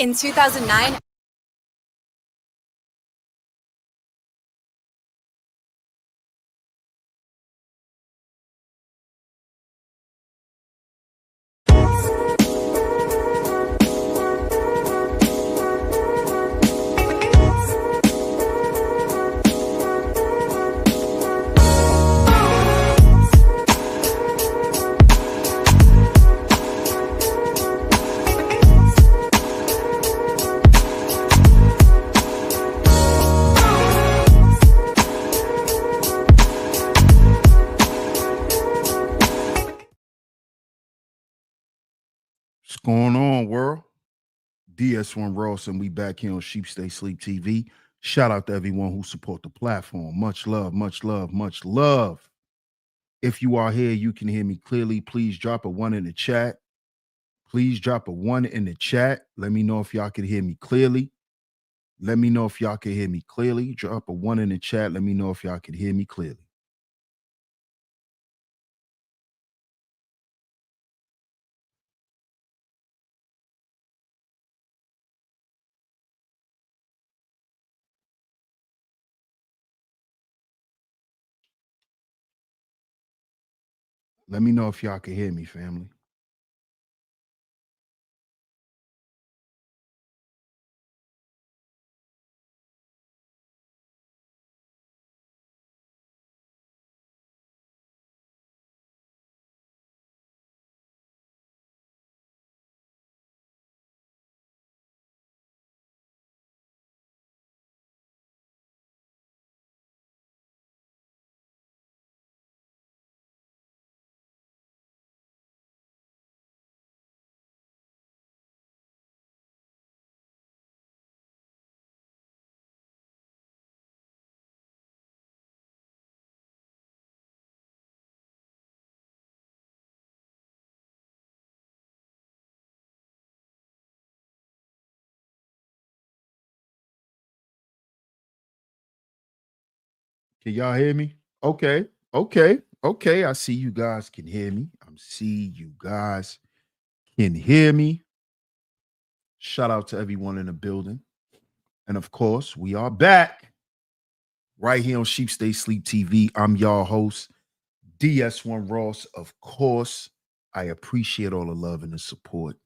In 2009, What's going on, world? DS1 Ross, and we back here on Sheep Stay Sleep TV. Shout out to everyone who support the platform. Much love, much love, much love. If you are here, you can hear me clearly. Please drop a 1 in the chat. Please drop a 1 in the chat. Let me know if y'all can hear me clearly. Let me know if y'all can hear me clearly. Drop a 1 in the chat. Let me know if y'all can hear me clearly. Let me know if y'all can hear me, family. Can y'all hear me? Okay. I see you guys can hear me. See you guys can hear me. Shout out to everyone in the building. And of course, we are back right here on Sheep Stay Sleep TV. I'm y'all host, DS1 Ross. Of course, I appreciate all the love and the support.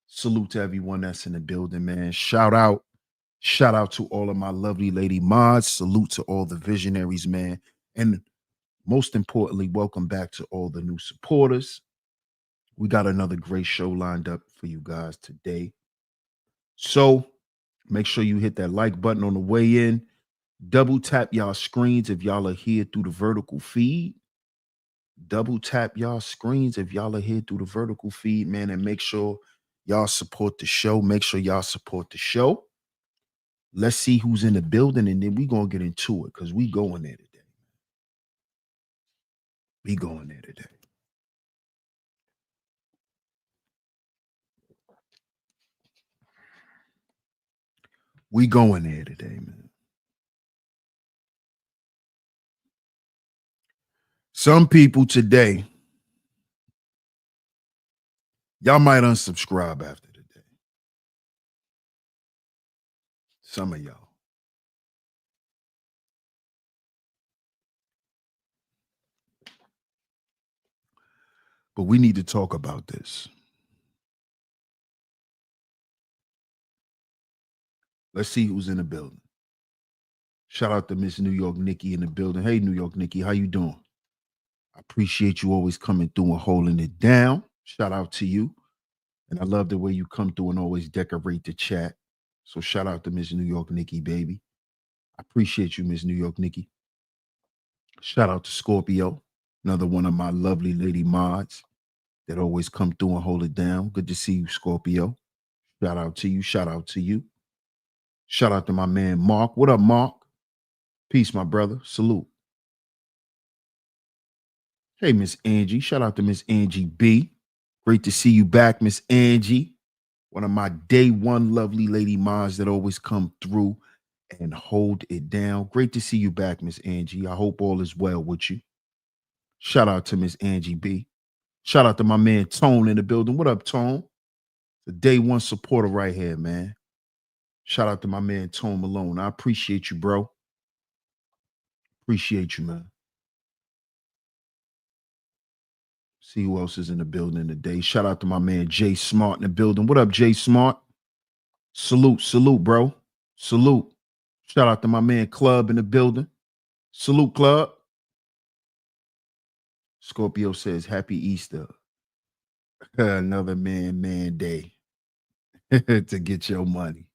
Salute to everyone that's in the building, man. Shout out to all of my lovely lady mods. Salute to all the visionaries, man. And most importantly, welcome back to all the new supporters. We got another great show lined up for you guys today. So make sure you hit that like button on the way in. Double tap y'all screens if y'all are here through the vertical feed. Double tap y'all screens if y'all are here through the vertical feed, man. And make sure y'all support the show. Let's see who's in the building, and then we're going to get into it because we going there today. We going there today. We going there today, man. Some people today, y'all might unsubscribe after today. Some of y'all. But we need to talk about this. Let's see who's in the building. Shout out to Miss New York Nikki in the building. Hey, New York Nikki, how you doing? I appreciate you always coming through and holding it down. Shout out to you. And I love the way you come through and always decorate the chat. So shout out to Miss New York Nikki, baby. I appreciate you, Miss New York Nikki. Shout out to Scorpio, another one of my lovely lady mods that always come through and hold it down. Good to see you, Scorpio. Shout out to you. Shout out to you. Shout out to my man, Mark. What up, Mark? Peace, my brother. Salute. Hey, Miss Angie. Shout out to Miss Angie B. Great to see you back, Miss Angie. One of my day one lovely lady mods that always come through and hold it down. Great to see you back, Miss Angie. I hope all is well with you. Shout out to Miss Angie B. Shout out to my man Tone in the building. What up, Tone? The day one supporter right here, man. Shout out to my man Tone Malone. I appreciate you, bro. Appreciate you, man. See who else is in the building today. Shout out to my man Jay Smart in the building. What up, Jay Smart? Salute, bro. Salute. Shout out to my man Club in the building. Salute, Club. Scorpio says, Happy Easter. Another man day to get your money.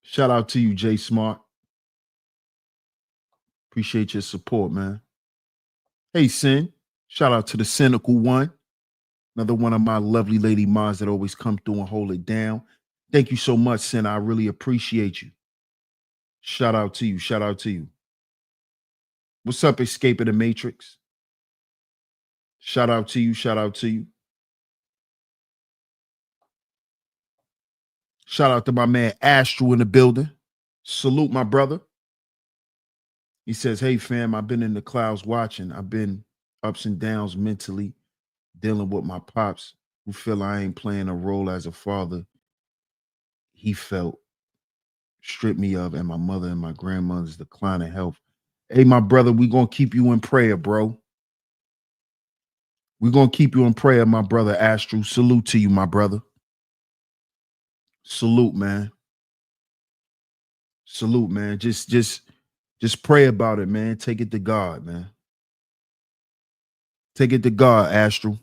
Shout out to you, Jay Smart. Appreciate your support, man. Hey, Sin. Shout out to the cynical one. Another one of my lovely lady mods that always come through and hold it down. Thank you so much, Sin. I really appreciate you. Shout out to you. Shout out to you. What's up, Escape of the Matrix? Shout out to you. Shout out to you. Shout out to my man Astral in the building. Salute, my brother. He says, Hey, fam, I've been in the clouds watching. I've been ups and downs mentally, dealing with my pops who feel I ain't playing a role as a father he felt stripped me of, and my mother and my grandmother's decline in health. Hey, my brother, we're going to keep you in prayer, bro. We're going to keep you in prayer, my brother Astral. Salute to you, my brother. Salute, man. Salute, man. Just pray about it, man. Take it to God, man. Take it to God, Astral.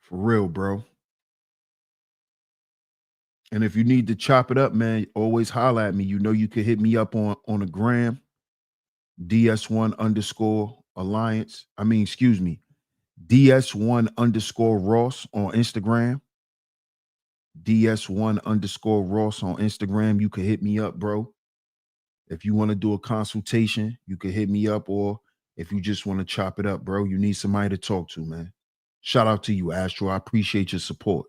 For real, bro. And if you need to chop it up, man, always holler at me. You know you can hit me up on a gram, DS1 underscore alliance. Excuse me, DS1 underscore Ross on Instagram. DS1 underscore Ross on Instagram. You can hit me up, bro. If you want to do a consultation, you can hit me up. Or if you just want to chop it up, bro, you need somebody to talk to, man. Shout out to you, Astro. I appreciate your support.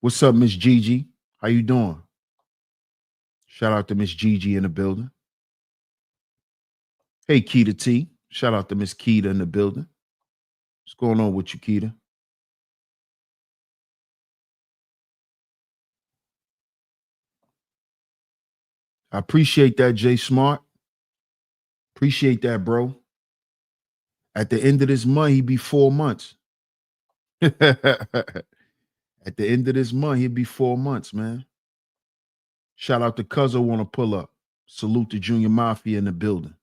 What's up, Miss Gigi? How you doing? Shout out to Miss Gigi in the building. Hey, Keita T. Shout out to Miss Keita in the building. What's going on with you, Keita? I appreciate that, Jay Smart. Appreciate that, bro. At the end of this month, he'd be 4 months. At the end of this month, he'd be 4 months, man. Shout out to Cuzzo want to pull up. Salute to Junior Mafia in the building.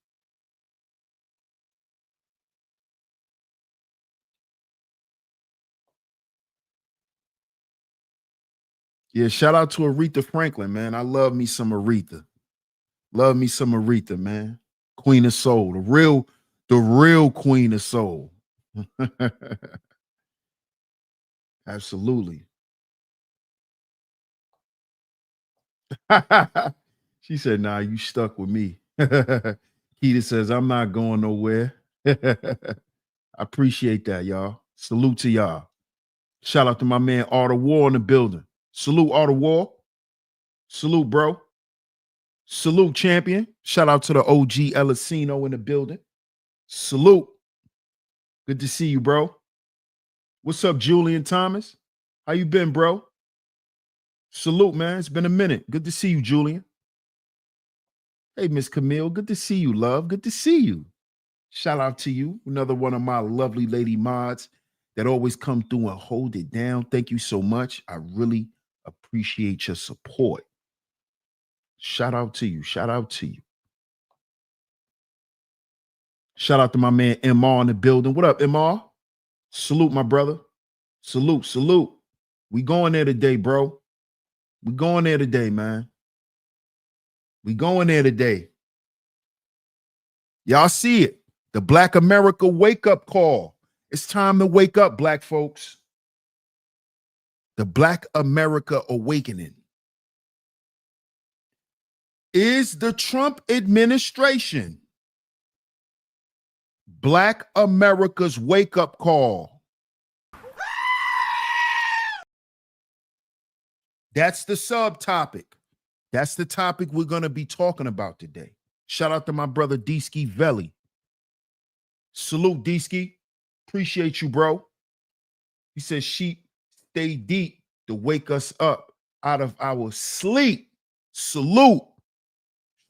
Yeah, shout out to Aretha Franklin, man. I love me some Aretha. Love me some Aretha, man. Queen of Soul, the real Queen of Soul. Absolutely. She said, nah, you stuck with me. Keita says, I'm not going nowhere. I appreciate that, y'all. Salute to y'all. Shout out to my man Art of War in the building. Salute, Art of War. Salute, bro. Salute, champion. Shout out to the OG Elisino in the building. Salute. Good to see you, bro. What's up, Julian Thomas? How you been, bro? Salute, man. It's been a minute. Good to see you, Julian. Hey, Miss Camille. Good to see you, love. Good to see you. Shout out to you. Another one of my lovely lady mods that always come through and hold it down. Thank you so much. I really appreciate your support. Shout out to you. Shout out to you. Shout out to my man MR in the building. What up, MR? Salute, my brother. Salute, salute. We going there today, bro. We going there today, man. We going there today. Y'all see it. The Black America wake up call. It's time to wake up, Black folks. The Black America awakening. Is the Trump administration Black America's wake up call? That's the subtopic. That's the topic we're going to be talking about today. Shout out to my brother D-Ski Veli. Salute, D-Ski. Appreciate you, bro. He says sheep stay deep to wake us up out of our sleep. Salute.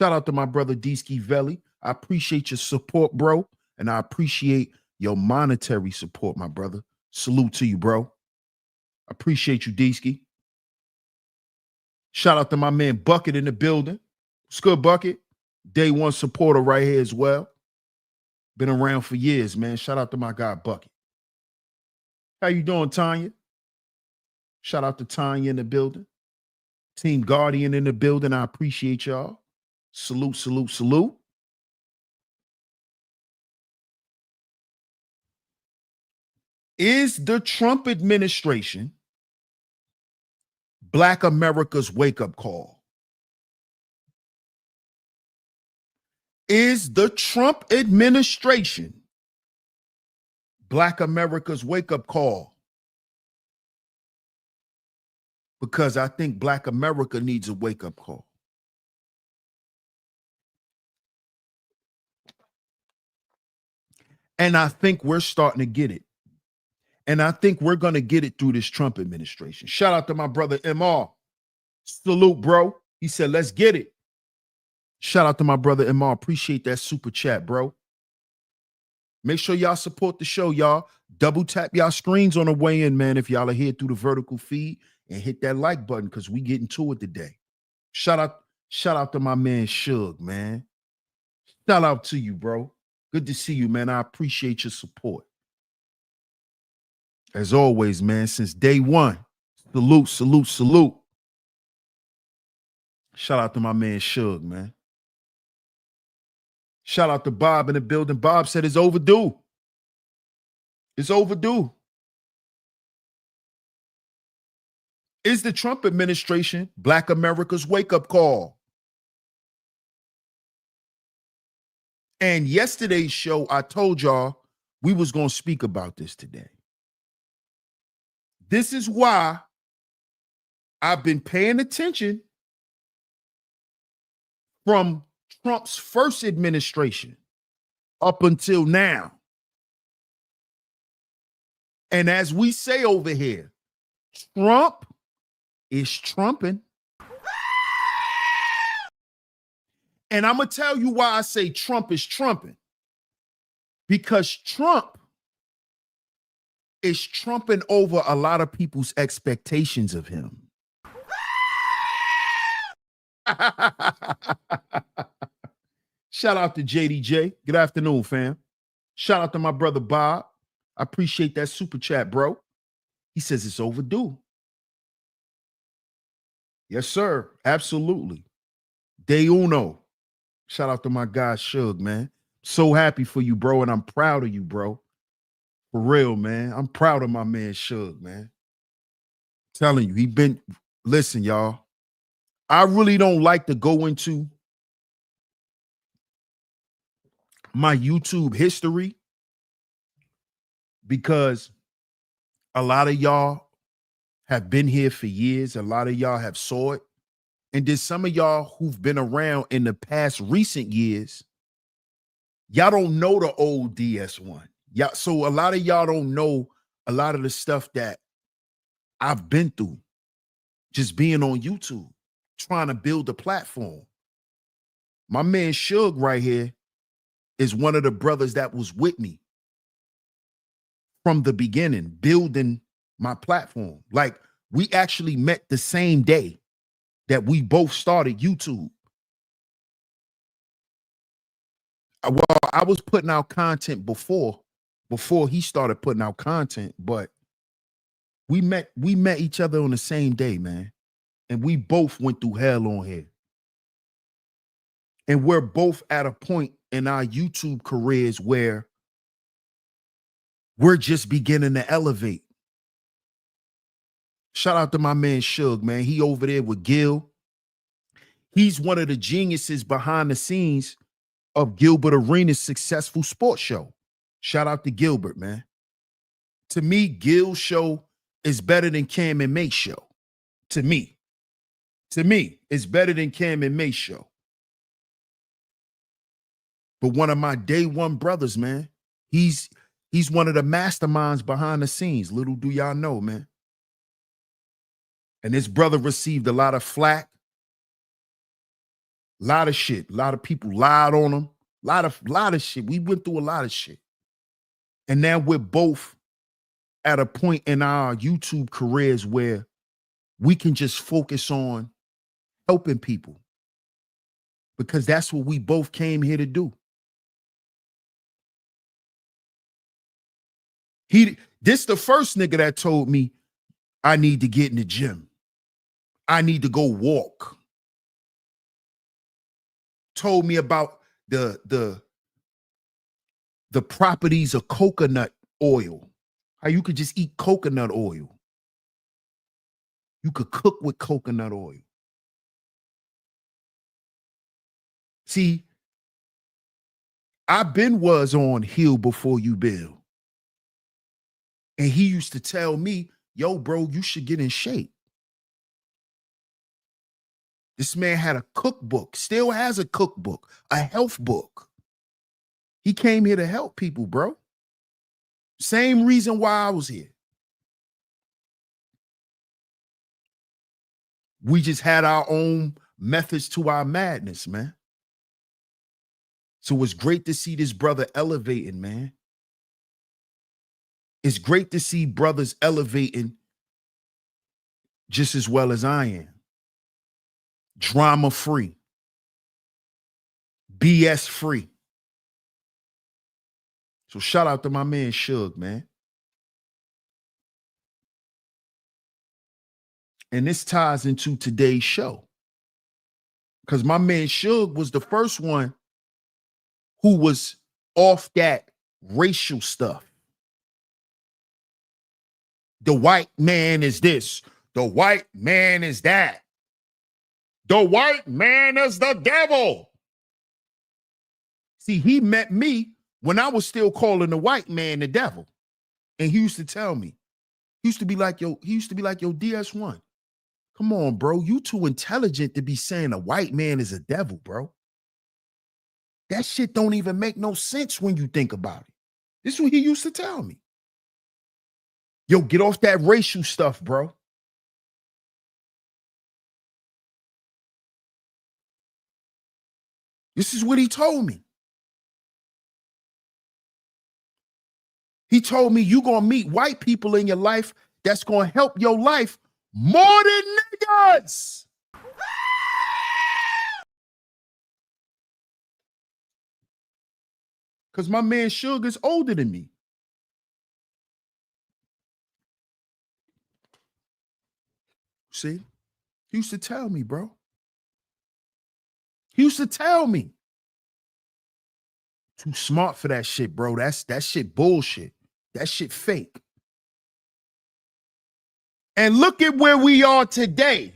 Shout out to my brother D-Ski Veli. I appreciate your support, bro. And I appreciate your monetary support, my brother. Salute to you, bro. Appreciate you, D-Ski. Shout out to my man Bucket in the building. What's good, Bucket? Day one supporter right here as well. Been around for years, man. Shout out to my guy, Bucket. How you doing, Tanya? Shout out to Tanya in the building. Team Guardian in the building. I appreciate y'all. Salute, salute, salute. Is the Trump administration Black America's wake-up call? Is the Trump administration Black America's wake-up call? Because I think Black America needs a wake-up call. And I think we're starting to get it. And I think we're going to get it through this Trump administration. Shout out to my brother MR. Salute, bro. He said, let's get it. Shout out to my brother MR. Appreciate that super chat, bro. Make sure y'all support the show, y'all. Double tap y'all screens on the way in, man, if y'all are here through the vertical feed, and hit that like button because we getting to it today. Shout out to my man Suge, man. Shout out to you, bro. Good to see you, man. I appreciate your support. As always, man, since day one. Salute, salute, salute. Shout out to my man Suge, man. Shout out to Bob in the building. Bob said it's overdue. It's overdue. Is the Trump administration Black America's wake-up call? And yesterday's show, I told y'all we was going to speak about this today. This is why I've been paying attention from Trump's first administration up until now. And as we say over here, Trump is trumping. And I'm going to tell you why I say Trump is trumping. Because Trump is trumping over a lot of people's expectations of him. Shout out to JDJ. Good afternoon, fam. Shout out to my brother Bob. I appreciate that super chat, bro. He says it's overdue. Yes, sir. Absolutely. Day uno. Shout out to my guy Suge, man. So happy for you, bro, and I'm proud of you, bro. For real, man. I'm proud of my man Suge, man. Telling you, listen, y'all. I really don't like to go into my YouTube history because a lot of y'all have been here for years. A lot of y'all have saw it. And then some of y'all who've been around in the past recent years, y'all don't know the old DS1. Yeah, so a lot of y'all don't know a lot of the stuff that I've been through just being on YouTube, trying to build a platform. My man Suge right here is one of the brothers that was with me from the beginning, building my platform. Like, we actually met the same day that we both started YouTube. Well, I was putting out content before he started putting out content, but we met each other on the same day, man. And we both went through hell on here. And we're both at a point in our YouTube careers where we're just beginning to elevate. Shout out to my man Suge, man. He over there with Gil. He's one of the geniuses behind the scenes of Gilbert Arenas' successful sports show. Shout out to Gilbert, man. To me, Gil's show is better than Cam and May's show. To me, it's better than Cam and May's show. But one of my day one brothers, man, he's one of the masterminds behind the scenes. Little do y'all know, man. And this brother received a lot of flack, a lot of shit. A lot of people lied on him. A lot of shit. We went through a lot of shit. And now we're both at a point in our YouTube careers where we can just focus on helping people, because that's what we both came here to do. This the first nigga that told me I need to get in the gym. I need to go walk. Told me about the properties of coconut oil. How you could just eat coconut oil. You could cook with coconut oil. See, was on Heal Before You Build. And he used to tell me, yo, bro, you should get in shape. This man had a cookbook, still has a cookbook, a health book. He came here to help people, bro. Same reason why I was here. We just had our own methods to our madness, man. So it's great to see this brother elevating, man. It's great to see brothers elevating just as well as I am. Drama free. BS free. So shout out to my man Suge, man. And this ties into today's show, because my man Suge was the first one who was off that racial stuff. The white man is this. The white man is that. The white man is the devil. See, he met me when I was still calling the white man the devil. And he used to tell me, he used to be like, yo, DS1. Come on, bro. You too intelligent to be saying a white man is a devil, bro. That shit don't even make no sense when you think about it. This is what he used to tell me. Yo, get off that racial stuff, bro. This is what he told me. He told me you gonna meet white people in your life that's gonna help your life more than niggas. Because my man Suge is older than me. See? He used to tell me, bro. He used to tell me. Too smart for that shit, bro. That shit bullshit. That shit fake. And look at where we are today.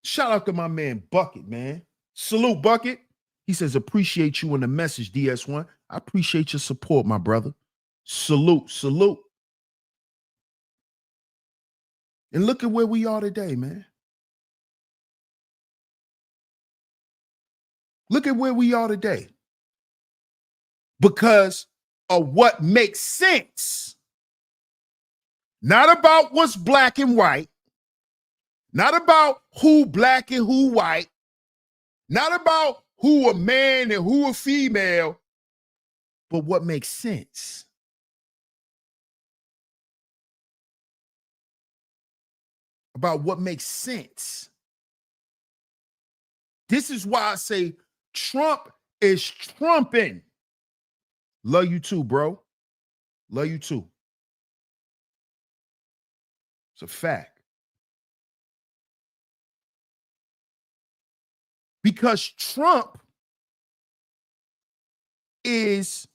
Shout out to my man Bucket, man. Salute, Bucket. He says, appreciate you in the message, DS1. I appreciate your support, my brother. Salute, salute. And look at where we are today, man. Look at where we are today. Because of what makes sense. Not about what's black and white. Not about who black and who white. Not about who a man and who a female. But what makes sense. About what makes sense. This is why I say Trump is trumping. Love you too, bro. Love you too. It's a fact. Because Trump is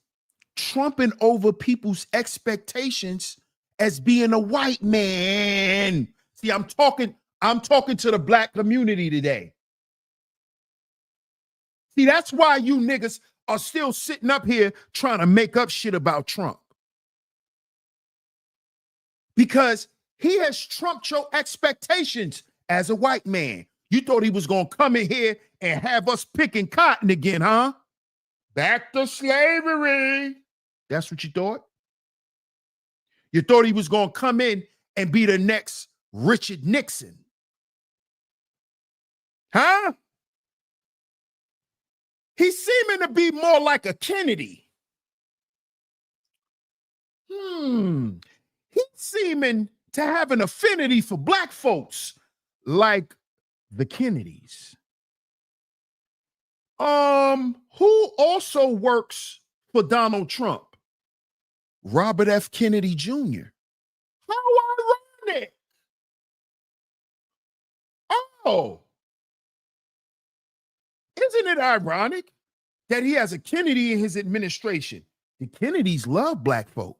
trumping over people's expectations as being a white man. See, I'm talking to the black community today. See, that's why you niggas are still sitting up here trying to make up shit about Trump. Because he has trumped your expectations as a white man. You thought he was going to come in here and have us picking cotton again, huh? Back to slavery. That's what you thought? You thought he was going to come in and be the next Richard Nixon. Huh? He's seeming to be more like a Kennedy. He's seeming to have an affinity for black folks like the Kennedys. Who also works for Donald Trump? Robert F. Kennedy Jr. How ironic. Oh, isn't it ironic that he has a Kennedy in his administration? The Kennedys love black folk.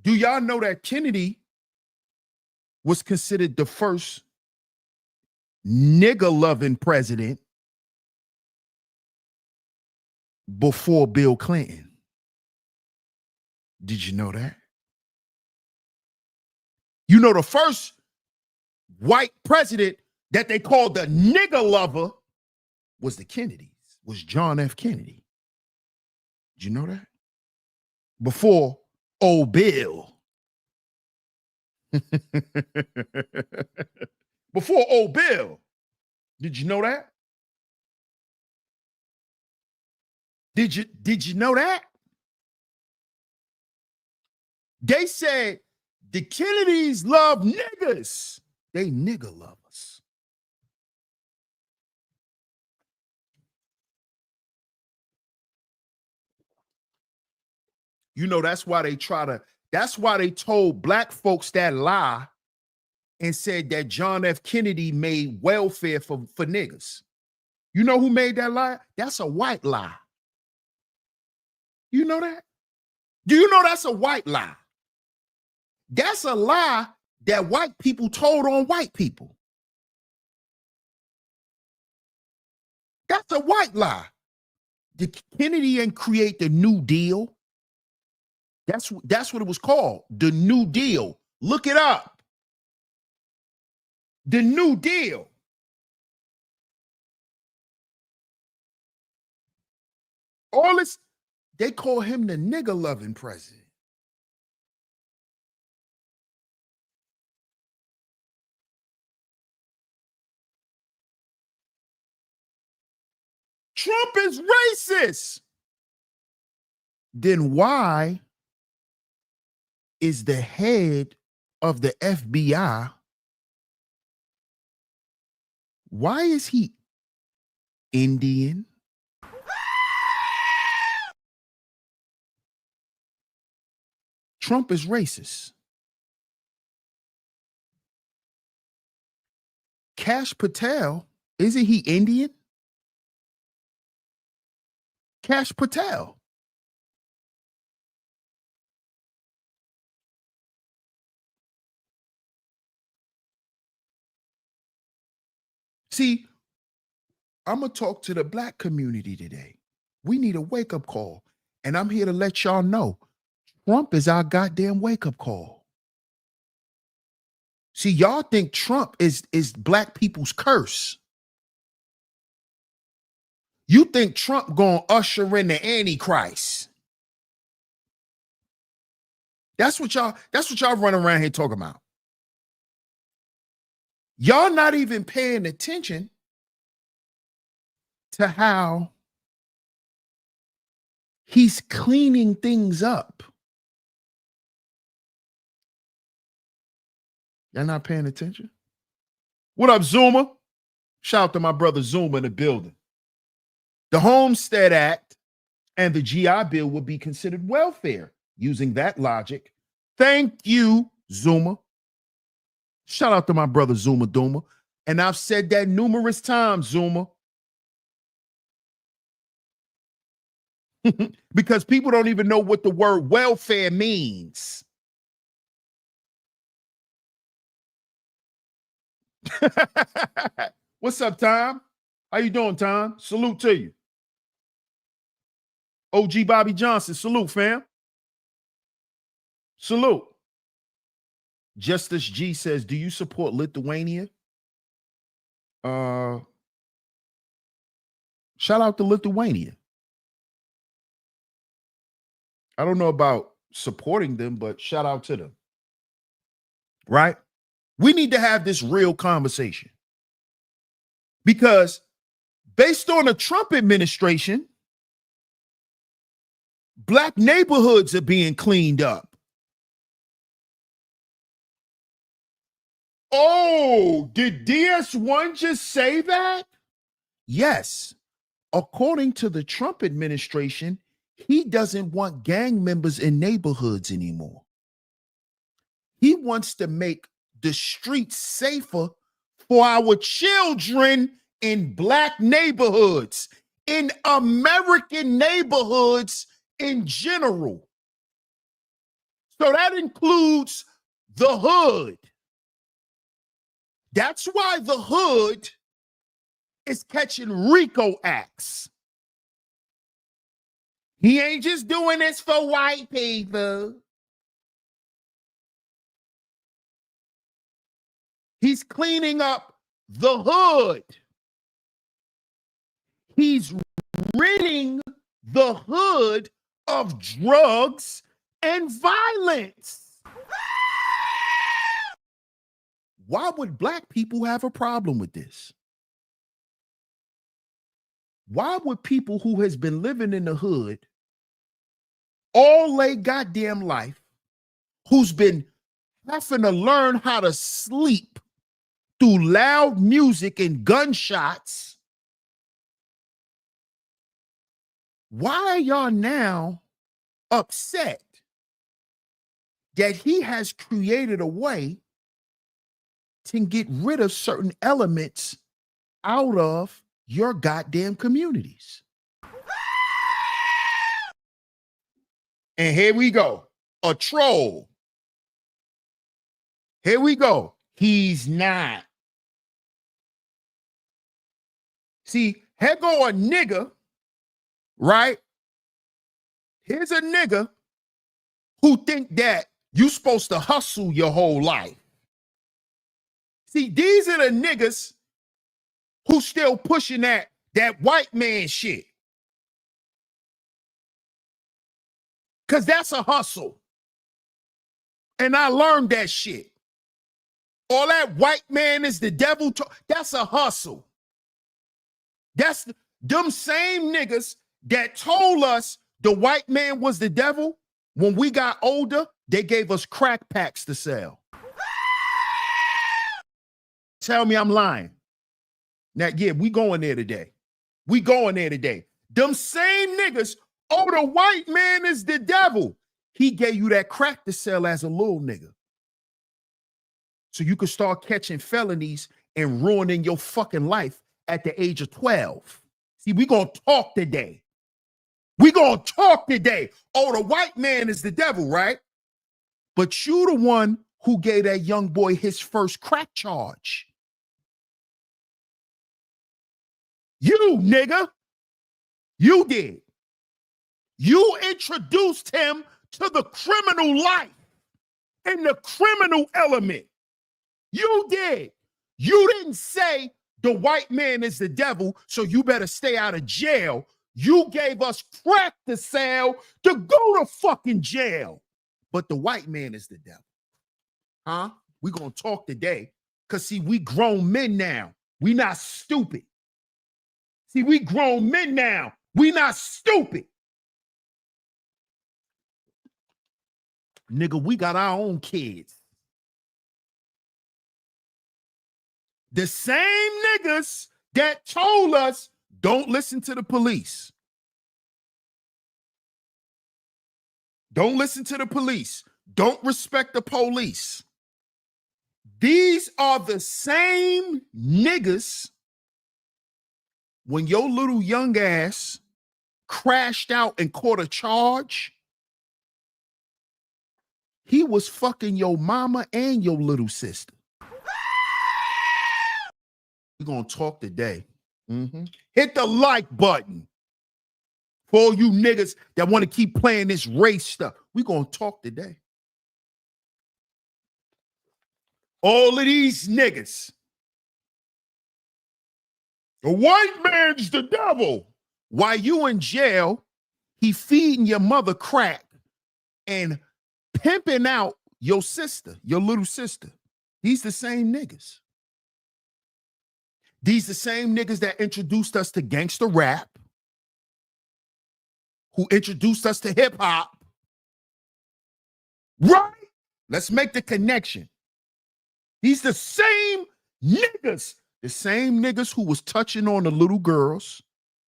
Do y'all know that Kennedy was considered the first nigger-loving president before Bill Clinton? Did you know that? You know, the first white president that they called the nigger lover was the Kennedys, was John F. Kennedy. Did you know that? Before old Bill. Before old Bill. Did you know that? Did you know that? They said the Kennedys love niggers. They nigger lovers. You know, that's why they told black folks that lie and said that John F. Kennedy made welfare for niggas. You know who made that lie? That's a white lie. You know that? Do you know that's a white lie? That's a lie that white people told on white people. That's a white lie. Did Kennedy ain't create the New Deal? That's what it was called, the New Deal. Look it up. The New Deal. All this, they call him the nigger-loving president. Trump is racist. Then why is the head of the FBI, why is he Indian? Trump is racist. Kash Patel, isn't he Indian? Kash Patel. See, I'm going to talk to the black community today. We need a wake-up call. And I'm here to let y'all know, Trump is our goddamn wake-up call. See, y'all think Trump is black people's curse. You think Trump gonna usher in the Antichrist. That's what y'all running around here talking about. Y'all not even paying attention to how he's cleaning things up. Y'all not paying attention? What up, Zuma? Shout out to my brother Zuma in the building. The Homestead Act and the GI Bill would be considered welfare using that logic. Thank you, Zuma. Shout out to my brother Zuma Duma. And I've said that numerous times, Zuma. Because people don't even know what the word welfare means. What's up, Tom? How you doing, Tom? Salute to you. OG Bobby Johnson, salute, fam. Salute. Justice G says, do you support Lithuania? Shout out to Lithuania. I don't know about supporting them, but shout out to them. Right? We need to have this real conversation. Because based on the Trump administration, Black neighborhoods are being cleaned up. Oh, did DS1 just say that? Yes. According to the Trump administration, he doesn't want gang members in neighborhoods anymore. He wants to make the streets safer for our children in Black neighborhoods, in American neighborhoods in general. So that includes the hood. That's why the hood is catching RICO acts. He ain't just doing this for white people. He's cleaning up the hood. He's ridding the hood of drugs and violence. Why would Black people have a problem with this? Why would people who has been living in the hood all their goddamn life, who's been having to learn how to sleep through loud music and gunshots, why are y'all now upset that he has created a way to get rid of certain elements out of your goddamn communities? And here we go, a troll. Here we go. He's not. See, here go a nigga, right? Here's a nigga who think that you supposed to hustle your whole life. See, these are the niggas who still pushing that white man shit. Because that's a hustle. And I learned that shit. All that white man is the devil. That's a hustle. That's them same niggas that told us the white man was the devil. When we got older, they gave us crack packs to sell. Tell me I'm lying. Now, yeah, we going there today. We going there today. Them same niggas, oh, the white man is the devil. He gave you that crack to sell as a little nigga. So you could start catching felonies and ruining your fucking life at the age of 12. See, we gonna talk today. We gonna talk today. Oh, the white man is the devil, right? But you the one who gave that young boy his first crack charge. You, nigga. You did. You introduced him to the criminal life and the criminal element. You did. You didn't say the white man is the devil, so you better stay out of jail. You gave us crack to sell to go to fucking jail. But the white man is the devil. Huh? We're going to talk today because, see, we grown men now. We not stupid. See, we grown men now. We not stupid. Nigga, we got our own kids. The same niggas that told us don't listen to the police. Don't listen to the police. Don't respect the police. These are the same niggas when your little young ass crashed out and caught a charge. He was fucking your mama and your little sister. We're going to talk today. Hit the like button for all you niggas that want to keep playing this race stuff. We're going to talk today. All of these niggas. The white man's the devil. While you in jail, he feeding your mother crack and pimping out your sister, your little sister. These the same niggas. These the same niggas that introduced us to gangster rap, who introduced us to hip hop. Right? Let's make the connection. These the same niggas who was touching on the little girls,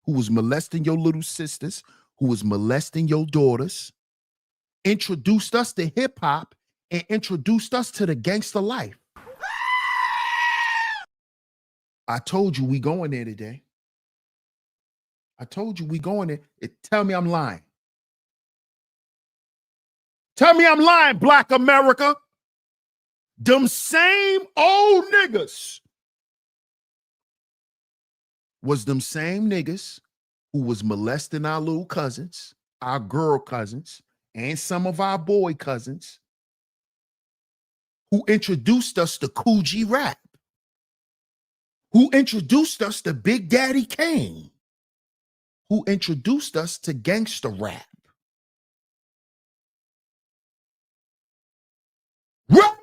who was molesting your little sisters, who was molesting your daughters, introduced us to hip hop and introduced us to the gangster life. I told you we going there today. I told you we going there. Tell me I'm lying. Tell me I'm lying, Black America. Them same old niggas was them same niggas who was molesting our little cousins, our girl cousins, and some of our boy cousins, who introduced us to Coogee rap, who introduced us to Big Daddy Kane, who introduced us to gangster rap. Right?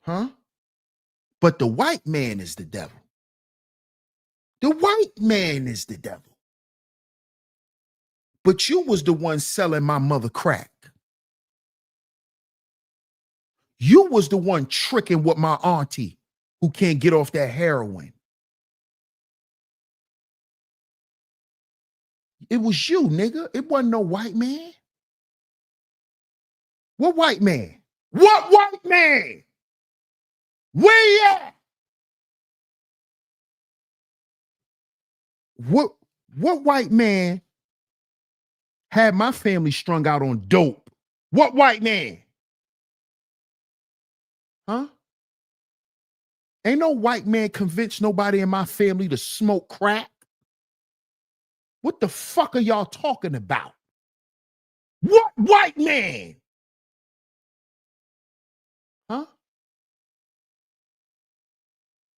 Huh? But the white man is the devil. The white man is the devil. But you was the one selling my mother crack. You was the one tricking with my auntie who can't get off that heroin. It was you, nigga. It wasn't no white man. What white man? What white man? Where you at? What white man had my family strung out on dope? What white man? Huh? Ain't no white man convinced nobody in my family to smoke crack. What the fuck are y'all talking about? What white man? Huh?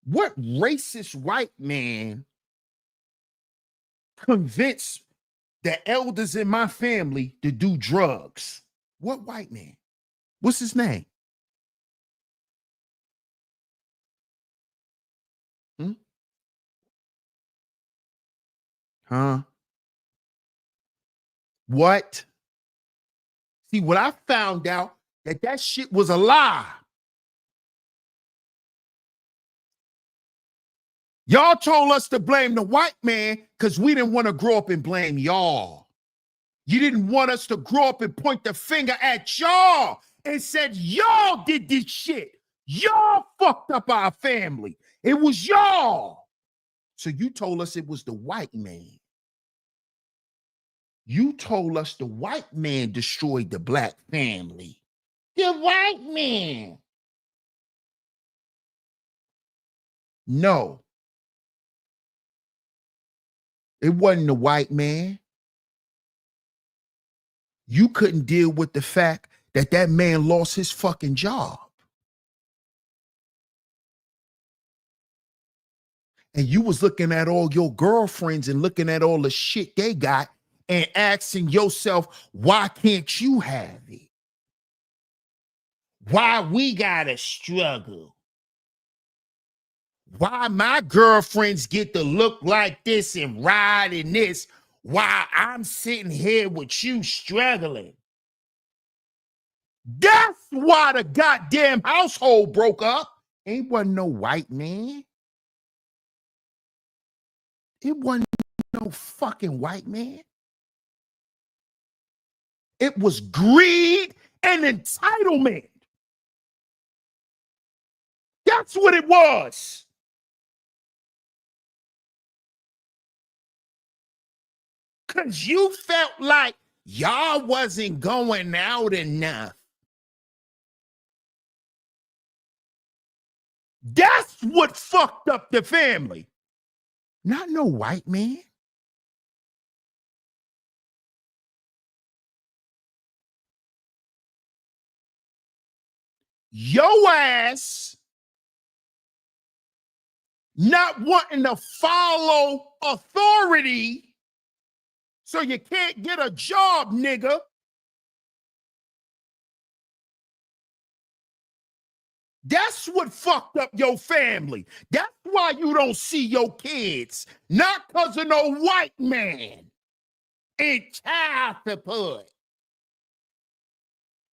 What racist white man convinced the elders in my family to do drugs? What white man? What's his name? Hmm? Huh? What? See, what I found out that shit was a lie. Y'all told us to blame the white man because we didn't want to grow up and blame y'all. You didn't want us to grow up and point the finger at y'all and said, y'all did this shit. Y'all fucked up our family. It was y'all. So you told us it was the white man. You told us the white man destroyed the black family. The white man. No, it wasn't the white man. You couldn't deal with the fact that that man lost his fucking job. And you was looking at all your girlfriends and looking at all the shit they got and asking yourself, why can't you have it? Why we gotta struggle? Why my girlfriends get to look like this and ride in this while I'm sitting here with you struggling? That's why the goddamn household broke up. Ain't wasn't no white man. It wasn't no fucking white man. It was greed and entitlement. That's what it was. Because you felt like y'all wasn't going out enough. That's what fucked up the family. Not no white man. Your ass not wanting to follow authority so you can't get a job, nigga. That's what fucked up your family. That's why you don't see your kids. Not because of no white man in child support.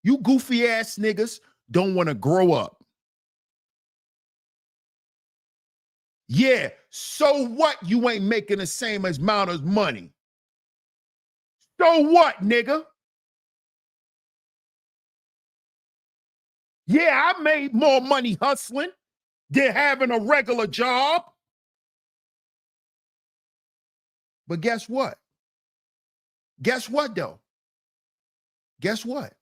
You goofy ass niggas don't want to grow up. Yeah, so what? You ain't making the same amount of money. So what, nigga? Yeah, I made more money hustling than having a regular job. But guess what? Guess what, though? Guess what?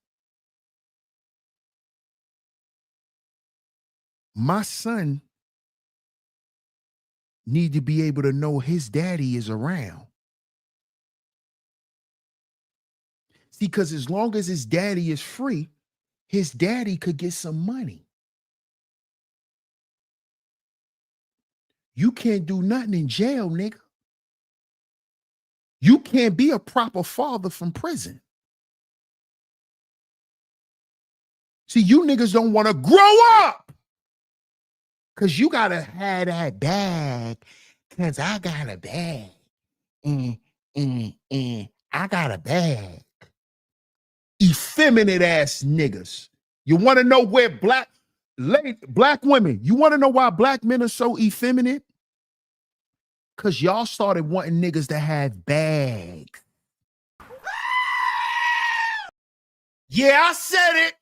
My son need to be able to know his daddy is around. See, because as long as his daddy is free, his daddy could get some money. You can't do nothing in jail, nigga. You can't be a proper father from prison. See, you niggas don't want to grow up because you got to have that bag because I got a bag. I got a bag. Effeminate ass niggas. You want to know where black women, you want to know why black men are so effeminate? Because y'all started wanting niggas to have bags. Yeah, I said it.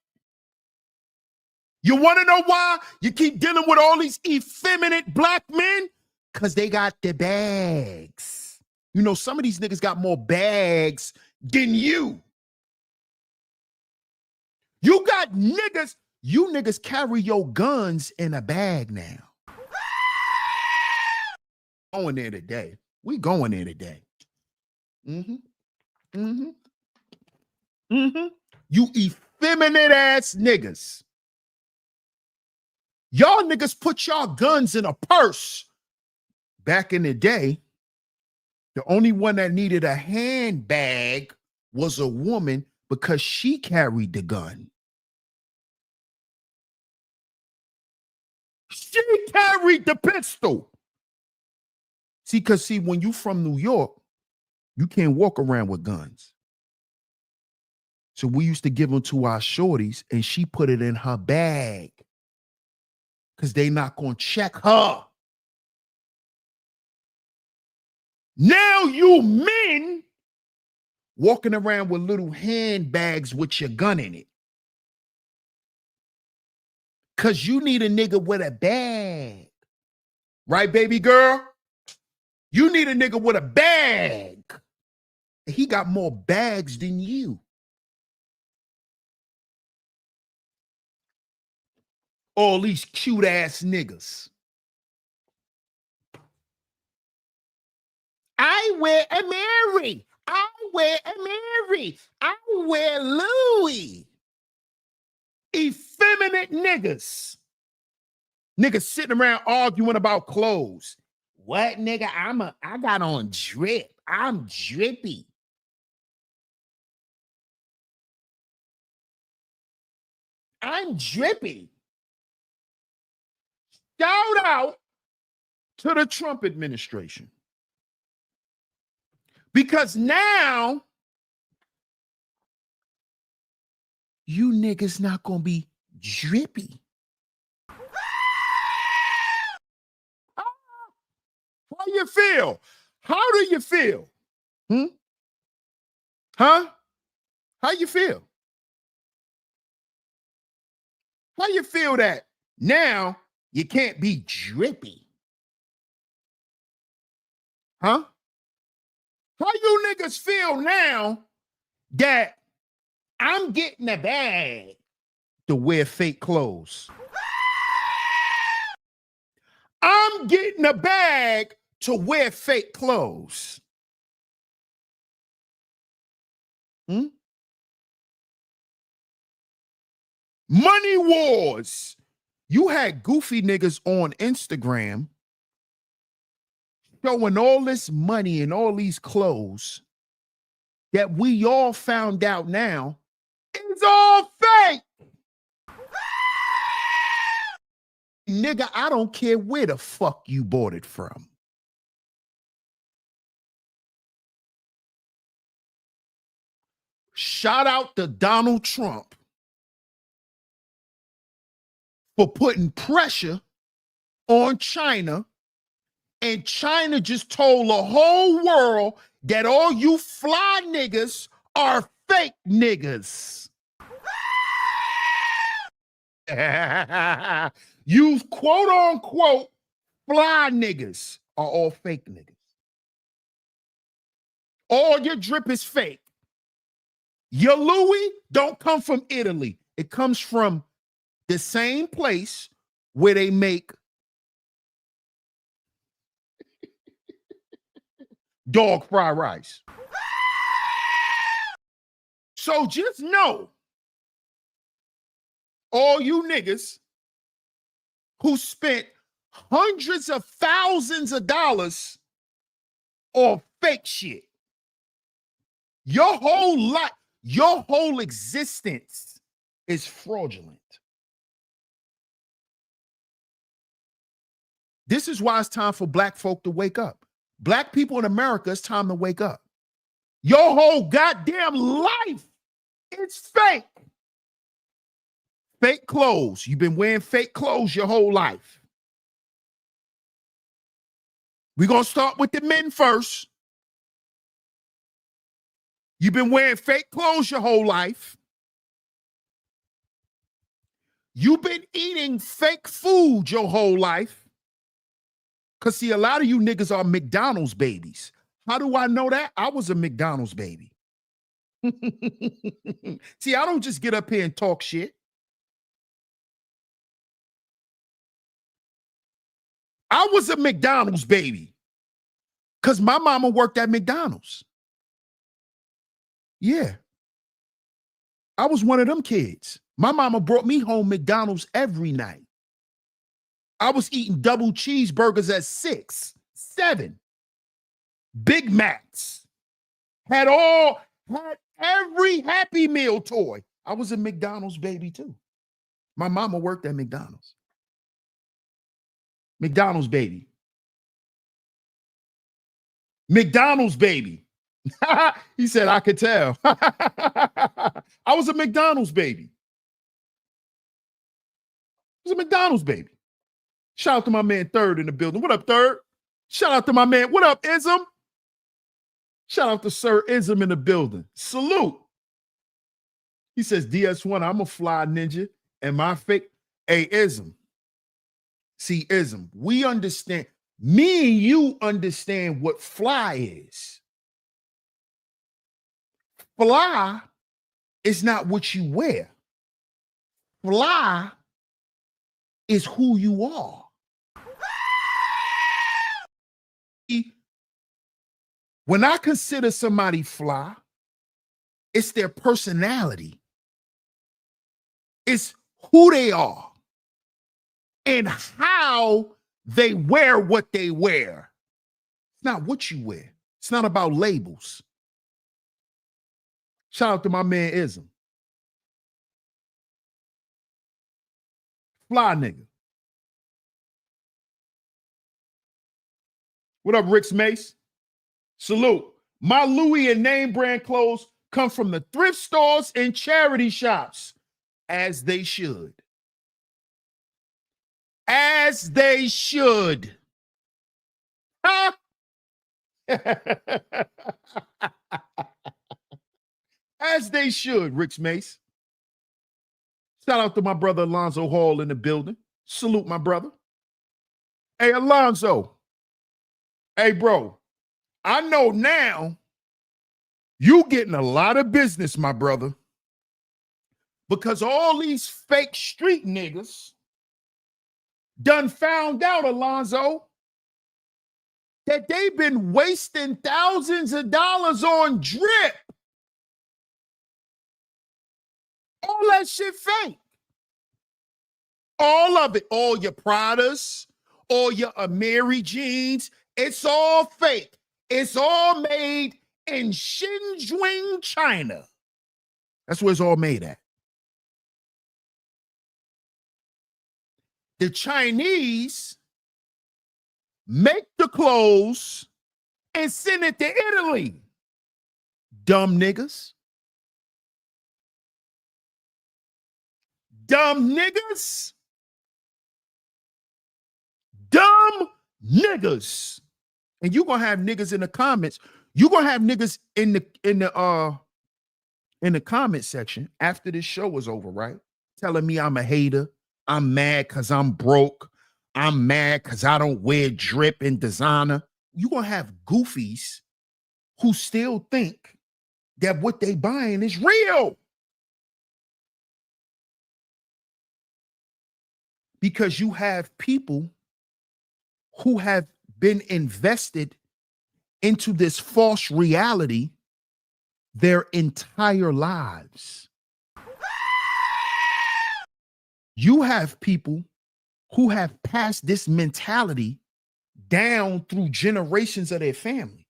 You want to know why you keep dealing with all these effeminate black men? Because they got the bags. You know, some of these niggas got more bags than you. You got niggas, you niggas carry your guns in a bag now. Going there today. We going there today. Mm-hmm. Mm-hmm. Mm-hmm. You effeminate ass niggas. Y'all niggas put y'all guns in a purse. Back in the day, the only one that needed a handbag was a woman because she carried the gun. She carried the pistol. See, when you from New York, you can't walk around with guns. So we used to give them to our shorties and she put it in her bag because they not going to check her. Now you men walking around with little handbags with your gun in it. Because you need a nigga with a bag. Right, baby girl? You need a nigga with a bag. He got more bags than you. All these cute ass niggas. I wear a Mary. I wear a Mary. I wear Louis. Effeminate niggas. Niggas sitting around arguing about clothes. What, nigga? I got on drip. I'm drippy. I'm drippy. Shout out to the Trump administration. Because now you niggas not gonna be drippy. How you feel? How do you feel? Huh? How you feel? How you feel that now you can't be drippy? Huh? How you niggas feel now that I'm getting a bag to wear fake clothes? I'm getting a bag to wear fake clothes. Money wars. You had goofy niggas on Instagram showing all this money and all these clothes that we all found out now is all fake. Nigga, I don't care where the fuck you bought it from. Shout out to Donald Trump for putting pressure on China, and China just told the whole world that all you fly niggas are fake niggas. You quote unquote fly niggas are all fake niggas. All your drip is fake. Your Louis don't come from Italy. It comes from the same place where they make dog fried rice. So just know, all you niggas who spent hundreds of thousands of dollars on fake shit, your whole life, your whole existence is fraudulent. This is why it's time for black folk to wake up. Black people in America, it's time to wake up. Your whole goddamn life, it's fake. Fake clothes. You've been wearing fake clothes your whole life. We're going to start with the men first. You've been wearing fake clothes your whole life. You've been eating fake food your whole life. Because, see, a lot of you niggas are McDonald's babies. How do I know that? I was a McDonald's baby. See, I don't just get up here and talk shit. I was a McDonald's baby because my mama worked at McDonald's. Yeah. I was one of them kids. My mama brought me home McDonald's every night. I was eating double cheeseburgers at 6, 7. Big Macs. Had every Happy Meal toy. I was a McDonald's baby too. My mama worked at McDonald's. McDonald's baby. McDonald's baby. He said, I could tell. I was a McDonald's baby. I was a McDonald's baby. Shout out to my man Third in the building. What up, Third? Shout out to my man. What up, Ism? Shout out to Sir Ism in the building. Salute. He says, DS1, I'm a fly ninja. And my fake, hey, Ism. See, Ism, we understand, me and you understand what fly is. Fly is not what you wear. Fly is who you are. When I consider somebody fly, it's their personality. It's who they are and how they wear what they wear. It's not what you wear. It's not about labels. Shout out to my man Ism. Fly nigga. What up, Rick's Mace? Salute. My Louis and name brand clothes come from the thrift stores and charity shops, as they should. As they should. Huh? As they should, Rick's Mace. Shout out to my brother Alonzo Hall in the building. Salute, my brother. Hey, Alonzo. Hey, bro. I know now you getting a lot of business, my brother. Because all these fake street niggas done found out, Alonzo, that they've been wasting thousands of dollars on drip. All that shit fake. All of it, all your Pradas, all your Amiri jeans, it's all fake. It's all made in Xinjiang, China. That's where it's all made at. The Chinese make the clothes and send it to Italy. Dumb niggas. Dumb niggas. Dumb niggas. And you're gonna have niggas in the comments. You're gonna have niggas in the comment section after this show is over, right? Telling me I'm a hater. I'm mad because I'm broke. I'm mad because I don't wear drip and designer. You're gonna have goofies who still think that what they buying is real. Because you have people who have been invested into this false reality their entire lives. You have people who have passed this mentality down through generations of their family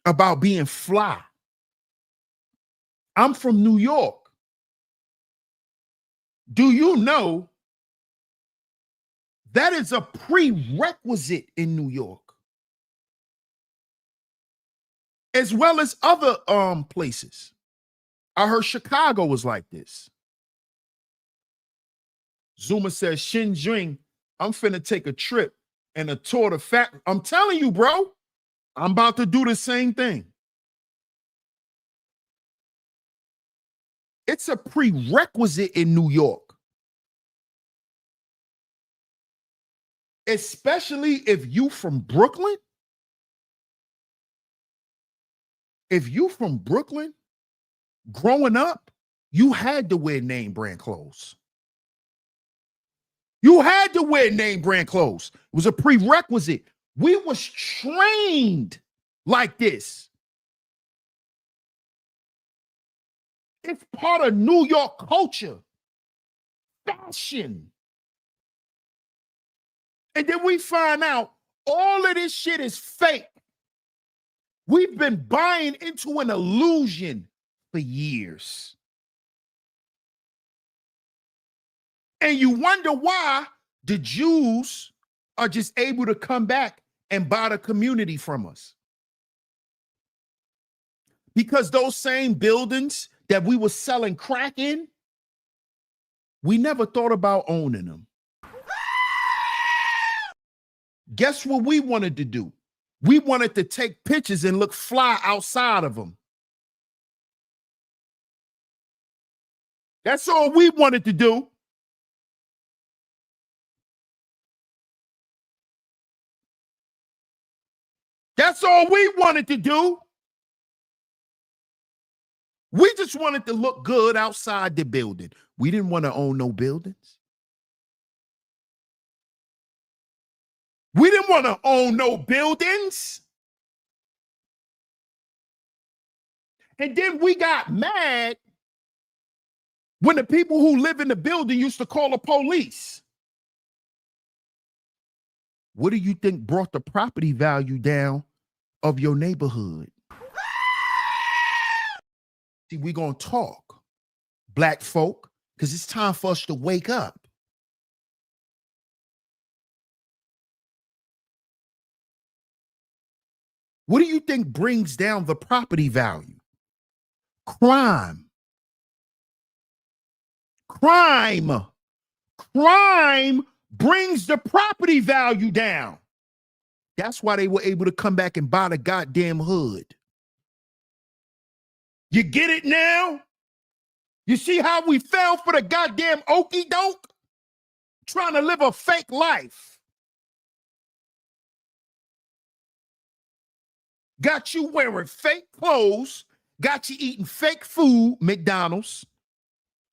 about being fly. I'm from New York. Do you know that is a prerequisite in New York, as well as other places? I heard Chicago was like this. Zuma says, Xinjiang, I'm finna take a trip and a tour of factory. I'm telling you, bro, I'm about to do the same thing. It's a prerequisite in New York. Especially if you from Brooklyn. If you from Brooklyn, growing up, you had to wear name brand clothes. You had to wear name brand clothes. It was a prerequisite. We was trained like this. It's part of New York culture, fashion. And then we find out all of this shit is fake. We've been buying into an illusion for years. And you wonder why the Jews are just able to come back and buy the community from us. Because those same buildings that we were selling crack in, we never thought about owning them. Guess what we wanted to do? We wanted to take pictures and look fly outside of them. That's all we wanted to do. That's all we wanted to do. We just wanted to look good outside the building. We didn't want to own no buildings. We didn't want to own no buildings. And then we got mad when the people who live in the building used to call the police. What do you think brought the property value down of your neighborhood? See, we're going to talk, black folk, because it's time for us to wake up. What do you think brings down the property value? Crime. Crime. Crime brings the property value down. That's why they were able to come back and buy the goddamn hood. You get it now? You see how we fell for the goddamn okey doke? Trying to live a fake life. Got you wearing fake clothes, got you eating fake food, McDonald's.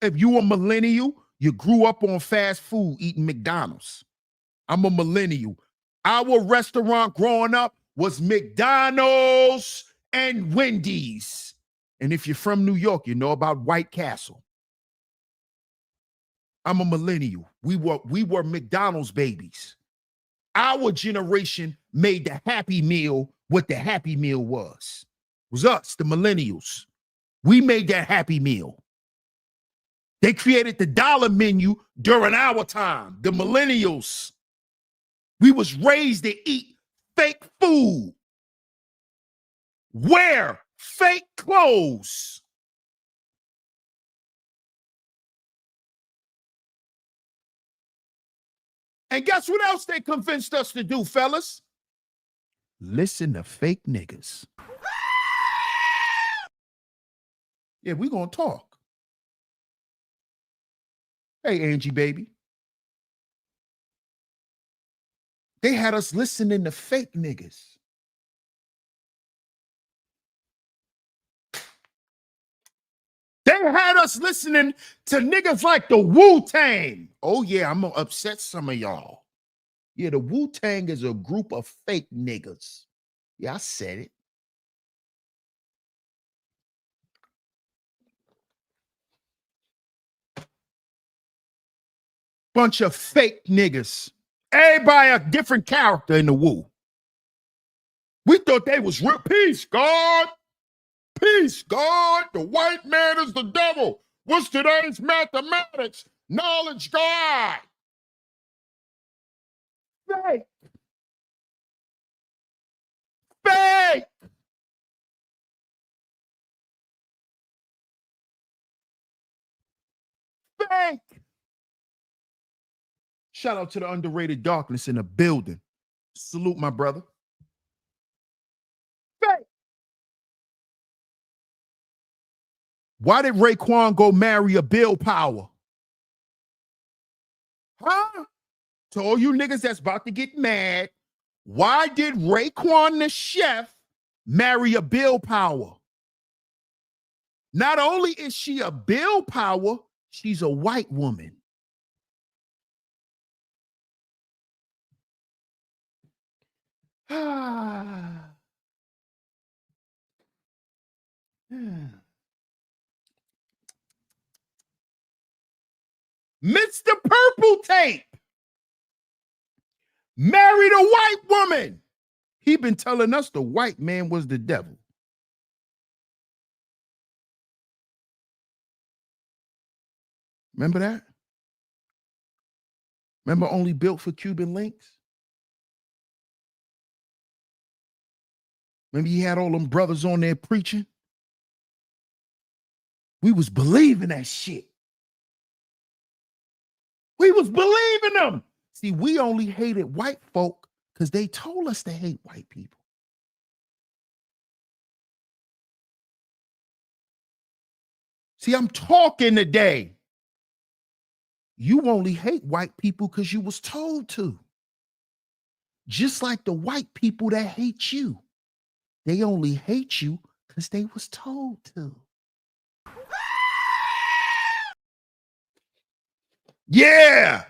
If you a millennial, you grew up on fast food eating McDonald's. I'm a millennial. Our restaurant growing up was McDonald's and Wendy's. And if you're from New York, you know about White Castle. I'm a millennial. We were McDonald's babies. Our generation made the Happy Meal what the Happy Meal was. It was us, the millennials. We made that Happy Meal. They created the dollar menu during our time, the millennials. We was raised to eat fake food, wear fake clothes. And guess what else they convinced us to do, fellas? Listen to fake niggas. Yeah, we gonna talk. Hey, Angie, baby. They had us listening to fake niggas. They had us listening to niggas like the Wu-Tang. Oh, yeah, I'm gonna upset some of y'all. Yeah, the Wu-Tang is a group of fake niggas. Yeah, I said it. Bunch of fake niggas. Everybody a different character in the Wu. We thought they was real. Peace, God. Peace, God. The white man is the devil. What's today's mathematics? Knowledge, God. Fake. Fake. Fake. Shout out to the underrated darkness in the building. Salute, my brother. Fake. Why did Raekwon go marry a Bill Power? Huh? To all you niggas that's about to get mad, why did Raekwon the chef marry a Bill Power? Not only is she a Bill Power, she's a white woman. Mr. Purple Tape married a white woman. He been telling us the white man was the devil. Remember that? Remember Only Built for Cuban Links? Remember he had all them brothers on there preaching? We was believing that shit. We was believing them. See, we only hated white folk because they told us to hate white people. See, I'm talking today. You only hate white people because you was told to. Just like the white people that hate you. They only hate you because they was told to. Yeah.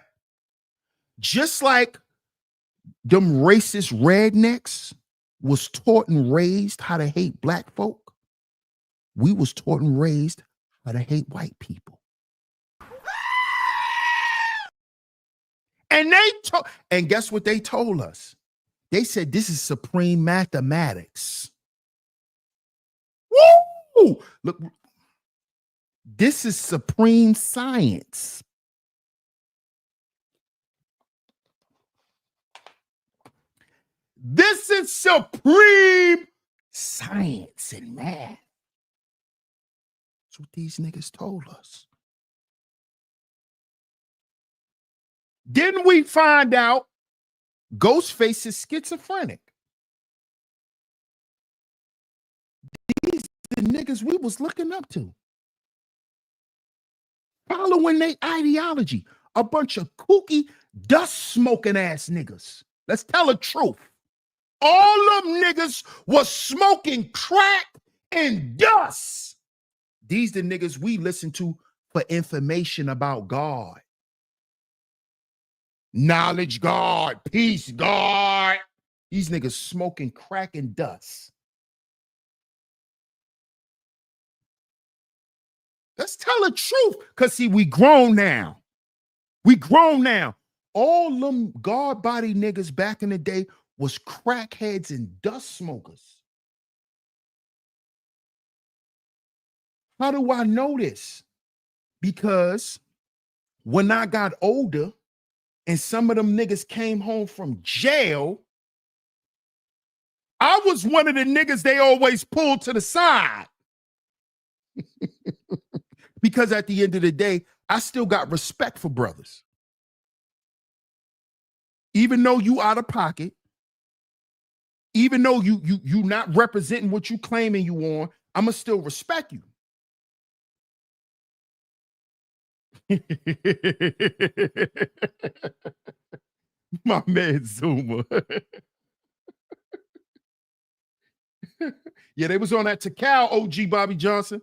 Just like them racist rednecks was taught and raised how to hate black folk, we was taught and raised how to hate white people. And guess what they told us? They said this is supreme mathematics. Woo! Look, this is supreme science. This is supreme science and math. That's what these niggas told us. Didn't we find out Ghostface is schizophrenic? These the niggas we was looking up to. Following their ideology. A bunch of kooky, dust-smoking ass niggas. Let's tell the truth. All them niggas was smoking crack and dust. These the niggas we listen to for information about God. Knowledge God, peace God. These niggas smoking crack and dust. Let's tell the truth. Because see, we grown now. We grown now. All them guard body niggas back in the day was crackheads and dust smokers. How do I know this? Because when I got older and some of them niggas came home from jail, I was one of the niggas they always pulled to the side. Because at the end of the day, I still got respect for brothers. Even though you out of pocket, even though you not representing what you claiming you on, I'ma still respect you. My man Zuma. Yeah, they was on that Takao, OG Bobby Johnson.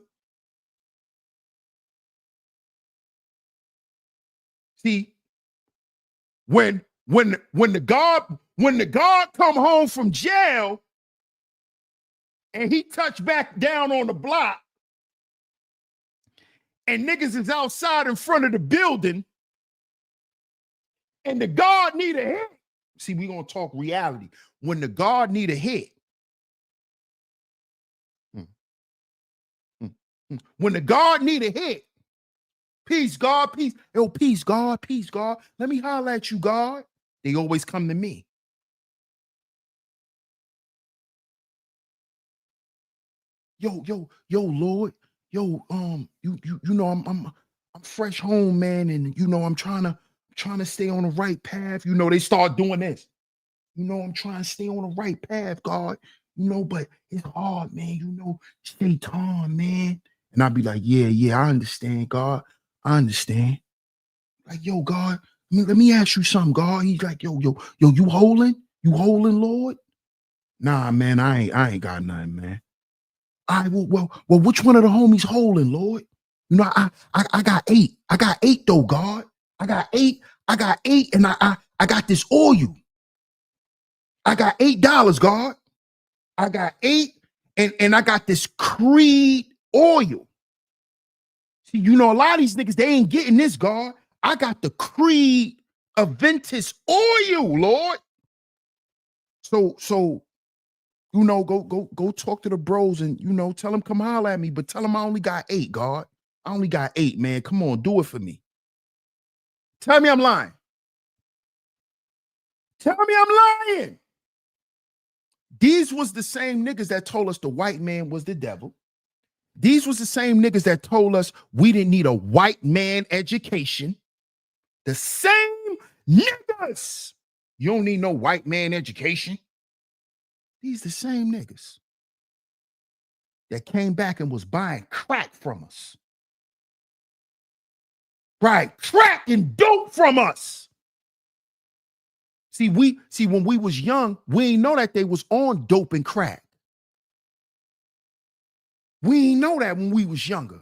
See, when the guard come home from jail and he touched back down on the block and niggas is outside in front of the building and the guard need a hit. See, we gonna talk reality. When the guard need a hit, when the guard need a hit, peace, God, peace. Yo, peace, God, peace, God. Let me holler at you, God. They always come to me. Yo, Lord. Yo, you know, I'm fresh home, man, and you know, I'm trying to stay on the right path. You know, they start doing this. You know, I'm trying to stay on the right path, God. You know, but it's hard, man. You know, stay calm, man. And I'd be like, yeah, I understand, God. I understand. Like, yo, God, let me ask you something, God. He's like, yo, you holding? You holding, Lord? Nah, man, I ain't got nothing, man. All right, well, which one of the homies holding, Lord? You know, I got 8. I got 8 though, God. I got 8. I got 8, and I got this oil. I got $8, God. I got 8, and I got this Creed oil. See, you know, a lot of these niggas, they ain't getting this, God. I got the Creed Aventus oil, Lord. So you know, go talk to the bros and you know, tell them come holler at me, but tell them I only got 8, God. I only got 8, man. Come on, do it for me. Tell me I'm lying. Tell me I'm lying. These was the same niggas that told us the white man was the devil. These was the same niggas that told us we didn't need a white man education. The same niggas. You don't need no white man education. These the same niggas that came back and was buying crack from us. Right, crack and dope from us. See, when we was young, we ain't know that they was on dope and crack. We ain't know that when we was younger.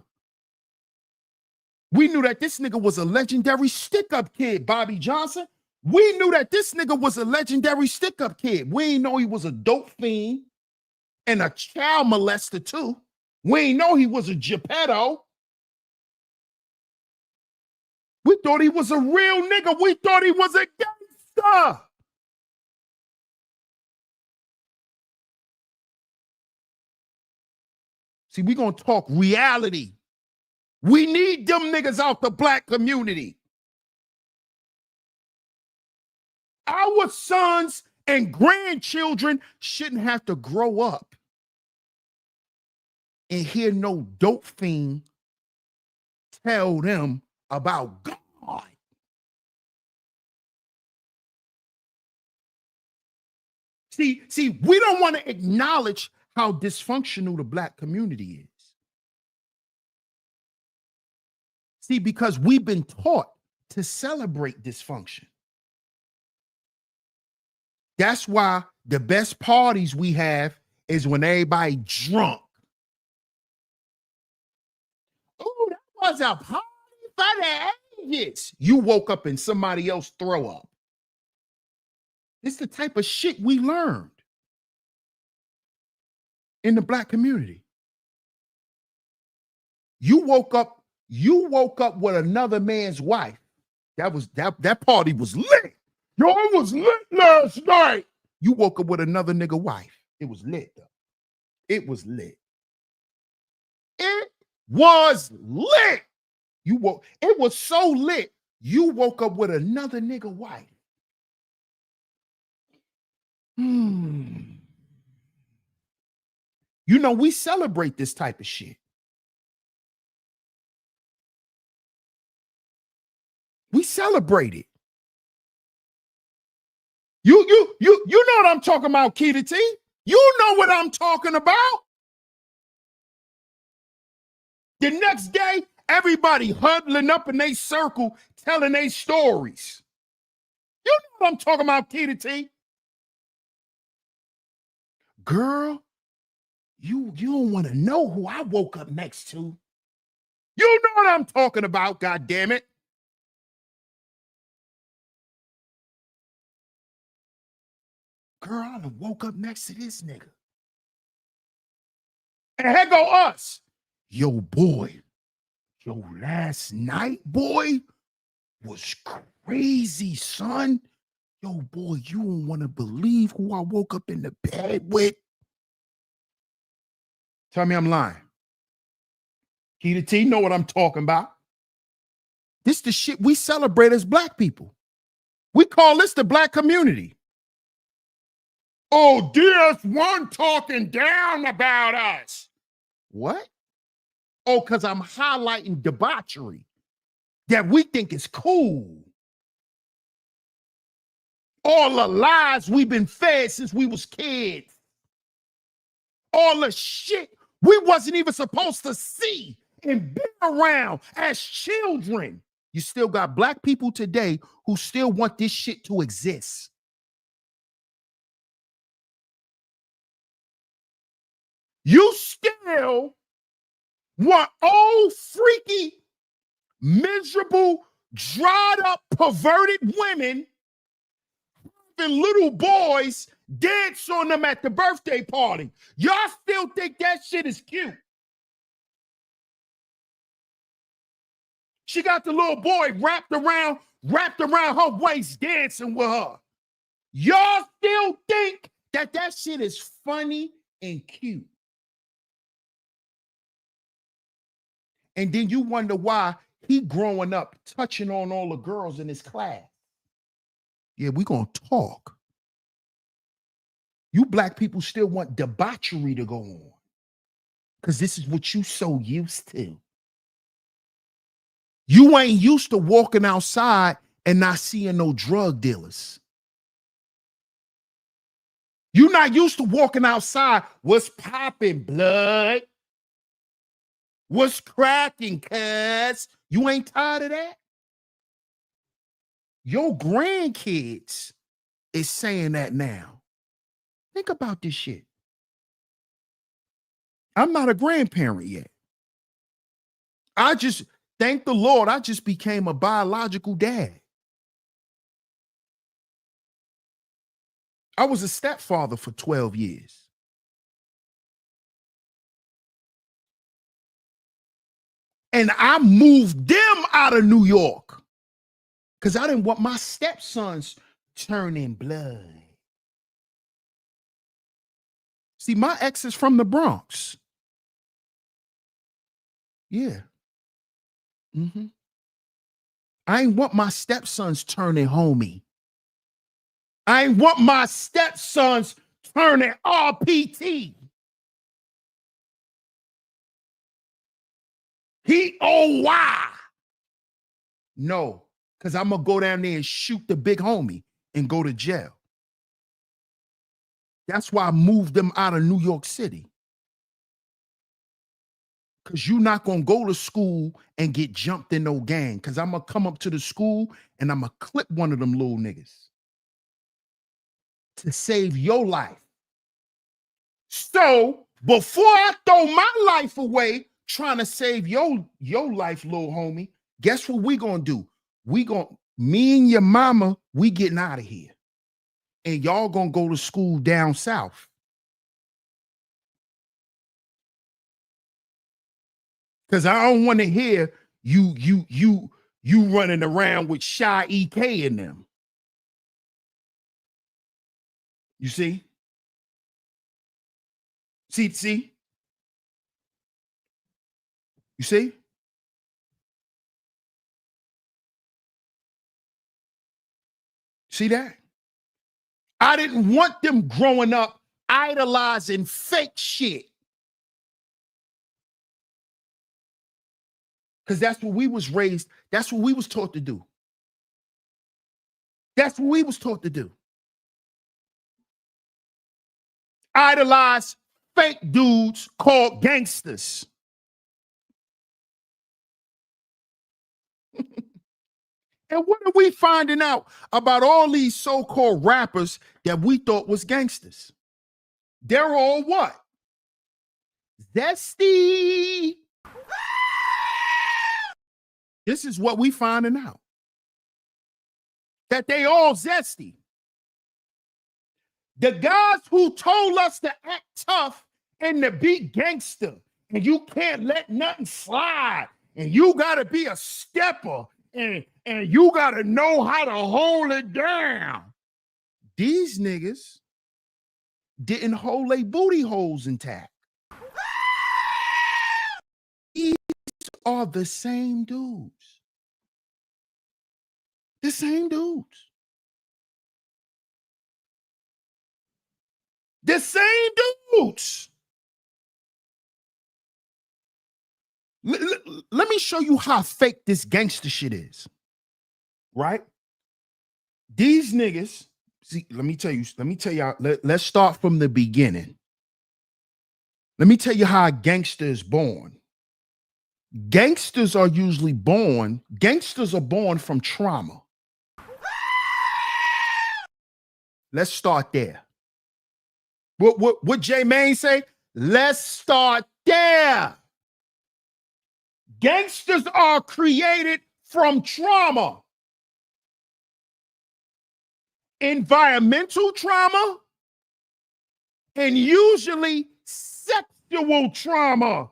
We knew that this nigga was a legendary stick-up kid, Bobby Johnson. We knew that this nigga was a legendary stick-up kid. We ain't know he was a dope fiend and a child molester too. We ain't know he was a Geppetto. We thought he was a real nigga. We thought he was a gangster. See, we gonna talk reality. We need them niggas out the black community. Our sons and grandchildren shouldn't have to grow up and hear no dope fiend tell them about God. See, we don't want to acknowledge how dysfunctional the black community is. See, because we've been taught to celebrate dysfunction. That's why the best parties we have is when everybody drunk. Oh, that was a party for the ages. You woke up and somebody else throw up. It's the type of shit we learned in the black community. You woke up with another man's wife That party was lit. Yo, it was lit last night. You woke up with another nigga wife. It was lit though. It was lit. It was lit. It was so lit. You woke up with another nigga wife. You know, we celebrate this type of shit. We celebrate it. You know what I'm talking about, Keita T. You know what I'm talking about. The next day, everybody huddling up in their circle, telling their stories. You know what I'm talking about, Keita T. Girl, you don't want to know who I woke up next to. You know what I'm talking about, God damn it. Girl, I done woke up next to this nigga. And here go us. Yo, boy. Yo, last night, boy, was crazy, son. Yo, boy, you don't want to believe who I woke up in the bed with. Tell me I'm lying. Keita T, know what I'm talking about. This the shit we celebrate as black people. We call this the black community. Oh, DS1 talking down about us. What? Oh, because I'm highlighting debauchery that we think is cool. All the lies we've been fed since we was kids. All the shit we wasn't even supposed to see and be around as children. You still got black people today who still want this shit to exist. You still want old, freaky, miserable, dried up, perverted women and little boys dance on them at the birthday party. Y'all still think that shit is cute. She got the little boy wrapped around her waist dancing with her. Y'all still think that shit is funny and cute. And then you wonder why he growing up touching on all the girls in his class. Yeah, we gonna talk. You black people still want debauchery to go on because this is what you so used to. You ain't used to walking outside and not seeing no drug dealers. You're not used to walking outside. What's popping, blood? What's cracking, cuz? You ain't tired of that? Your grandkids is saying that now. Think about this shit. I'm not a grandparent yet. I just, thank the Lord, I just became a biological dad. I was a stepfather for 12 years. And I moved them out of New York because I didn't want my stepsons turning blood. See, my ex is from the Bronx. Yeah. Mm-hmm. I ain't want my stepsons turning homie. I ain't want my stepsons turning RPT. He OY. No, because I'm going to go down there and shoot the big homie and go to jail. That's why I moved them out of New York City. Because you're not going to go to school and get jumped in no gang. Because I'm going to come up to the school and I'm going to clip one of them little niggas to save your life. So before I throw my life away trying to save your life, little homie, guess what we going to do? Me and your mama, we getting out of here. And y'all going to go to school down south. Because I don't want to hear you You running around with Shy EK in them. You see? See? You see? See that? I didn't want them growing up idolizing fake shit. Because that's what we was raised, that's what we was taught to do. That's what we was taught to do. Idolize fake dudes called gangsters. And what are we finding out about all these so-called rappers that we thought was gangsters? They're all what? Zesty. This is what we finding out. That they all zesty. The guys who told us to act tough and to be gangster, and you can't let nothing slide, and you gotta be a stepper, and you gotta know how to hold it down. These niggas didn't hold their booty holes intact. These are the same dudes. The same dudes. The same dudes. Let me show you how fake this gangster shit is. Right? These niggas, see, let me tell you, let's start from the beginning. Let me tell you how a gangster is born. Gangsters are born from trauma. Let's start there. What J Main say? Let's start there. Gangsters are created from trauma. Environmental trauma and usually sexual trauma.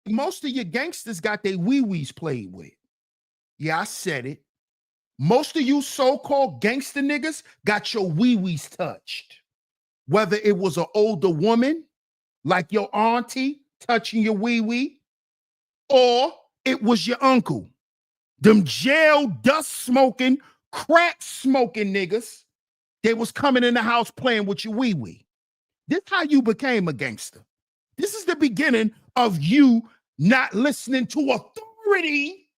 Most of your gangsters got their wee-wees played with. Yeah, I said it. Most of you so-called gangster niggas got your wee-wees touched. Whether it was an older woman, like your auntie touching your wee-wee, or it was your uncle. Them jail dust smoking, crack smoking niggas, they was coming in the house playing with your wee-wee. This is how you became a gangster. This is the beginning of you not listening to authority,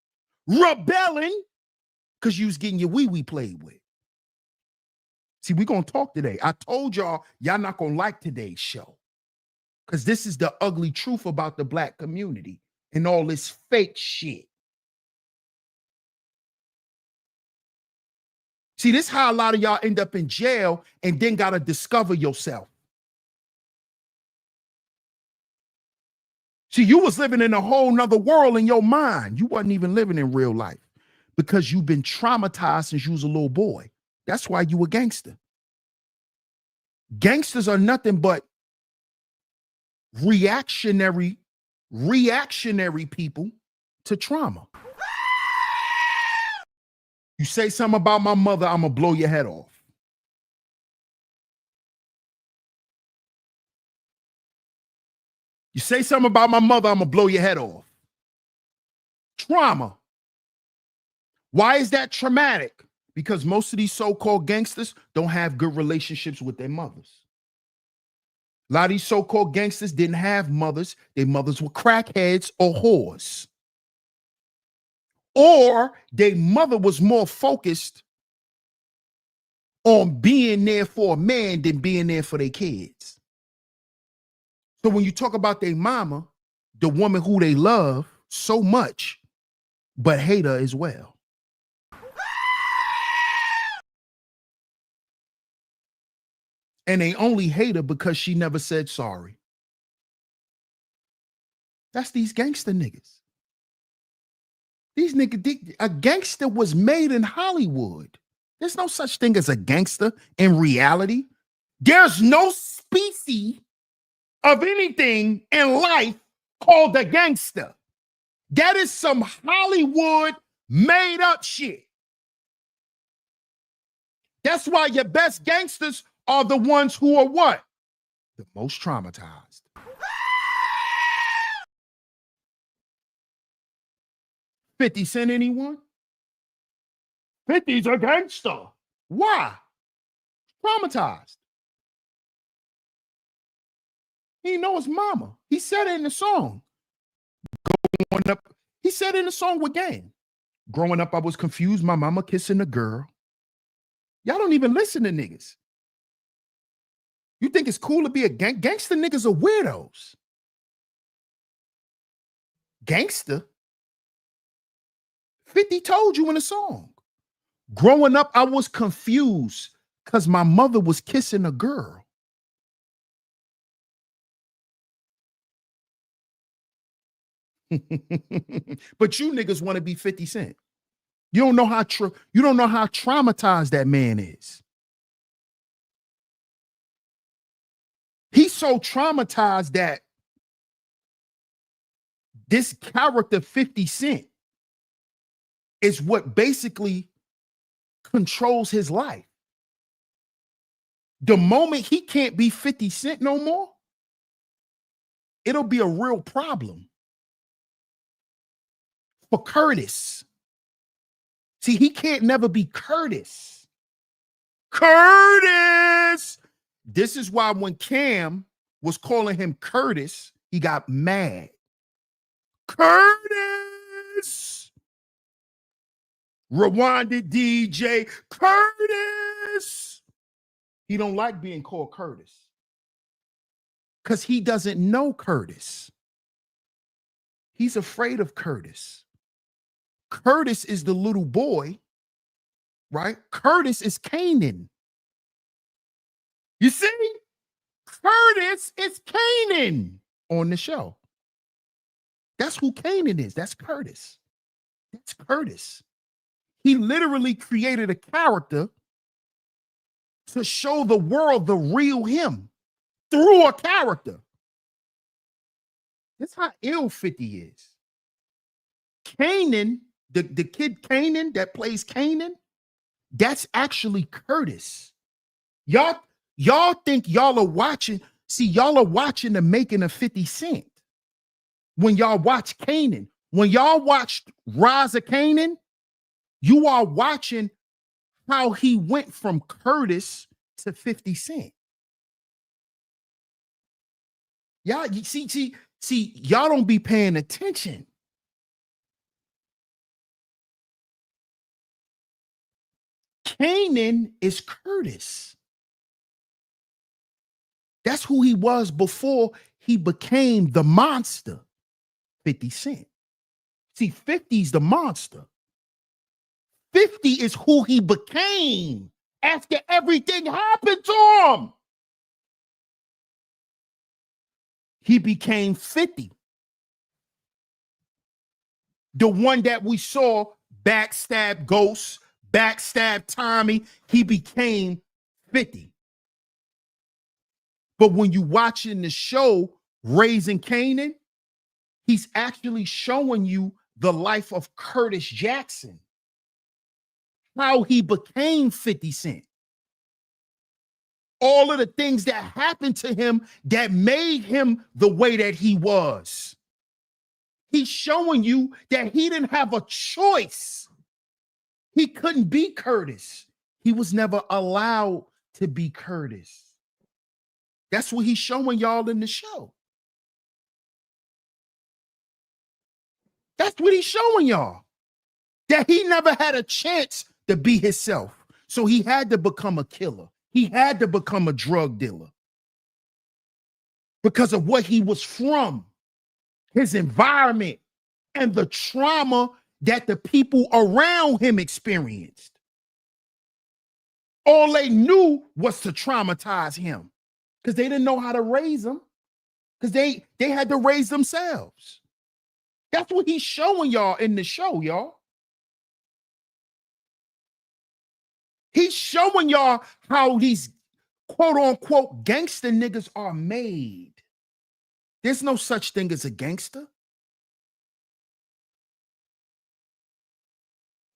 rebelling, because you was getting your wee-wee played with. See, we're going to talk today. I told y'all not going to like today's show, because this is the ugly truth about the Black community and all this fake shit. See, this is how a lot of y'all end up in jail and then got to discover yourself. See, you was living in a whole nother world in your mind. You wasn't even living in real life because you've been traumatized since you was a little boy. That's why you a gangster. Gangsters are nothing but reactionary people to trauma. You say something about my mother, I'm gonna blow your head off. You say something about my mother, I'm gonna blow your head off. Trauma. Why is that traumatic? Because most of these so-called gangsters don't have good relationships with their mothers. A lot of these so-called gangsters didn't have mothers. Their mothers were crackheads or whores. Or their mother was more focused on being there for a man than being there for their kids. So when you talk about their mama, the woman who they love so much, but hate her as well. And they only hate her because she never said sorry. That's these gangster niggas. These niggas, a gangster was made in Hollywood. There's no such thing as a gangster in reality. There's no species of anything in life called a gangster. That is some Hollywood made up shit. That's why your best gangsters are the ones who are what? The most traumatized. 50 Cent, anyone? 50's a gangster. Why? Traumatized. He didn't know his mama. He said it in the song. Growing up, he said it in the song with Game. Growing up, I was confused. My mama kissing a girl. Y'all don't even listen to niggas. You think it's cool to be a gangster? Niggas are weirdos. Gangster? 50 told you in the song. Growing up, I was confused because my mother was kissing a girl. But you niggas want to be 50 Cent. You don't know how traumatized that man is. He's so traumatized that this character 50 Cent is what basically controls his life. The moment he can't be 50 Cent no more, it'll be a real problem for Curtis. See, he can't never be Curtis. Curtis! This is why when Cam was calling him Curtis, he got mad. Curtis! Rewind it, DJ. Curtis! He don't like being called Curtis because he doesn't know Curtis. He's afraid of Curtis. Curtis is the little boy, right? Curtis is Canaan. You see? Curtis is Canaan on the show. That's who Canaan is. That's Curtis. That's Curtis. He literally created a character to show the world the real him through a character. That's how ill 50 is. Canaan, the kid Canaan that plays Canaan, that's actually Curtis. Y'all think y'all are watching. See, y'all are watching the making of 50 Cent. When y'all watch Canaan, when y'all watch Rise of Canaan, you are watching how he went from Curtis to 50 Cent. Y'all, you see, y'all don't be paying attention. Canaan is Curtis. That's who he was before he became the monster, 50 Cent. See, 50's the monster. 50 is who he became after everything happened to him. He became 50. The one that we saw backstab Ghost, backstab Tommy, he became 50. But when you watching the show Raising Canaan, he's actually showing you the life of Curtis Jackson, how he became 50 Cent. All of the things that happened to him that made him the way that he was. He's showing you that he didn't have a choice. He couldn't be Curtis. He was never allowed to be Curtis. That's what he's showing y'all in the show. That's what he's showing y'all. That he never had a chance to be himself. So he had to become a killer. He had to become a drug dealer because of what he was from, his environment, and the trauma that the people around him experienced. All they knew was to traumatize him because they didn't know how to raise him because they had to raise themselves. That's what he's showing y'all in the show, y'all. He's showing y'all how these quote unquote gangster niggas are made. There's no such thing as a gangster.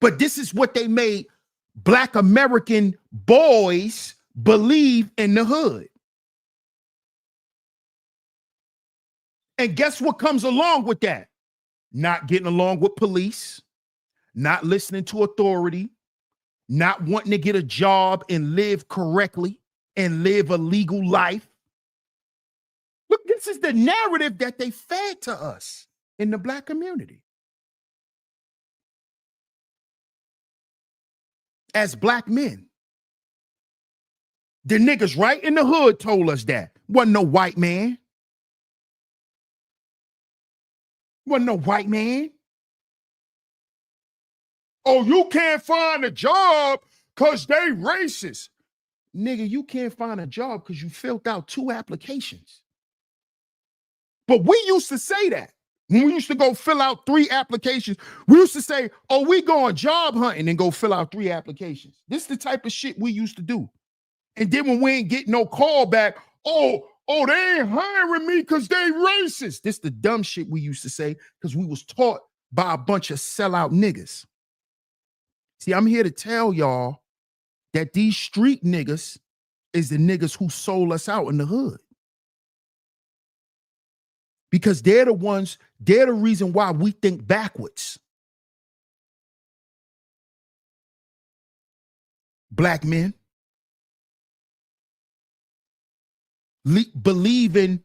But this is what they made Black American boys believe in the hood. And guess what comes along with that? Not getting along with police, not listening to authority, not wanting to get a job and live correctly and live a legal life. Look, this is the narrative that they fed to us in the Black community. As Black men. The niggas right in the hood told us that. Wasn't no white man. Wasn't no white man. Oh, you can't find a job because they racist. Nigga, you can't find a job because you filled out 2 applications. But we used to say that. When we used to go fill out 3 applications, we used to say, oh, we going job hunting and go fill out 3 applications. This is the type of shit we used to do. And then when we ain't get no call back, oh, they ain't hiring me because they racist. This the dumb shit we used to say because we was taught by a bunch of sellout niggas. See, I'm here to tell y'all that these street niggas is the niggas who sold us out in the hood. Because they're the reason why we think backwards. Black men believing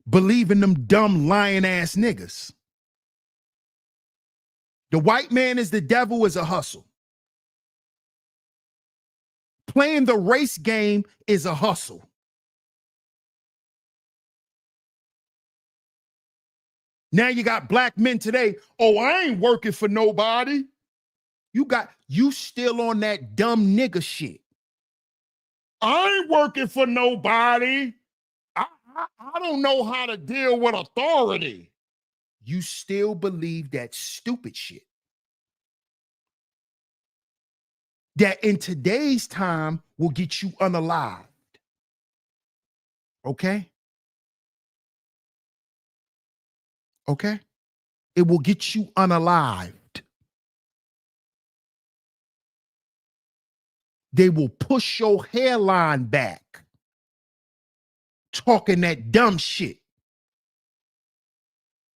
them dumb lying ass niggas. The white man is the devil is a hustle. Playing the race game is a hustle. Now you got black men today. Oh, I ain't working for nobody. You still on that dumb nigga shit. I ain't working for nobody. I don't know how to deal with authority. You still believe that stupid shit. That in today's time will get you unalived. Okay? Okay? It will get you unalived. They will push your hairline back. Talking that dumb shit.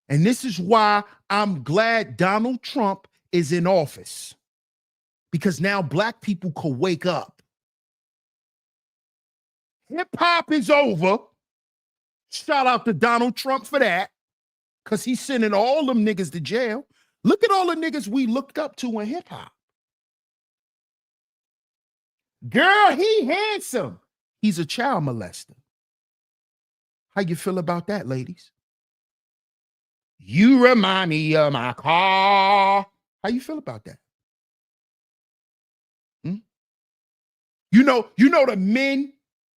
And this is why I'm glad Donald Trump is in office. Because now black people can wake up. Hip hop is over. Shout out to Donald Trump for that. Because he's sending all them niggas to jail. Look at all the niggas we looked up to in hip hop. Girl, he handsome. He's a child molester. How you feel about that, ladies? You remind me of my car. How you feel about that? You know the men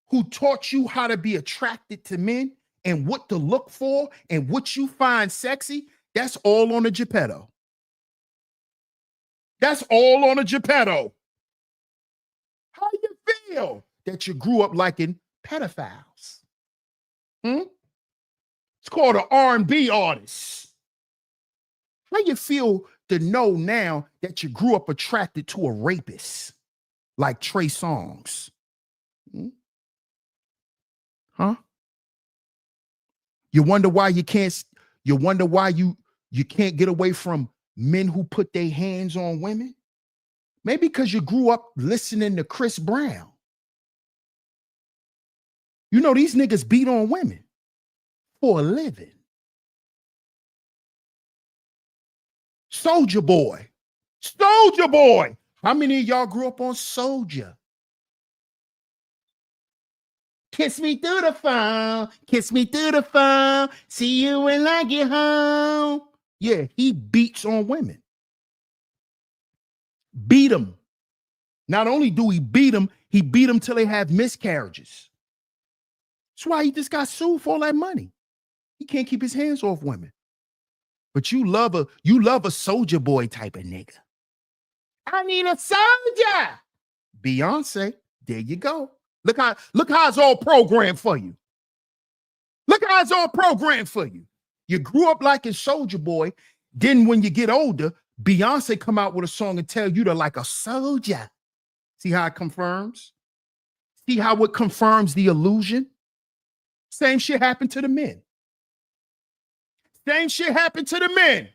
who taught you how to be attracted to men and what to look for and what you find sexy, that's all on a Geppetto. That's all on a Geppetto. How you feel that you grew up liking pedophiles? It's called an R&B artist. How you feel to know now that you grew up attracted to a rapist like Trey Songz? Huh? You wonder why you can't get away from men who put their hands on women? Maybe because you grew up listening to Chris Brown. You know, these niggas beat on women for a living. Soulja Boy. Soulja Boy. How many of y'all grew up on Soulja? Kiss me through the phone. Kiss me through the phone. See you when I get home. Yeah, he beats on women. Beat them. Not only do he beat them till they have miscarriages. That's why he just got sued for all that money. He can't keep his hands off women. But you love a Soulja Boy type of nigga. I need a soldier. Beyonce, there you go. Look how it's all programmed for you. Look how it's all programmed for you. You grew up liking Soulja Boy. Then when you get older, Beyonce come out with a song and tell you to like a soldier. See how it confirms? See how it confirms the illusion? Same shit happened to the men. Same shit happened to the men.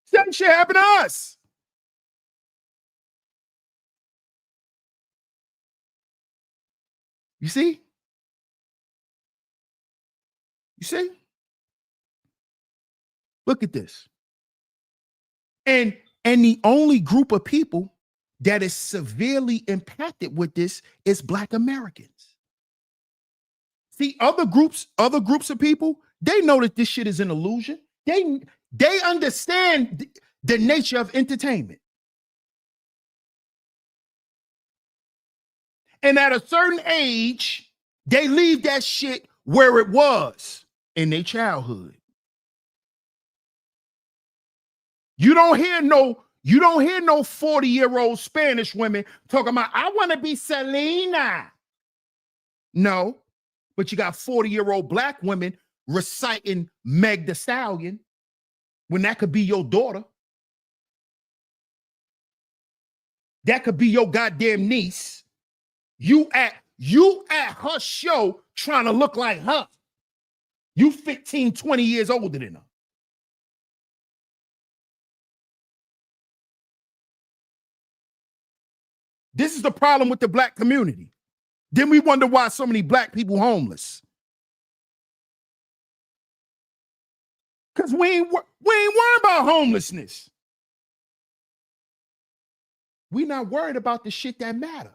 Same shit happened to us. You see? You see? Look at this. And the only group of people that is severely impacted with this is Black Americans. See, other groups of people, they know that this shit is an illusion. They understand the nature of entertainment. And at a certain age, they leave that shit where it was in their childhood. You don't hear no 40-year-old Spanish women talking about, I want to be Selena. No, but you got 40-year-old Black women reciting Meg the Stallion when that could be your daughter. That could be your goddamn niece. You at her show trying to look like her. You 15, 20 years older than her. This is the problem with the Black community. Then we wonder why so many Black people homeless. Because we ain't worried about homelessness. We not worried about the shit that matter.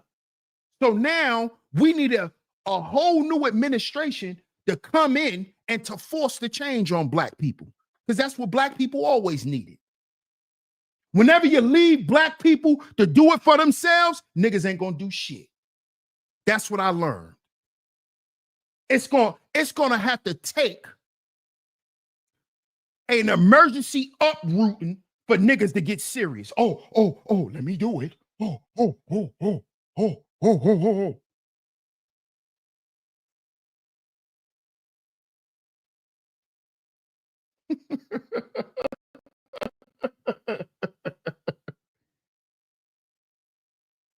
So now we need a whole new administration to come in and to force the change on Black people. Because that's what Black people always needed. Whenever you leave Black people to do it for themselves, niggas ain't gonna do shit. That's what I learned. It's gonna have to take an emergency uprooting for niggas to get serious. Oh, let me do it. Oh.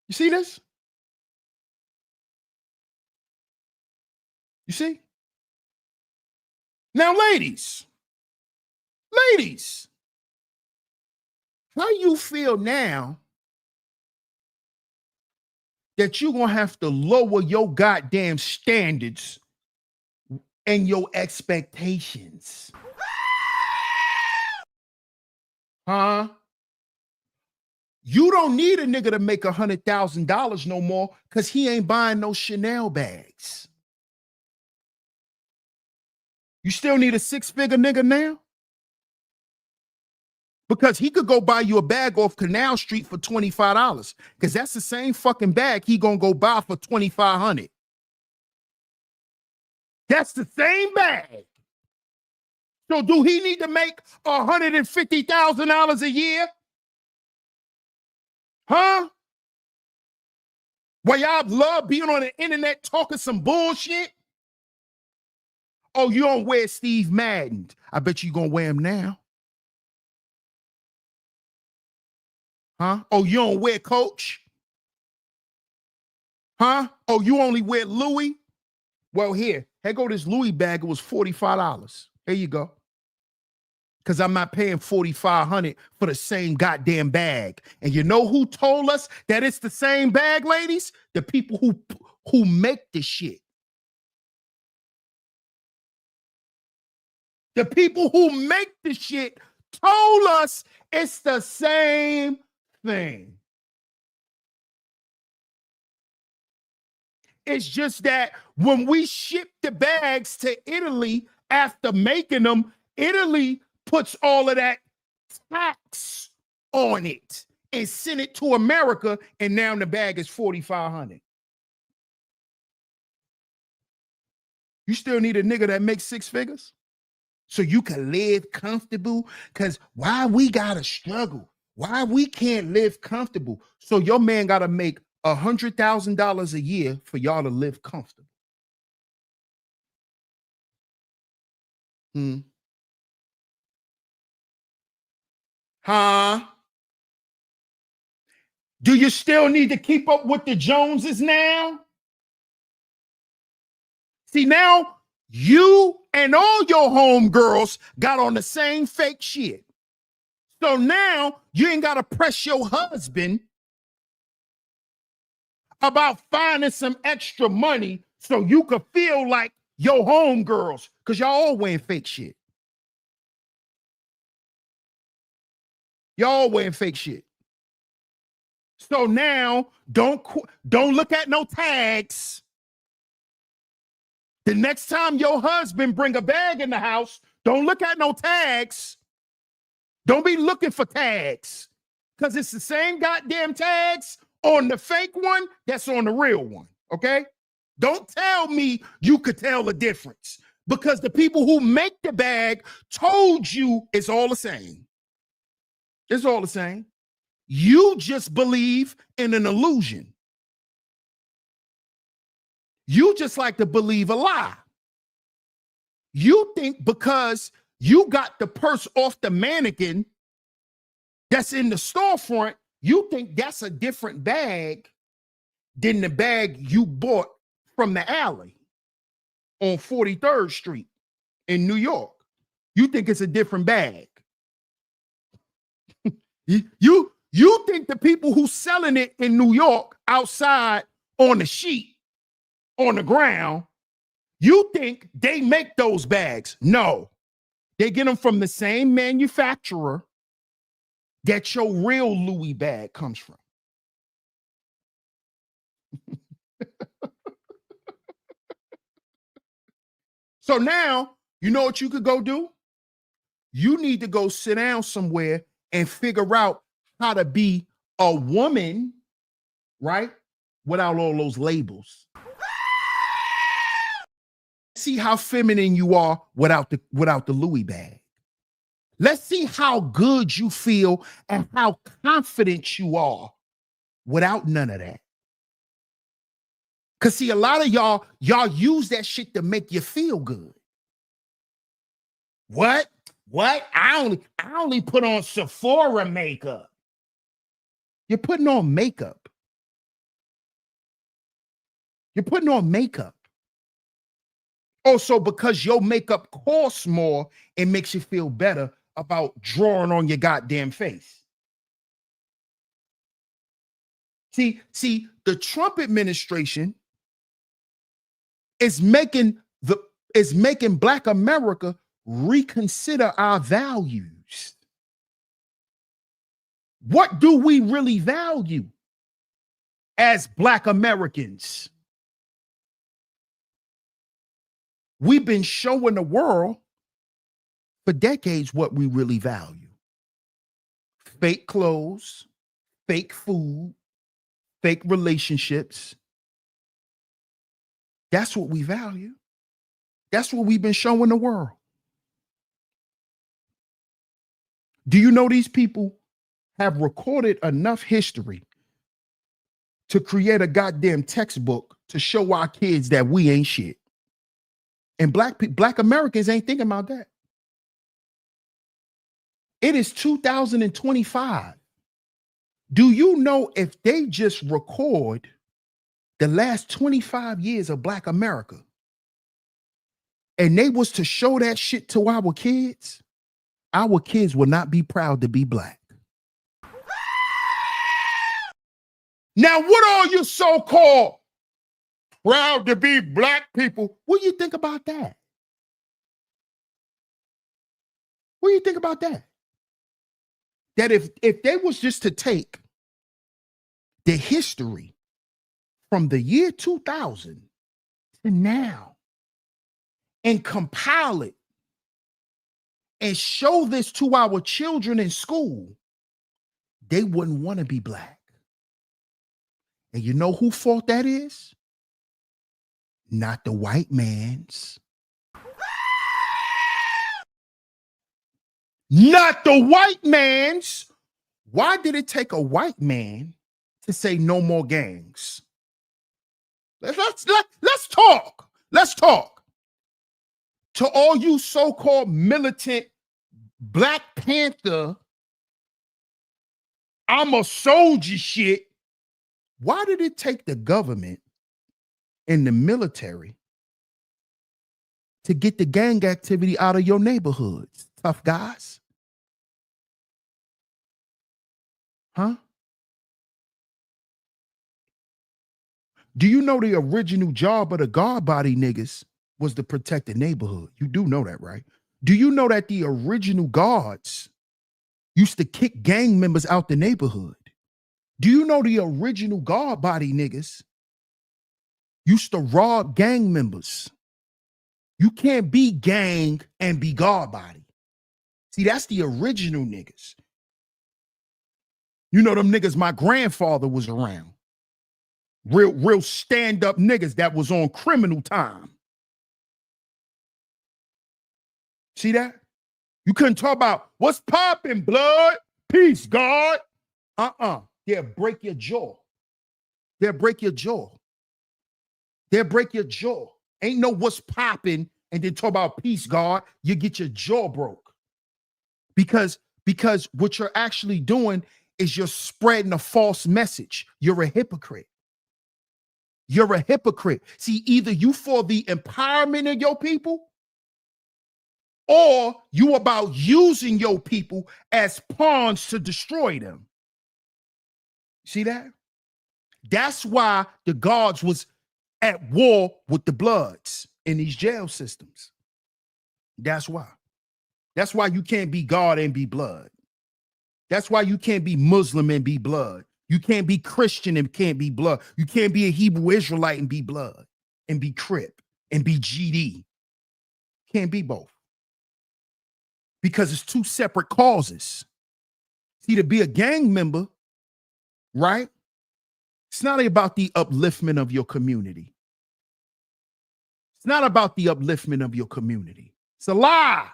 You see this? You see? Now, ladies, how you feel now that you're gonna have to lower your goddamn standards and your expectations? Huh? You don't need a nigga to make $100,000 no more because he ain't buying no Chanel bags. You still need a 6-figure nigga now? Because he could go buy you a bag off Canal Street for $25 because that's the same fucking bag he gonna go buy for $2,500. That's the same bag. So do he need to make $150,000 a year? Huh? Why y'all love being on the internet talking some bullshit? Oh, you don't wear Steve Madden. I bet you gonna wear him now. Huh? Oh, you don't wear Coach? Huh? Oh, you only wear Louis? Well, here go this Louis bag. It was $45. Here you go. Because I'm not paying $4,500 for the same goddamn bag. And you know who told us that it's the same bag, ladies? The people who make the shit. The people who make the shit told us it's the same thing. It's just that when we ship the bags to Italy after making them, Italy puts all of that tax on it and send it to America, and now the bag is $4,500. You still need a nigga that makes 6 figures so you can live comfortable? Because why we gotta struggle? Why we can't live comfortable? So your man gotta make $100,000 a year for y'all to live comfortable. Huh? Do you still need to keep up with the Joneses now? See, now you and all your homegirls got on the same fake shit. So now you ain't got to press your husband about finding some extra money so you could feel like your homegirls, because y'all all wearing fake shit. Y'all wearing fake shit. So now don't look at no tags. The next time your husband bring a bag in the house, don't look at no tags. Don't be looking for tags, because it's the same goddamn tags on the fake one that's on the real one, okay? Don't tell me you could tell the difference, because the people who make the bag told you it's all the same. It's all the same. You just believe in an illusion. You just like to believe a lie. You think because you got the purse off the mannequin that's in the storefront, you think that's a different bag than the bag you bought from the alley on 43rd Street in New York. You think it's a different bag. You think the people who selling it in New York outside on the sheet, on the ground, you think they make those bags. No, they get them from the same manufacturer that your real Louis bag comes from. So now, you know what you could go do? You need to go sit down somewhere and figure out how to be a woman, right? Without all those labels. See how feminine you are without the Louis bag. Let's see how good you feel and how confident you are without none of that. Because see, a lot of y'all use that shit to make you feel good. What? I only put on Sephora makeup. You're putting on makeup. You're putting on makeup. Also, because your makeup costs more, it makes you feel better about drawing on your goddamn face. See, the Trump administration is making Black America reconsider our values. What do we really value as Black Americans? We've been showing the world for decades what we really value. Fake clothes, fake food, fake relationships. That's what we value. That's what we've been showing the world. Do you know these people have recorded enough history to create a goddamn textbook to show our kids that we ain't shit? And Black Americans ain't thinking about that. It is 2025. Do you know if they just record the last 25 years of Black America and they was to show that shit to our kids will not be proud to be Black. Now, what are you so-called proud to be Black people? What do you think about that? What do you think about that? That if they was just to take the history from the year 2000 to now and compile it and show this to our children in school, they wouldn't want to be Black. And you know whose fault that is? Not the white man's. Not the white man's. Why did it take a white man to say no more gangs? Let's talk. Let's talk. To all you so-called militant Black Panther I'm a soldier shit. Why did it take the government and the military to get the gang activity out of your neighborhoods, tough guys? Huh? Do you know the original job of the guard body niggas was to protect the neighborhood? You do know that, right? Do you know that the original guards used to kick gang members out the neighborhood? Do you know the original guard body niggas used to rob gang members? You can't be gang and be guard body. See, that's the original niggas. You know them niggas my grandfather was around. Real stand-up niggas that was on criminal time. See that? You couldn't talk about what's popping, blood, peace, God. They'll break your jaw. They'll break your jaw. They'll break your jaw. Ain't no what's popping and then talk about peace, God. You get your jaw broke. Because what you're actually doing is you're spreading a false message. You're a hypocrite. You're a hypocrite. See, either you for the empowerment of your people, or you about using your people as pawns to destroy them. See that? That's why the guards was at war with the Bloods in these jail systems. That's why. That's why you can't be guard and be blood. That's why you can't be Muslim and be blood. You can't be Christian and can't be blood. You can't be a Hebrew Israelite and be blood and be Crip and be GD. Can't be both. Because it's two separate causes. See, to be a gang member, right? It's not about the upliftment of your community. It's not about the upliftment of your community. It's a lie.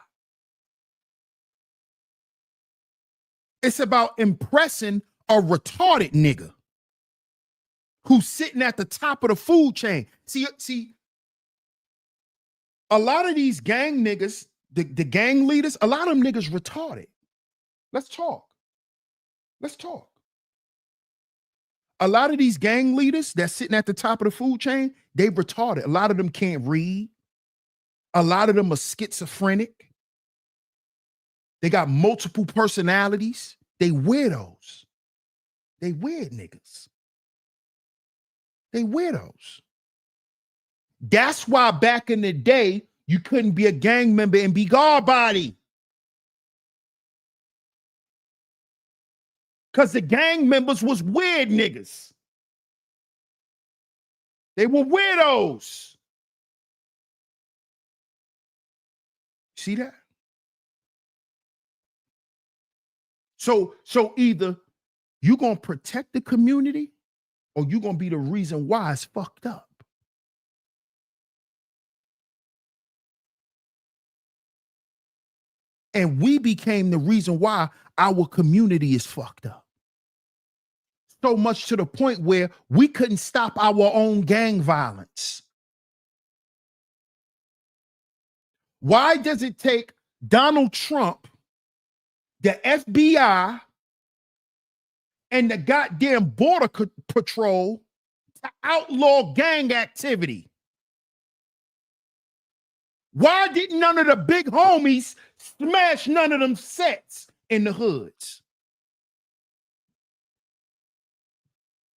It's about impressing a retarded nigga who's sitting at the top of the food chain. See, a lot of these gang niggas, the gang leaders, a lot of them niggas retarded. Let's talk. A lot of these gang leaders that's sitting at the top of the food chain, they retarded. A lot of them can't read. A lot of them are schizophrenic. They got multiple personalities. They weirdos. They weird niggas. They weirdos. That's why back in the day, you couldn't be a gang member and be guard body. Because the gang members was weird niggas. They were weirdos. See that? So either you're going to protect the community or you're going to be the reason why it's fucked up. And we became the reason why our community is fucked up. So much to the point where we couldn't stop our own gang violence. Why does it take Donald Trump, the FBI, and the goddamn Border Patrol to outlaw gang activity? Why didn't none of the big homies smash none of them sets in the hoods?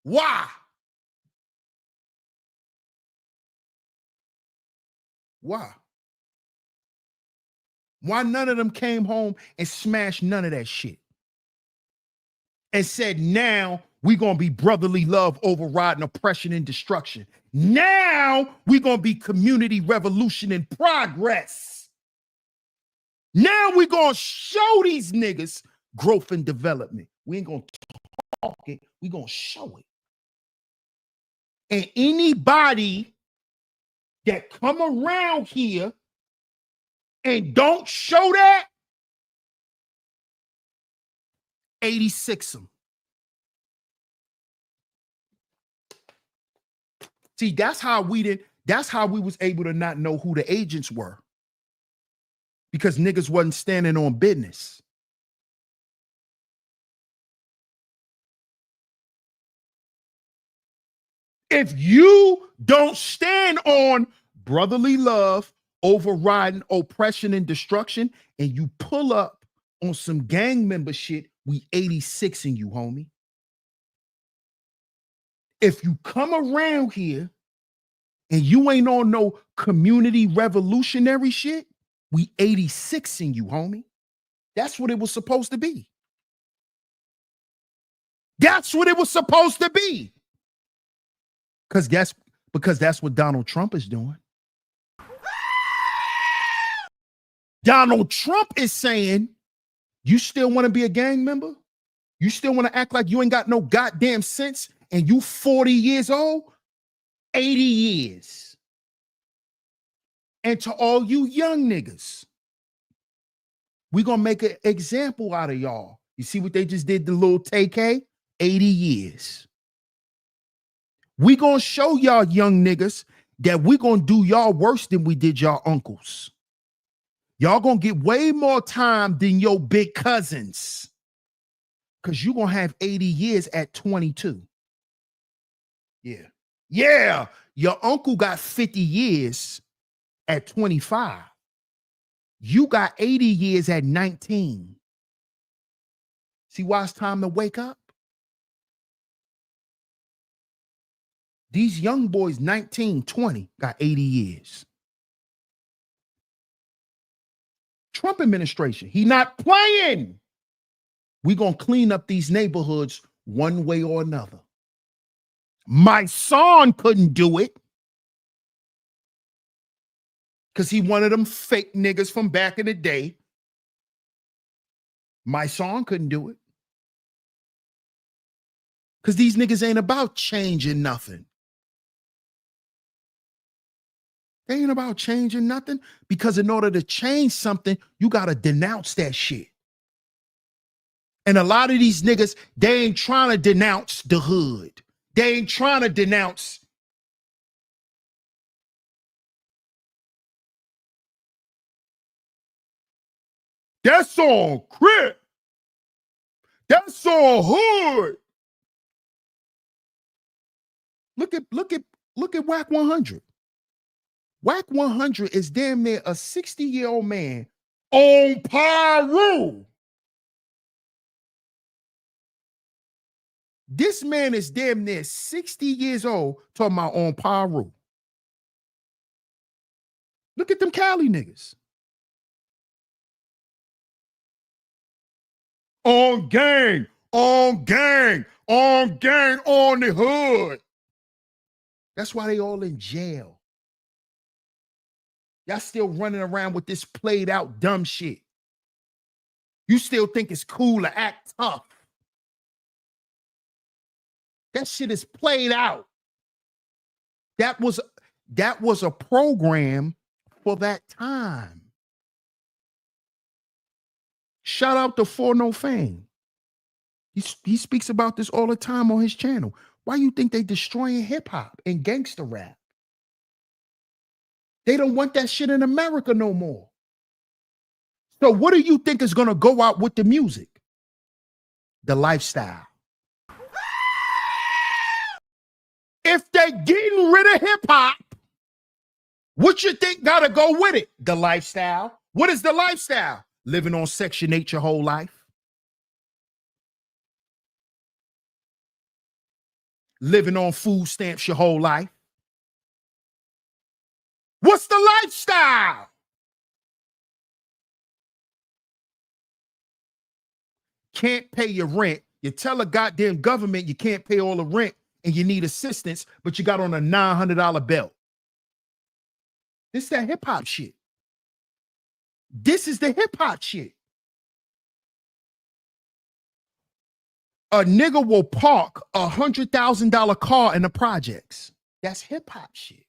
Why? Why? Why none of them came home and smashed none of that shit? And said, now we're going to be brotherly love overriding oppression and destruction. Now we're going to be community revolution and progress. Now we're going to show these niggas growth and development. We ain't going to talk it. We're going to show it. And anybody that come around here and don't show that, 86 them. See, that's how we was able to not know who the agents were. Because niggas wasn't standing on business. If you don't stand on brotherly love, overriding oppression and destruction, and you pull up on some gang member shit, we 86 in you, homie. If you come around here and you ain't on no community revolutionary shit, we 86 in you, homie. That's what it was supposed to be. That's what it was supposed to be. Because that's what Donald Trump is doing. Donald Trump is saying, you still want to be a gang member? You still want to act like you ain't got no goddamn sense and you 40 years old? 80 years. And to all you young niggas, we gonna make an example out of y'all. You see what they just did to little TK? 80 years. We gonna show y'all young niggas that we gonna do y'all worse than we did y'all uncles. Y'all gonna get way more time than your big cousins. Because you're gonna have 80 years at 22. Yeah. Yeah. Your uncle got 50 years at 25. You got 80 years at 19. See why it's time to wake up? These young boys, 19, 20, got 80 years. Trump administration, he not playing. We gonna clean up these neighborhoods one way or another. My son couldn't do it because he one of them fake niggas from back in the day. My son couldn't do it because these niggas ain't about changing nothing. They ain't about changing nothing, because in order to change something, you got to denounce that shit. And a lot of these niggas, they ain't trying to denounce the hood. They ain't trying to denounce. That's on Crip. That's on hood. Look at Whack 100. Whack 100 is damn near a 60-year-old man on Paru. This man is damn near 60 years old talking about on Paru. Look at them Cali niggas. On gang, on gang, on gang, on the hood. That's why they all in jail. Y'all still running around with this played out dumb shit. You still think it's cool to act tough. That shit is played out. That was a program for that time. Shout out to For No Fame. He speaks about this all the time on his channel. Why you think they destroying hip hop and gangster rap? They don't want that shit in America no more. So what do you think is going to go out with the music? The lifestyle. If they getting rid of hip hop, what you think got to go with it? The lifestyle. What is the lifestyle? Living on Section 8 your whole life. Living on food stamps your whole life. What's the lifestyle? Can't pay your rent. You tell a goddamn government you can't pay all the rent and you need assistance, but you got on a $900 belt. This is that hip hop shit. This is the hip hop shit. A nigga will park $100,000 car in the projects. That's hip hop shit.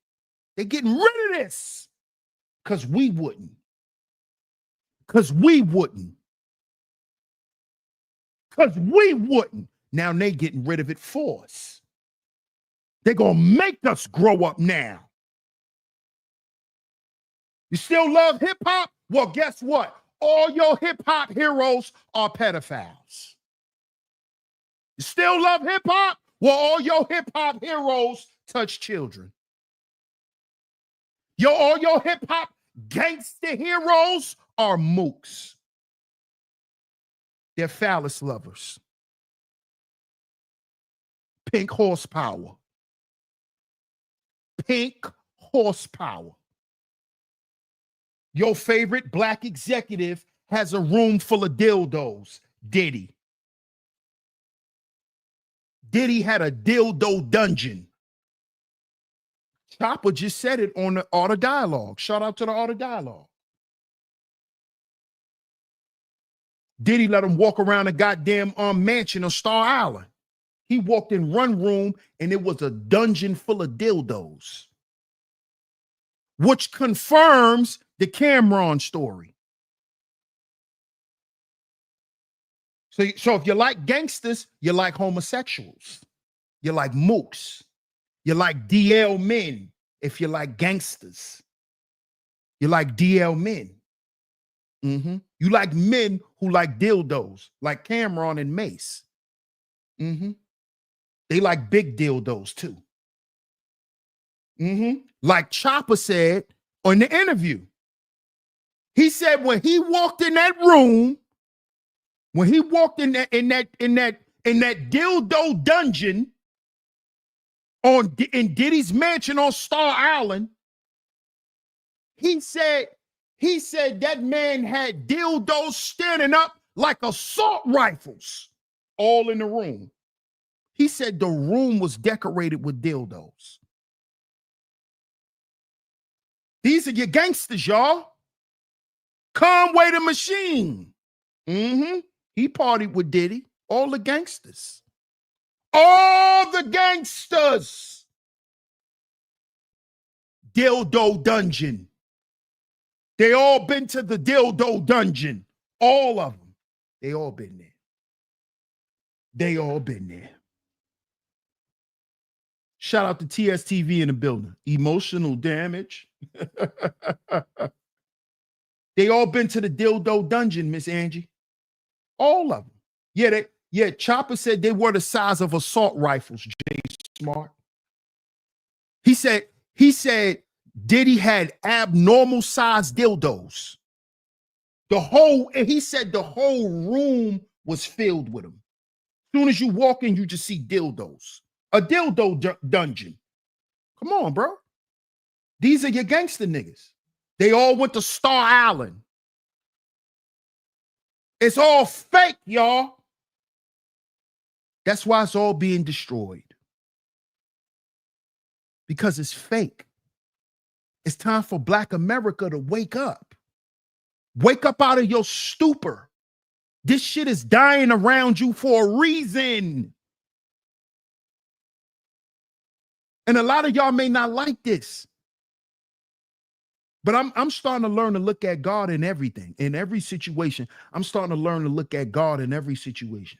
They're getting rid of this because we wouldn't. Because we wouldn't. Because we wouldn't. Now they getting rid of it for us. They're going to make us grow up now. You still love hip hop? Well, guess what? All your hip hop heroes are pedophiles. You still love hip hop? Well, all your hip hop heroes touch children. All your hip hop gangster heroes are mooks. They're phallus lovers. Pink horsepower. Pink horsepower. Your favorite black executive has a room full of dildos. Diddy. Diddy had a dildo dungeon. Chopper just said it on the Art of Dialogue. Shout out to the Art of Dialogue. Diddy let him walk around a goddamn mansion on Star Island. He walked in one room and it was a dungeon full of dildos, which confirms the Cameron story. So if you like gangsters, you like homosexuals. You like mooks. You like DL men. If you like gangsters, you like DL men. You like men who like dildos, like Cameron and Mace. They like big dildos too. Like Chopper said on the interview. He said when he walked in that room, when he walked in that dildo dungeon in Diddy's mansion on Star Island, he said that man had dildos standing up like assault rifles all in the room. He said the room was decorated with dildos. These are your gangsters, y'all. Conway the Machine. He partied with Diddy. All the gangsters. All the gangsters. Dildo dungeon. They all been to the dildo dungeon. All of them. They all been there. They all been there. Shout out to TSTV in the building. Emotional damage. They all been to the dildo dungeon, Miss Angie. All of them. Yeah, Chopper said they were the size of assault rifles, Jay Smart. He said Diddy had abnormal sized dildos. He said the whole room was filled with them. As soon as you walk in, you just see dildos. A dildo dungeon. Come on, bro. These are your gangster niggas. They all went to Star Island. It's all fake, y'all. That's why it's all being destroyed. Because it's fake. It's time for Black America to wake up. Wake up out of your stupor. This shit is dying around you for a reason. And a lot of y'all may not like this. But I'm starting to learn to look at God in everything, in every situation. I'm starting to learn to look at God in every situation.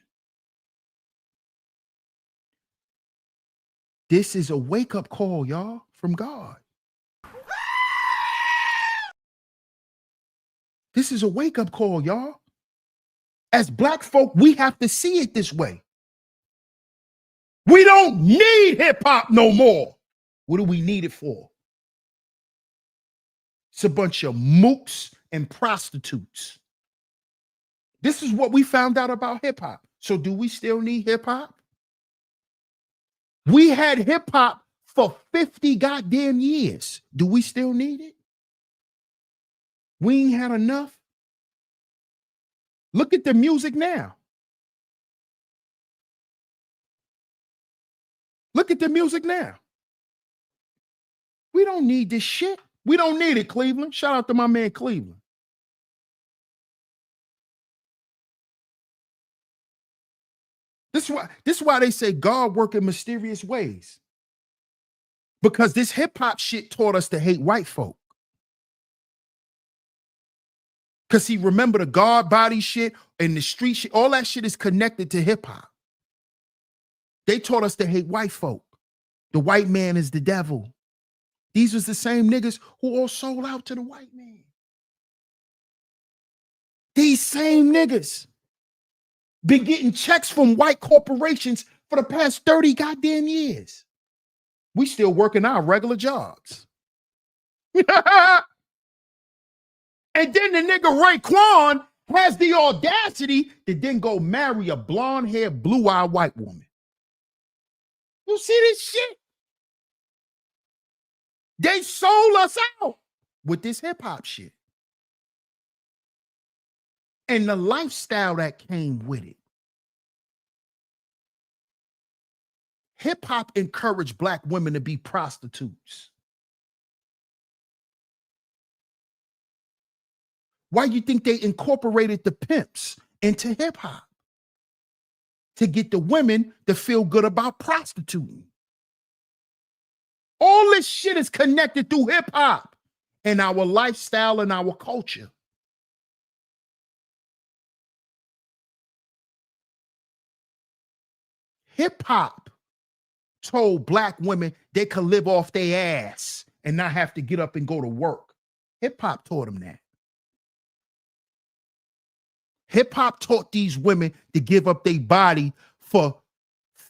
This is a wake-up call, y'all, from God. This is a wake-up call, y'all. As Black folk, we have to see it this way. We don't need hip-hop no more. What do we need it for? It's a bunch of mooks and prostitutes. This is what we found out about hip-hop. So do we still need hip-hop? We had hip-hop for 50 goddamn years. Do we still need it? We ain't had enough. Look at the music now. Look at the music now. We don't need this shit. We don't need it, Cleveland. Shout out to my man, Cleveland. This is why they say God work in mysterious ways. Because this hip-hop shit taught us to hate white folk. Because see, remember the God body shit and the street shit, all that shit is connected to hip-hop. They taught us to hate white folk. The white man is the devil. These was the same niggas who all sold out to the white man. These same niggas been getting checks from white corporations for the past 30 goddamn years. We still working our regular jobs. And then the nigga Raekwon has the audacity to then go marry a blonde-haired, blue-eyed white woman. You see this shit? They sold us out with this hip-hop shit. And the lifestyle that came with it. Hip-hop encouraged black women to be prostitutes. Why you think they incorporated the pimps into hip-hop? To get the women to feel good about prostituting. All this shit is connected through hip-hop and our lifestyle and our culture. Hip-hop told black women they could live off their ass and not have to get up and go to work. Hip-hop taught them that. Hip-hop taught these women to give up their body for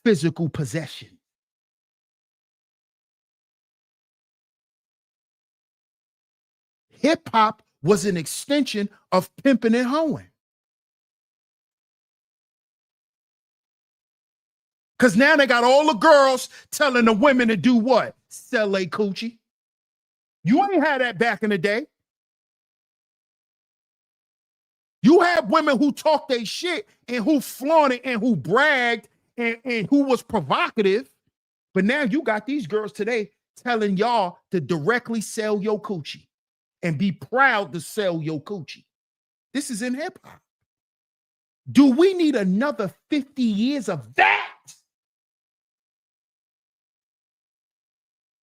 physical possession. Hip-hop was an extension of pimping and hoeing. Because now they got all the girls telling the women to do what? Sell a coochie. You ain't had that back in the day. You had women who talked their shit and who flaunted and who bragged and who was provocative. But now you got these girls today telling y'all to directly sell your coochie and be proud to sell your coochie. This is in hip hop. Do we need another 50 years of that?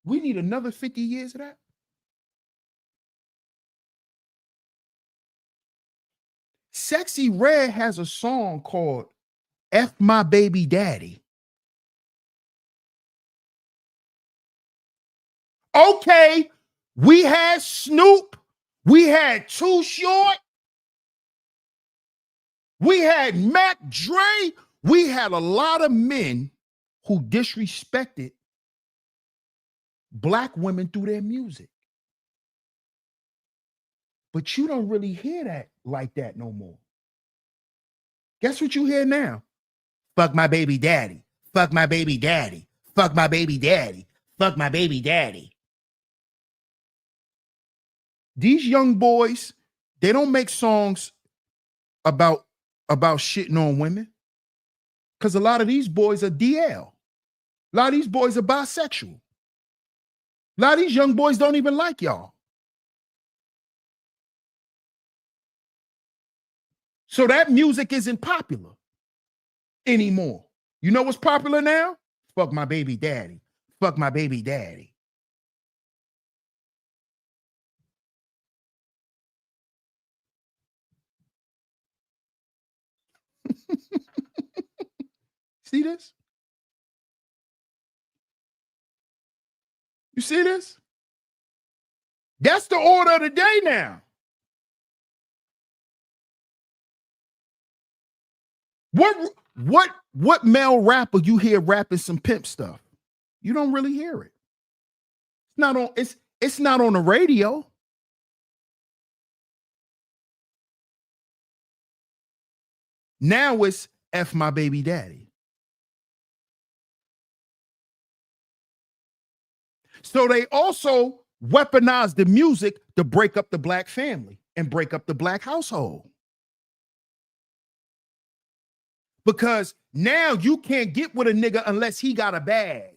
We need another 50 years of that? Sexy Red has a song called F My Baby Daddy. Okay, we had Snoop, we had Too Short, we had Mac Dre, we had a lot of men who disrespected black women through their music. But you don't really hear that like that no more. Guess what you hear now? Fuck my baby daddy. Fuck my baby daddy. Fuck my baby daddy. Fuck my baby daddy. These young boys, they don't make songs about shitting on women. Because a lot of these boys are DL. A lot of these boys are bisexual. A lot of these young boys don't even like y'all. So that music isn't popular anymore. You know what's popular now? Fuck my baby daddy. Fuck my baby daddy. See this? You see this? That's the order of the day now. What male rapper you hear rapping some pimp stuff? You don't really hear it. It's not on the radio. Now it's F my baby daddy. So they also weaponize the music to break up the black family and break up the black household. Because now you can't get with a nigga unless he got a bag.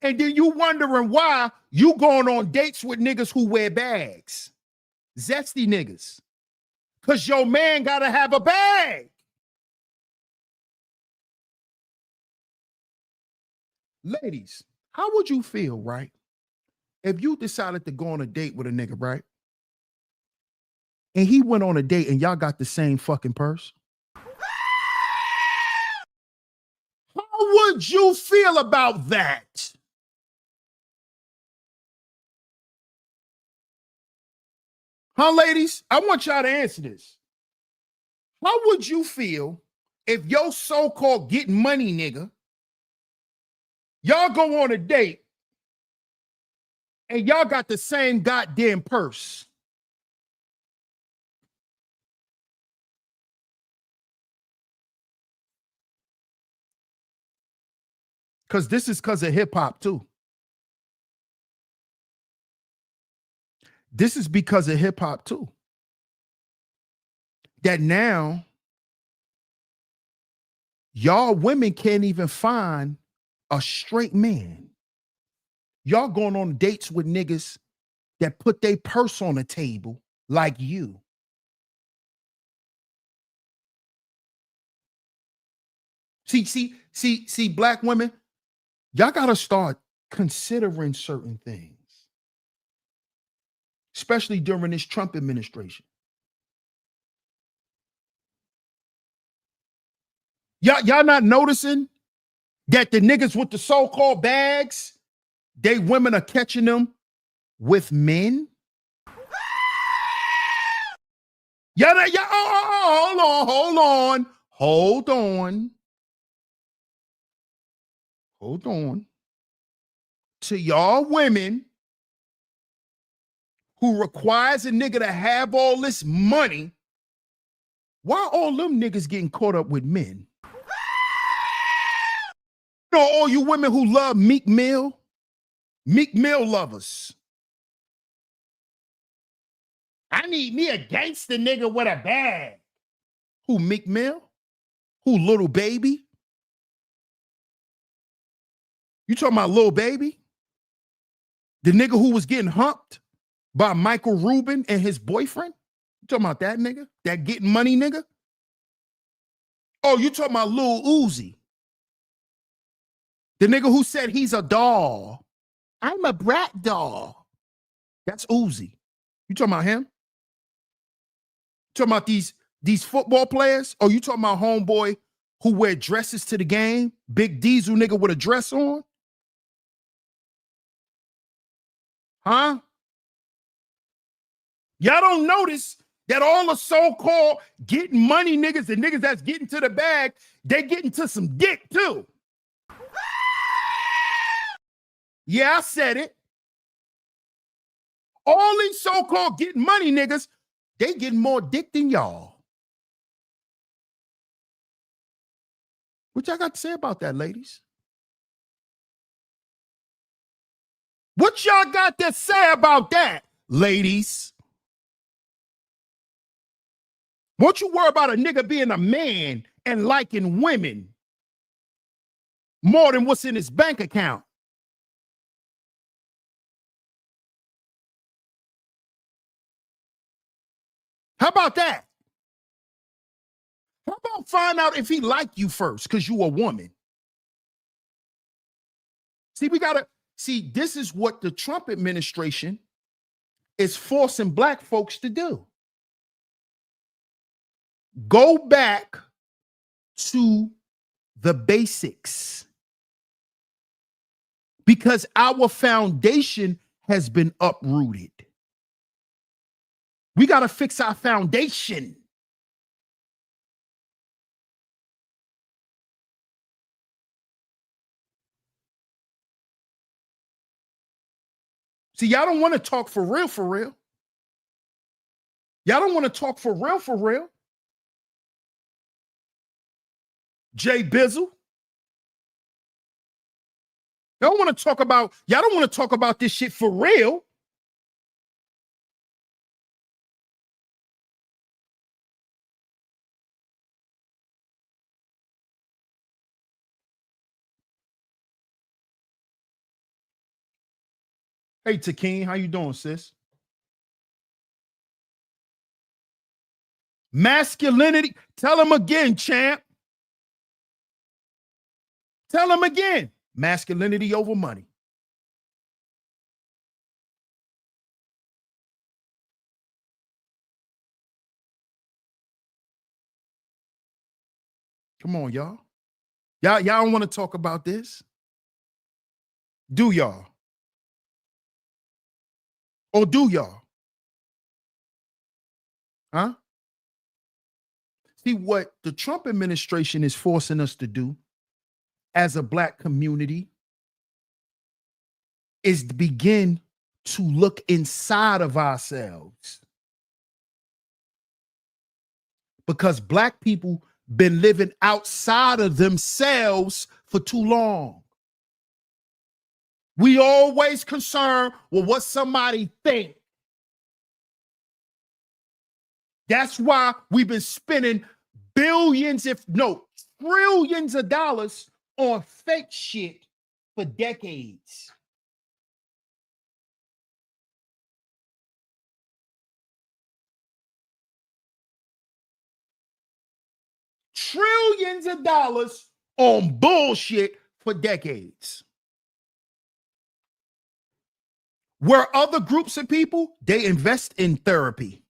And then you wondering why you going on dates with niggas who wear bags. Zesty niggas. Because your man got to have a bag. Ladies, how would you feel, right? If you decided to go on a date with a nigga, right? And he went on a date and y'all got the same fucking purse? How would you feel about that? Huh, ladies? I want y'all to answer this. How would you feel if your so-called getting money nigga, y'all go on a date and y'all got the same goddamn purse. Because this is because of hip-hop too. This is because of hip-hop too. That now y'all women can't even find a straight man. Y'all going on dates with niggas that put their purse on the table like you. See, black women, y'all gotta start considering certain things, especially during this Trump administration. Y'all not noticing that the niggas with the so-called bags, they women are catching them with men? Hold on. To y'all women who requires a nigga to have all this money, why all them niggas getting caught up with men? You know, all you women who love Meek Mill lovers. I need me a gangster nigga with a bag. Who, Meek Mill? Who, Little Baby? You talking about Little Baby? The nigga who was getting humped by Michael Rubin and his boyfriend? You talking about that nigga? That getting money nigga? Oh, you talking about Lil Uzi? The nigga who said he's a doll. I'm a brat doll. That's Uzi. You talking about him? You talking about these football players? Or you talking about homeboy who wear dresses to the game? Big Diesel nigga with a dress on? Huh? Y'all don't notice that all the so-called getting money niggas, the niggas that's getting to the bag, they getting to some dick too. Yeah, I said it. All these so-called getting money niggas, they getting more dick than y'all. What y'all got to say about that, ladies? What y'all got to say about that, ladies? Won't you worry about a nigga being a man and liking women more than what's in his bank account? How about that? How about find out if he like you first because you a woman? See, this is what the Trump administration is forcing black folks to do. Go back to the basics. Because our foundation has been uprooted. We got to fix our foundation. See, y'all don't want to talk for real, for real. Y'all don't want to talk for real, for real. Jay Bizzle. Y'all don't want to talk about this shit for real. Hey, Takeen, how you doing, sis? Masculinity. Tell him again, champ. Tell him again. Masculinity over money. Come on, y'all. Y'all don't want to talk about this? Do y'all? Or do y'all? Huh? See, what the Trump administration is forcing us to do as a Black community is to begin to look inside of ourselves. Because Black people been living outside of themselves for too long. We always concerned with what somebody think. That's why we've been spending billions, if no trillions of dollars on fake shit for decades. Trillions of dollars on bullshit for decades. Where other groups of people, they invest in therapy.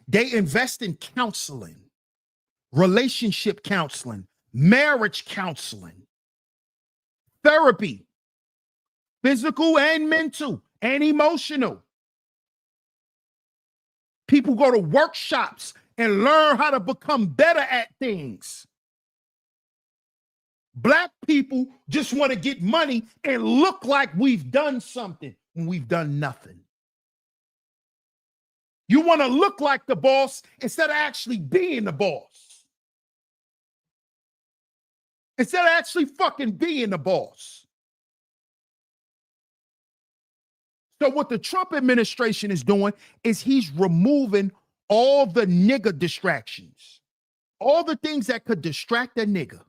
They invest in counseling, relationship counseling, marriage counseling, therapy, physical and mental and emotional. People go to workshops and learn how to become better at things. Black people just want to get money and look like we've done something when we've done nothing. You want to look like the boss instead of actually being the boss. Instead of actually fucking being the boss. So what the Trump administration is doing is he's removing all the nigger distractions, all the things that could distract a nigger.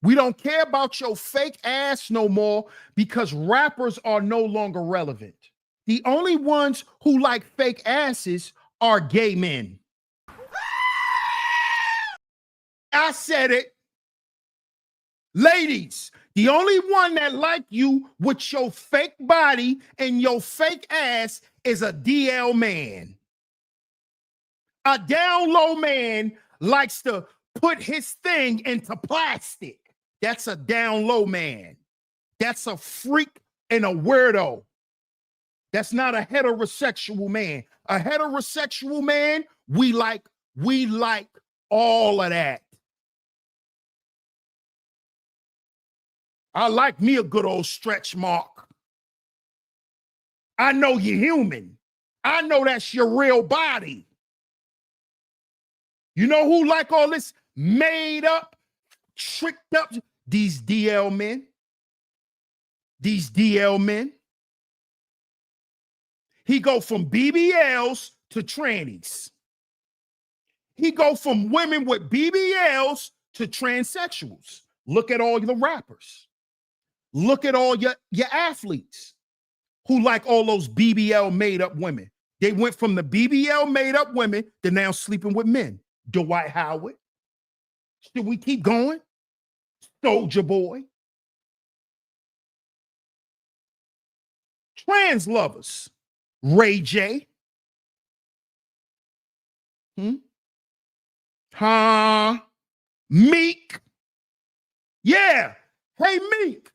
We don't care about your fake ass no more because rappers are no longer relevant. The only ones who like fake asses are gay men. I said it. Ladies, the only one that like you with your fake body and your fake ass is a DL man. A down low man likes to put his thing into plastic. That's a down low man. That's a freak and a weirdo. That's not a heterosexual man. A heterosexual man, we like all of that. I like me a good old stretch mark. I know you're human. I know that's your real body. You know who like all this made up, tricked up? These DL men. These DL men. He go from BBLs to trannies. He go from women with BBLs to transsexuals. Look at all the rappers. Look at all your athletes who like all those BBL made up women. They went from the BBL made up women to now sleeping with men. Dwight Howard. Should we keep going? Soldier Boy. Trans lovers. Ray J. Meek. Yeah. Hey, Meek.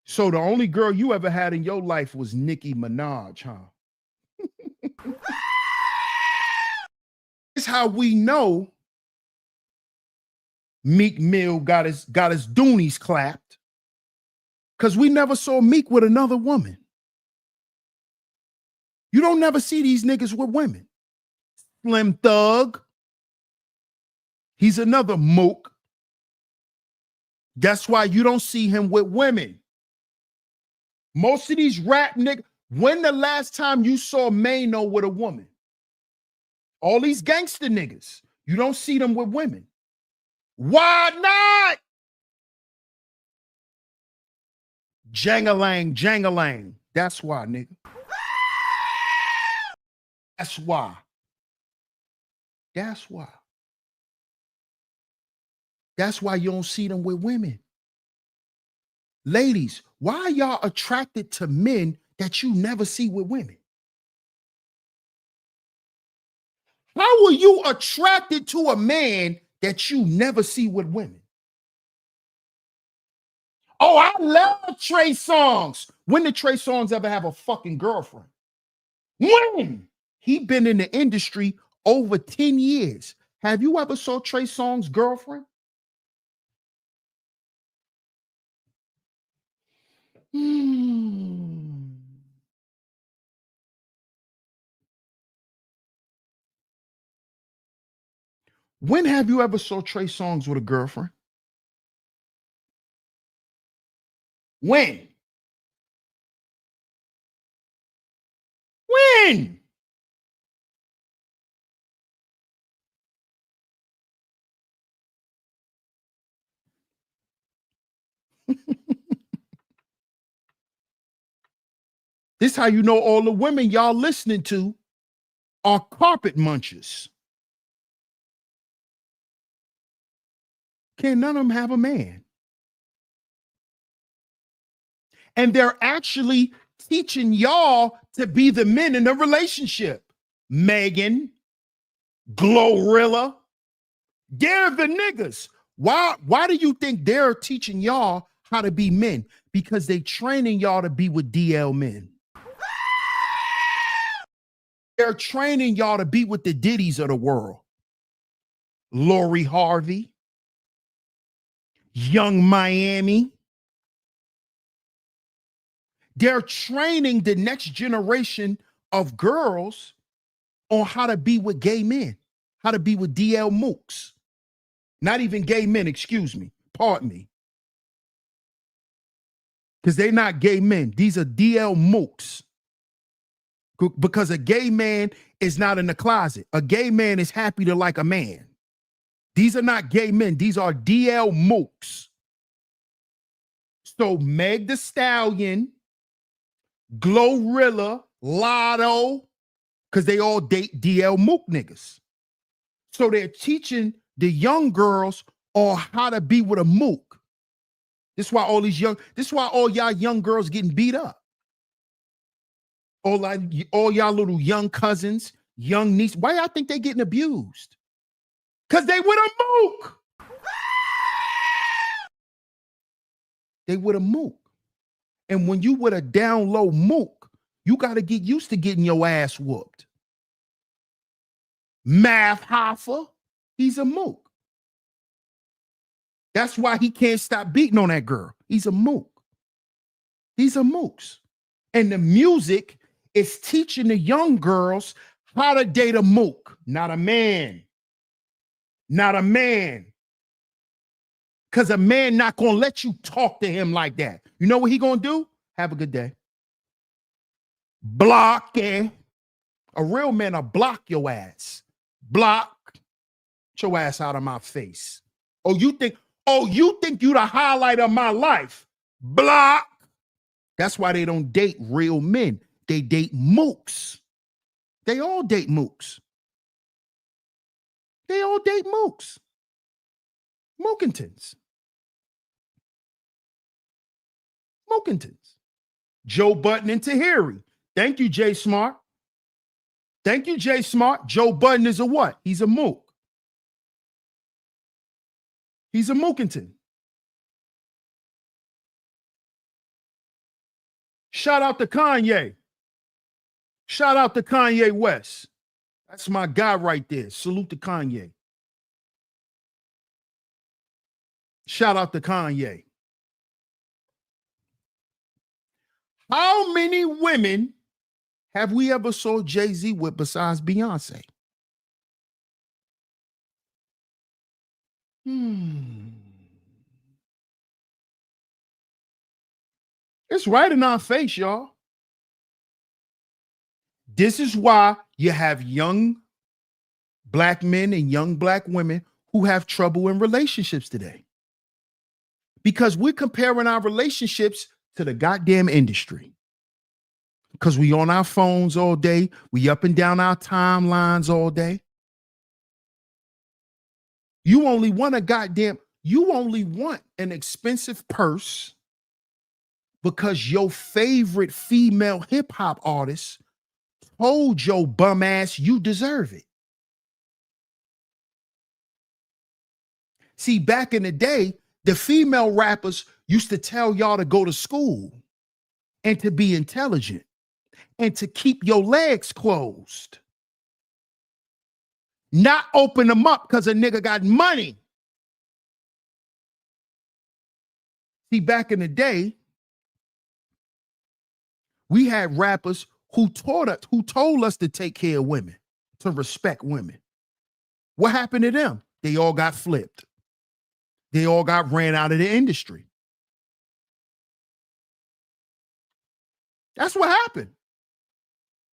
So the only girl you ever had in your life was Nicki Minaj, huh? This is how we know Meek Mill got his doonies clapped. Because we never saw Meek with another woman. You don't never see these niggas with women. Slim Thug. He's another mook. That's why you don't see him with women. Most of these rap niggas, when the last time you saw Mano with a woman? All these gangster niggas, you don't see them with women. Why not? Jangalang, jangalang. That's why, nigga. That's why. That's why. That's why you don't see them with women. Ladies, why are y'all attracted to men that you never see with women? How are you attracted to a man that you never see with women? Oh, I love Trey Songz. When did Trey Songz ever have a fucking girlfriend? When? He been in the industry over 10 years. Have you ever saw Trey Songz' girlfriend? Hmm. When have you ever saw Trey Songz with a girlfriend? When? When? This how you know all the women y'all listening to are carpet munchers. Can none of them have a man? And they're actually teaching y'all to be the men in the relationship. Megan, Glorilla, they're the niggas. Why do you think they're teaching y'all how to be men? Because they training y'all to be with DL men. They're training y'all to be with the Diddies of the world. Lori Harvey, Young Miami. They're training the next generation of girls on how to be with gay men, how to be with DL mooks. Not even gay men, excuse me. Pardon me. Because they're not gay men. These are DL mooks. Because a gay man is not in the closet. A gay man is happy to like a man. These are not gay men. These are DL mooks. So Meg the Stallion, Glorilla, Lotto, because they all date DL mook niggas. So they're teaching the young girls on how to be with a mook. This is why all y'all young girls getting beat up. All y'all little young cousins, young niece. Why y'all think they getting abused? Because they with a mook. They with a mook. And when you with a down low mook, you got to get used to getting your ass whooped. Math Hoffa, he's a mook. That's why he can't stop beating on that girl. He's a mook. These are mooks. And the music is teaching the young girls how to date a mook, not a man. Not a man. Because a man not going to let you talk to him like that. You know what he going to do? Have a good day. Block it. A real man will block your ass. Block. Get your ass out of my face. You think you the highlight of my life. Block. That's why they don't date real men. They date mooks. They all date mooks. They all date mooks. Mookingtons. Mookingtons. Joe Budden and Tahiri. Thank you, Jay Smart. Thank you, Jay Smart. Joe Budden is a what? He's a mook. He's a mookington. Shout out to Kanye. Shout out to Kanye West. That's my guy right there. Salute to Kanye. Shout out to Kanye. How many women have we ever saw Jay-Z with besides Beyonce? It's right in our face, y'all. This is why you have young black men and young black women who have trouble in relationships today. Because we're comparing our relationships to the goddamn industry. Because we on our phones all day. We up and down our timelines all day. You only want an expensive purse because your favorite female hip hop artist told your bum ass you deserve it. See, back in the day, the female rappers used to tell y'all to go to school and to be intelligent and to keep your legs closed. not open them up because a nigga got money. See, back in the day, we had rappers who told us to take care of women, to respect women. What happened to them? They all got flipped. They all got ran out of the industry. That's what happened.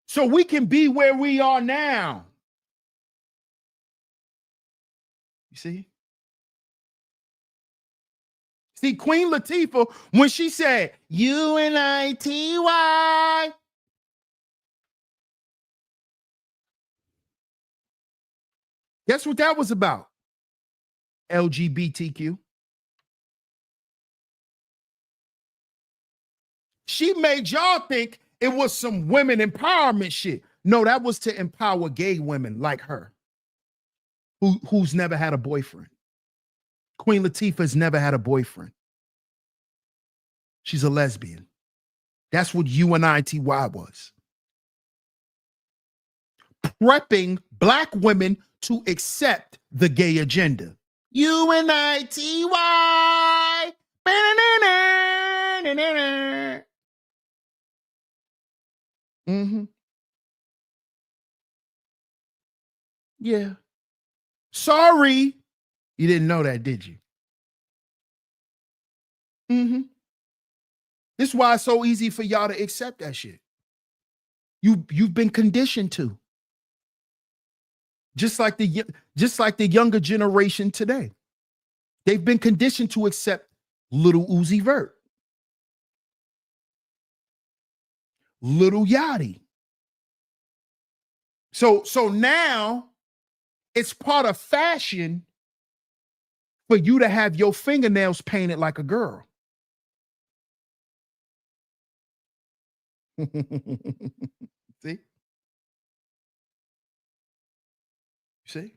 So we can be where we are now. You see? See, Queen Latifah, when she said, UNITY, guess what that was about? LGBTQ. She made y'all think it was some women empowerment shit. No, that was to empower gay women like her, who's never had a boyfriend. Queen Latifah's never had a boyfriend. She's a lesbian. That's what UNITY was. Prepping Black women to accept the gay agenda. UNITY. Mm-hmm. Yeah. Sorry. You didn't know that, did you? Mm-hmm. This is why it's so easy for y'all to accept that shit. You've been conditioned to. Just like the younger generation today. They've been conditioned to accept Little Uzi Vert, Little Yachty. So now it's part of fashion for you to have your fingernails painted like a girl. See? See?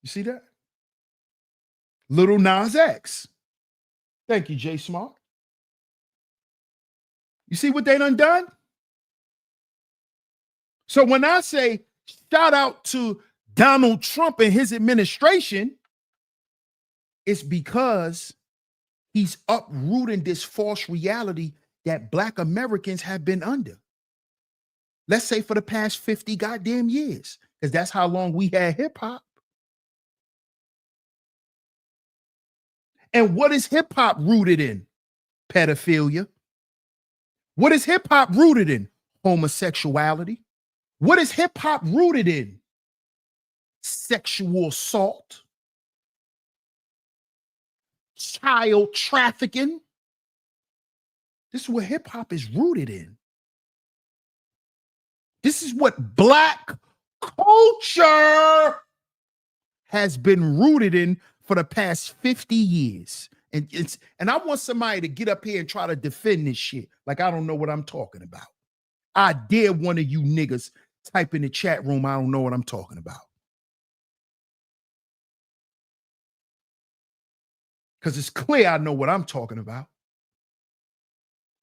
You see that? Little Nas X. Thank you, Jay Smart. You see what they done? So when I say shout out to Donald Trump and his administration, it's because he's uprooting this false reality that Black Americans have been under. Let's say for the past 50 goddamn years, because that's how long we had hip hop. And what is hip hop rooted in? Pedophilia. What is hip hop rooted in? Homosexuality. What is hip hop rooted in? Sexual assault, child trafficking. This is what hip hop is rooted in. This is what Black culture has been rooted in for the past 50 years. And I want somebody to get up here and try to defend this shit like I don't know what I'm talking about. I dare one of you niggas type in the chat room, I don't know what I'm talking about. Because it's clear I know what I'm talking about.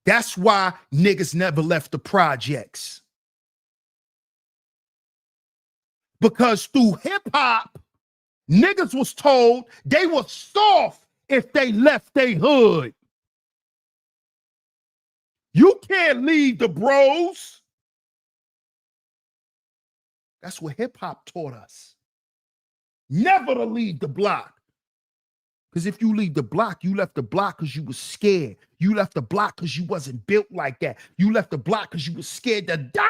That's why niggas never left the projects. Because through hip hop, niggas was told they were soft if they left their hood. You can't leave the bros. That's what hip hop taught us. Never to leave the block. Because if you leave the block, you left the block because you was scared. You left the block because you wasn't built like that. You left the block because you was scared to die.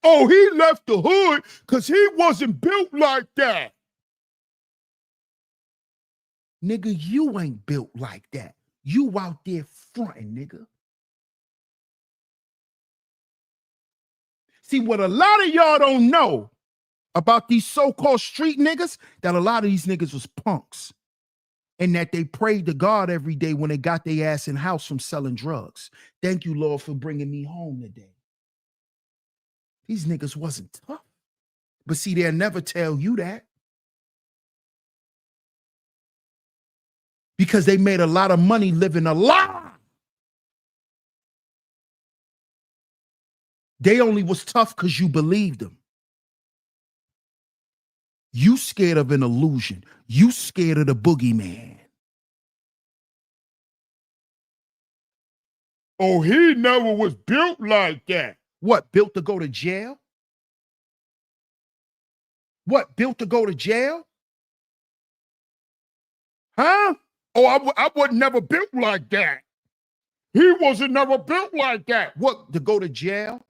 Oh, he left the hood because he wasn't built like that. Nigga, you ain't built like that. You out there fronting, nigga. See, what a lot of y'all don't know about these so-called street niggas, that a lot of these niggas was punks. And that they prayed to God every day when they got their ass in house from selling drugs. Thank you, Lord, for bringing me home today. These niggas wasn't tough. But see, they'll never tell you that. because they made a lot of money living a lie. They only was tough because you believed them. You scared of an illusion. You scared of the boogeyman. Oh, he never was built like that. What, built to go to jail? What, built to go to jail? Huh? Oh, I was never built like that. He wasn't never built like that. What, to go to jail?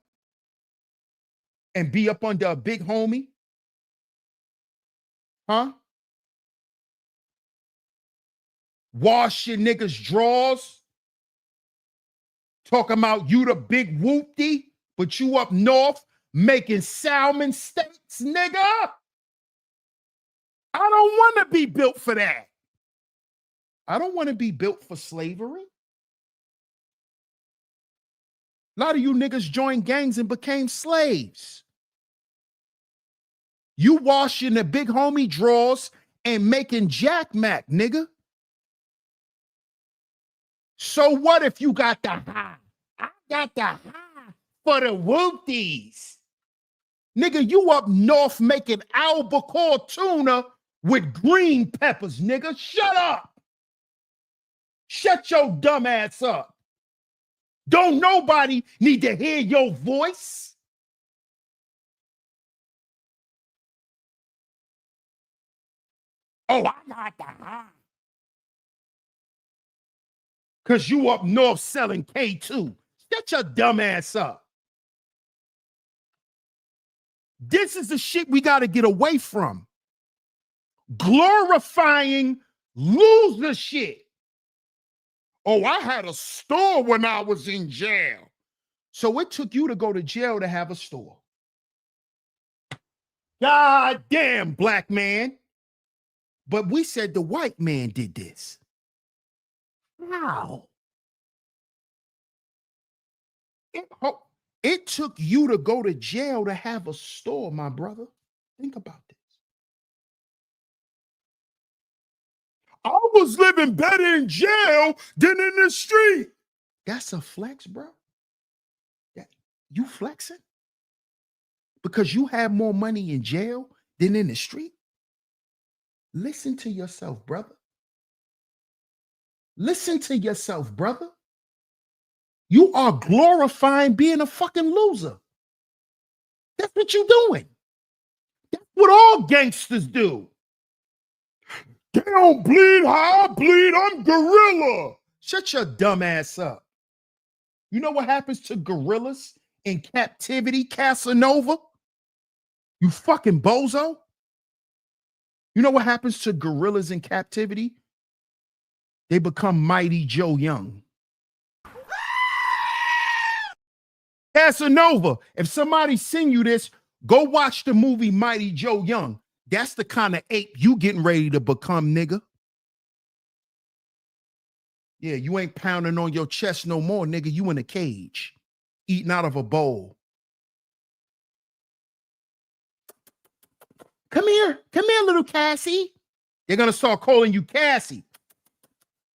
And be up under a big homie? Huh? Wash your niggas' drawers? Talking about you the big whoopty, but you up north making salmon steaks, nigga? I don't want to be built for that. I don't want to be built for slavery. A lot of you niggas joined gangs and became slaves. You washing the big homie drawers and making Jack Mac, nigga. So what if you got the high? I got the high for the whoopties. Nigga, you up north making albacore tuna with green peppers, nigga. Shut up. Shut your dumb ass up. Don't nobody need to hear your voice. Oh, I got the high. Because you up north selling K2. Shut your dumb ass up. This is the shit we got to get away from. Glorifying loser shit. Oh, I had a store when I was in jail. So it took you to go to jail to have a store. God damn, black man. But we said the white man did this. How? It took you to go to jail to have a store, my brother. Think about this. I was living better in jail than in the street. That's a flex, bro. You flexing? Because you have more money in jail than in the street? Listen to yourself, brother. Listen to yourself, brother. You are glorifying being a fucking loser. That's what you're doing. That's what all gangsters do. They don't bleed how I bleed. I'm gorilla. Shut your dumb ass up. You know what happens to gorillas in captivity, Casanova? You fucking bozo. You know what happens to gorillas in captivity? They become Mighty Joe Young. Casanova, if somebody send you this, go watch the movie Mighty Joe Young. That's the kind of ape you getting ready to become, nigga. Yeah, you ain't pounding on your chest no more, nigga. You in a cage, eating out of a bowl. Come here, little Cassie. They're gonna start calling you Cassie.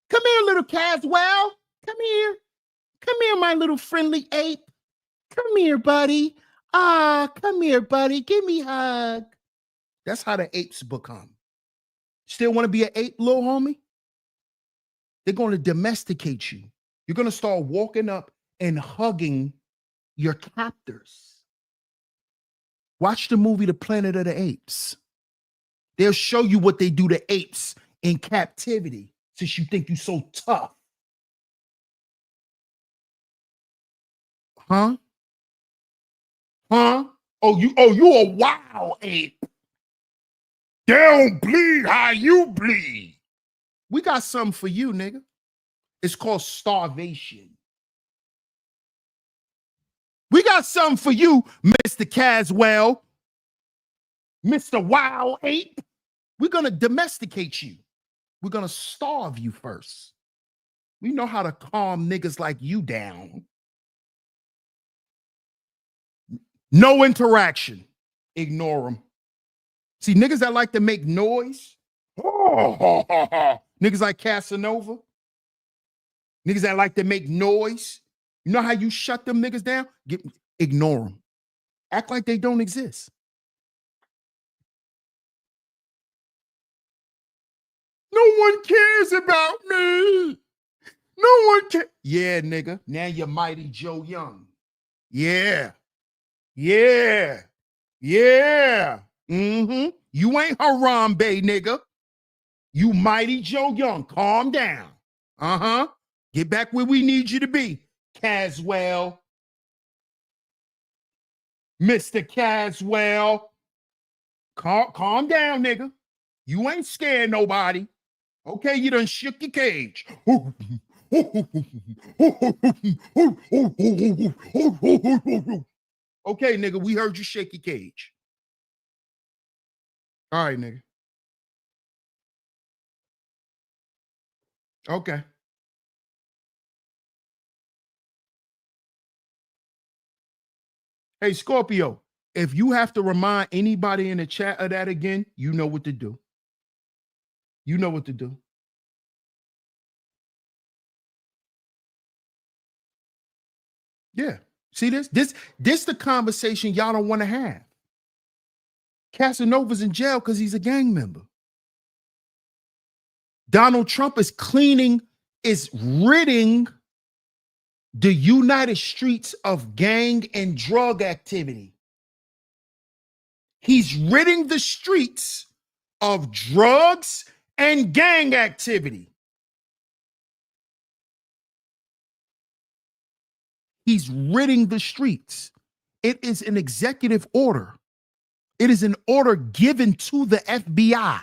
Come here, little Caswell. Come here, my little friendly ape. Come here, buddy. Come here, buddy. Give me a hug. That's how the apes become. Still want to be an ape, little homie? They're going to domesticate you. You're going to start walking up and hugging your captors. Watch the movie The Planet of the Apes. They'll show you what they do to apes in captivity since you think you're so tough. Huh? Huh? Oh, you a wild ape. They don't bleed how you bleed. We got something for you, nigga. It's called starvation. We got something for you, Mr. Caswell, Mr. Wild Ape. We're going to domesticate you. We're going to starve you first. We know how to calm niggas like you down. No interaction. Ignore them. See, niggas that like to make noise, Niggas like Casanova. Niggas that like to make noise. You know how you shut them niggas down? Ignore them. Act like they don't exist. No one cares about me. No one cares. Yeah, nigga. Now you're Mighty Joe Young. Yeah. Yeah. Yeah. Mm-hmm. You ain't Harambe, nigga. You Mighty Joe Young. Calm down. Uh-huh. Get back where we need you to be, Caswell. Mr. Caswell. Calm down, nigga. You ain't scared nobody. Okay, you done shook your cage. Okay, nigga, we heard you shake your cage. All right, nigga. Okay. Hey, Scorpio, if you have to remind anybody in the chat of that again, you know what to do. You know what to do. Yeah. See this? This the conversation y'all don't want to have. Casanova's in jail because he's a gang member. Donald Trump is ridding the United Streets of gang and drug activity. He's ridding the streets of drugs and gang activity. He's ridding the streets. It is an executive order. It is an order given to the FBI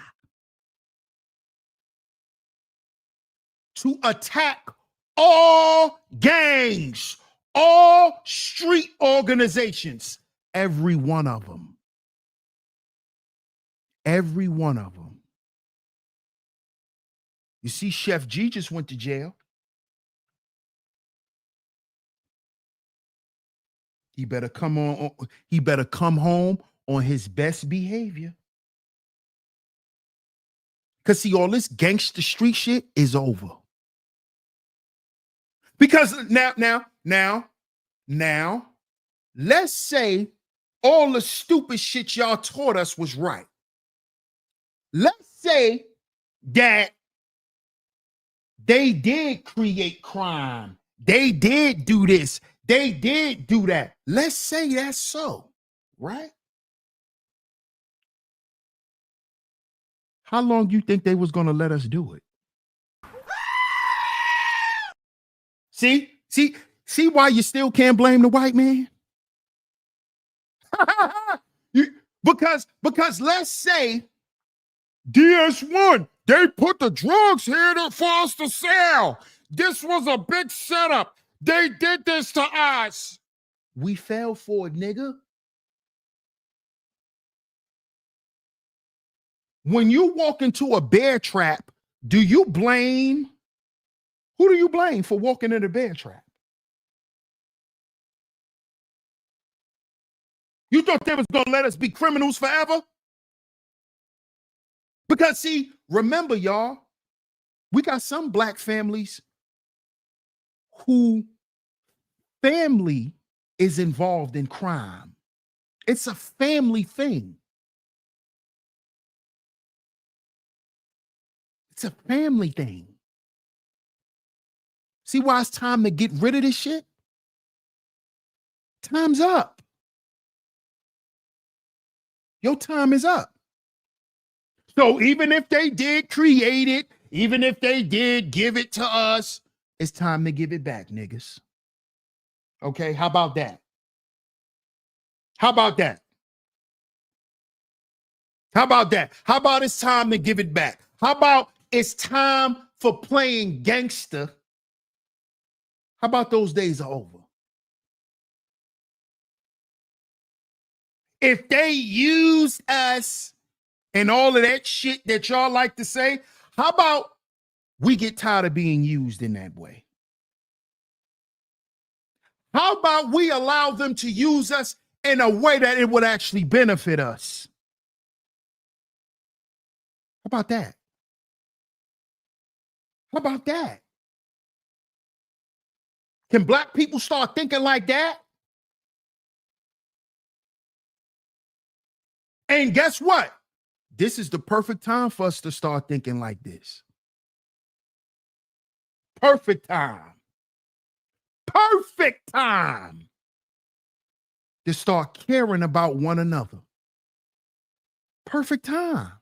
to attack all gangs, all street organizations, every one of them. Every one of them. You see, Chef G just went to jail. He better come home on his best behavior. Because see, all this gangster street shit is over. Because now, let's say all the stupid shit y'all taught us was right. Let's say that they did create crime. They did do this. They did do that. Let's say that's so, right? How long you think they was going to let us do it? See why you still can't blame the white man? because let's say DS1, they put the drugs here for us to sell. This was a big setup. They did this to us. We fell for it, nigga. When you walk into a bear trap, who do you blame for walking in a bear trap? You thought they was going to let us be criminals forever? Because see, remember y'all, we got some black families who family is involved in crime. It's a family thing. It's a family thing. See why it's time to get rid of this shit? Time's up. Your time is up. So even if they did create it, even if they did give it to us, it's time to give it back, niggas. Okay, how about that? How about that? How about that? How about it's time to give it back? How about it's time for playing gangster? How about those days are over? If they use us and all of that shit that y'all like to say, how about we get tired of being used in that way? How about we allow them to use us in a way that it would actually benefit us? How about that? How about that? Can black people start thinking like that? And guess what? This is the perfect time for us to start thinking like this. Perfect time. Perfect time to start caring about one another. Perfect time.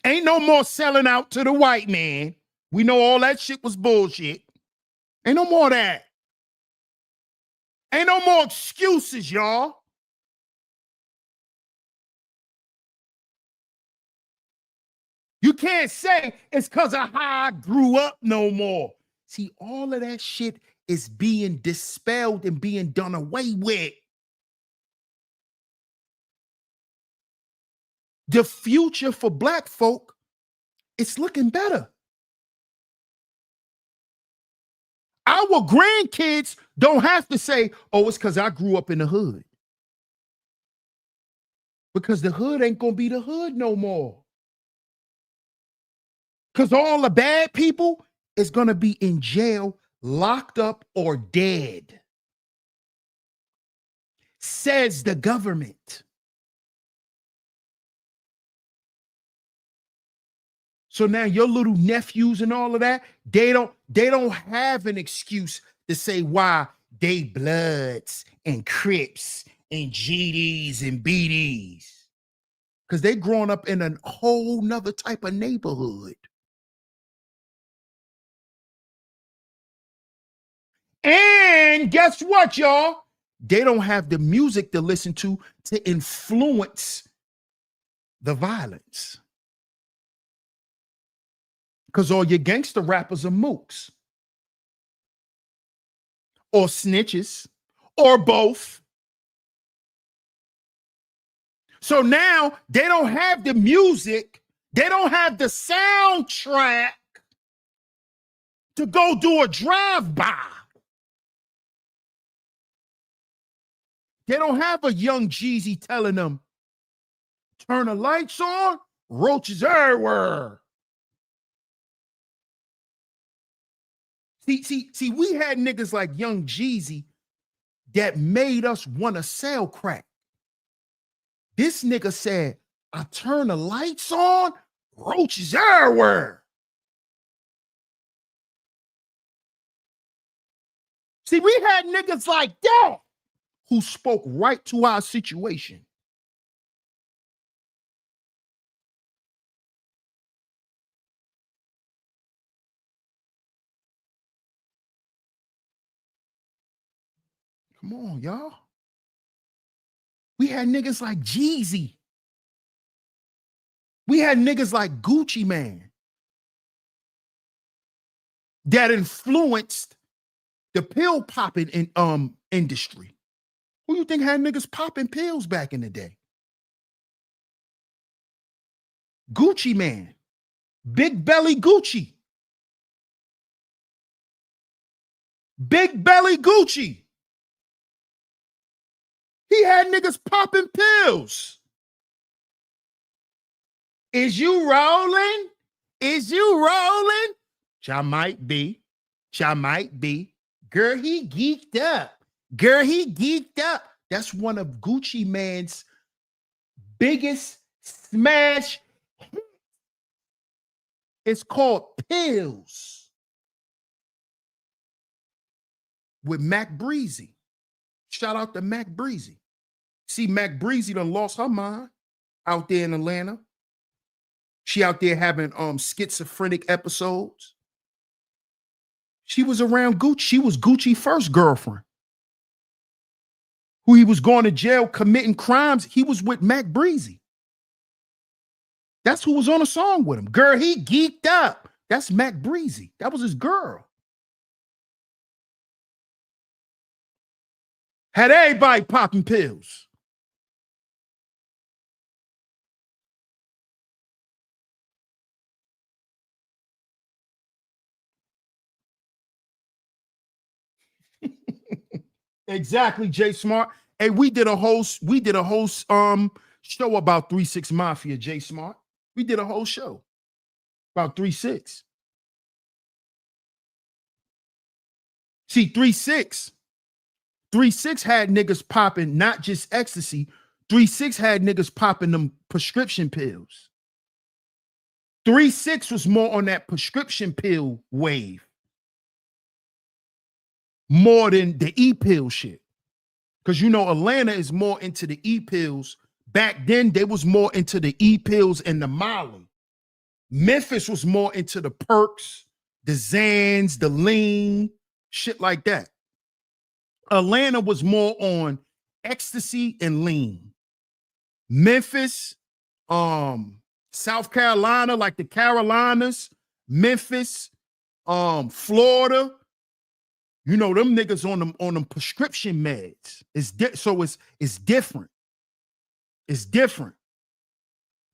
Ain't no more selling out to the white man. We know all that shit was bullshit. Ain't no more of that. Ain't no more excuses, y'all. You can't say it's because of how I grew up no more. See, all of that shit is being dispelled and being done away with. The future for black folk, it's looking better. Our grandkids don't have to say, oh, it's because I grew up in the hood. Because the hood ain't going to be the hood no more. Because all the bad people is going to be in jail, locked up, or dead, says the government. So now your little nephews and all of that, they don't have an excuse to say why they Bloods and Crips and GDs and BDs. Because they growing up in a whole nother type of neighborhood. And guess what, y'all? They don't have the music to listen to influence the violence. Because all your gangster rappers are mooks or snitches or both. So now they don't have the music, they don't have the soundtrack to go do a drive-by. They don't have a young Jeezy telling them, turn the lights on, roaches everywhere. See, we had niggas like Young Jeezy that made us want to sell crack. This nigga said, I turn the lights on, roaches everywhere. See, we had niggas like that who spoke right to our situation. Come on, y'all. We had niggas like Jeezy. We had niggas like Gucci Man that influenced the pill popping industry. Who you think had niggas popping pills back in the day? Gucci Man, Big Belly Gucci, Big Belly Gucci. He had niggas popping pills. Is you rolling? Is you rolling? Y'all might be. Y'all might be. Girl, he geeked up. Girl, he geeked up. That's one of Gucci Man's biggest smash. It's called Pills with Mac Breezy. Shout out to Mac Breezy. See, Mac Breezy done lost her mind out there in Atlanta. She out there having schizophrenic episodes. She was around Gucci. She was Gucci's first girlfriend. Who he was going to jail committing crimes. He was with Mac Breezy. That's who was on a song with him. Girl, he geeked up. That's Mac Breezy. That was his girl. Had everybody popping pills. Exactly, Jay Smart. Hey, we did a whole show about 3 6 Mafia, Jay Smart. We did a whole show about 3-6. See, 3-6 had niggas popping not just ecstasy. 3-6 had niggas popping them prescription pills. 3-6 was more on that prescription pill wave, more than the e-pill shit. Because you know, Atlanta is more into the e-pills. Back then, they was more into the e-pills and the Molly. Memphis was more into the perks, the Zans, the lean, shit like that. Atlanta was more on ecstasy and lean. Memphis, South Carolina, like the Carolinas, Memphis, Florida, you know, them niggas on them prescription meds. It's different. It's different.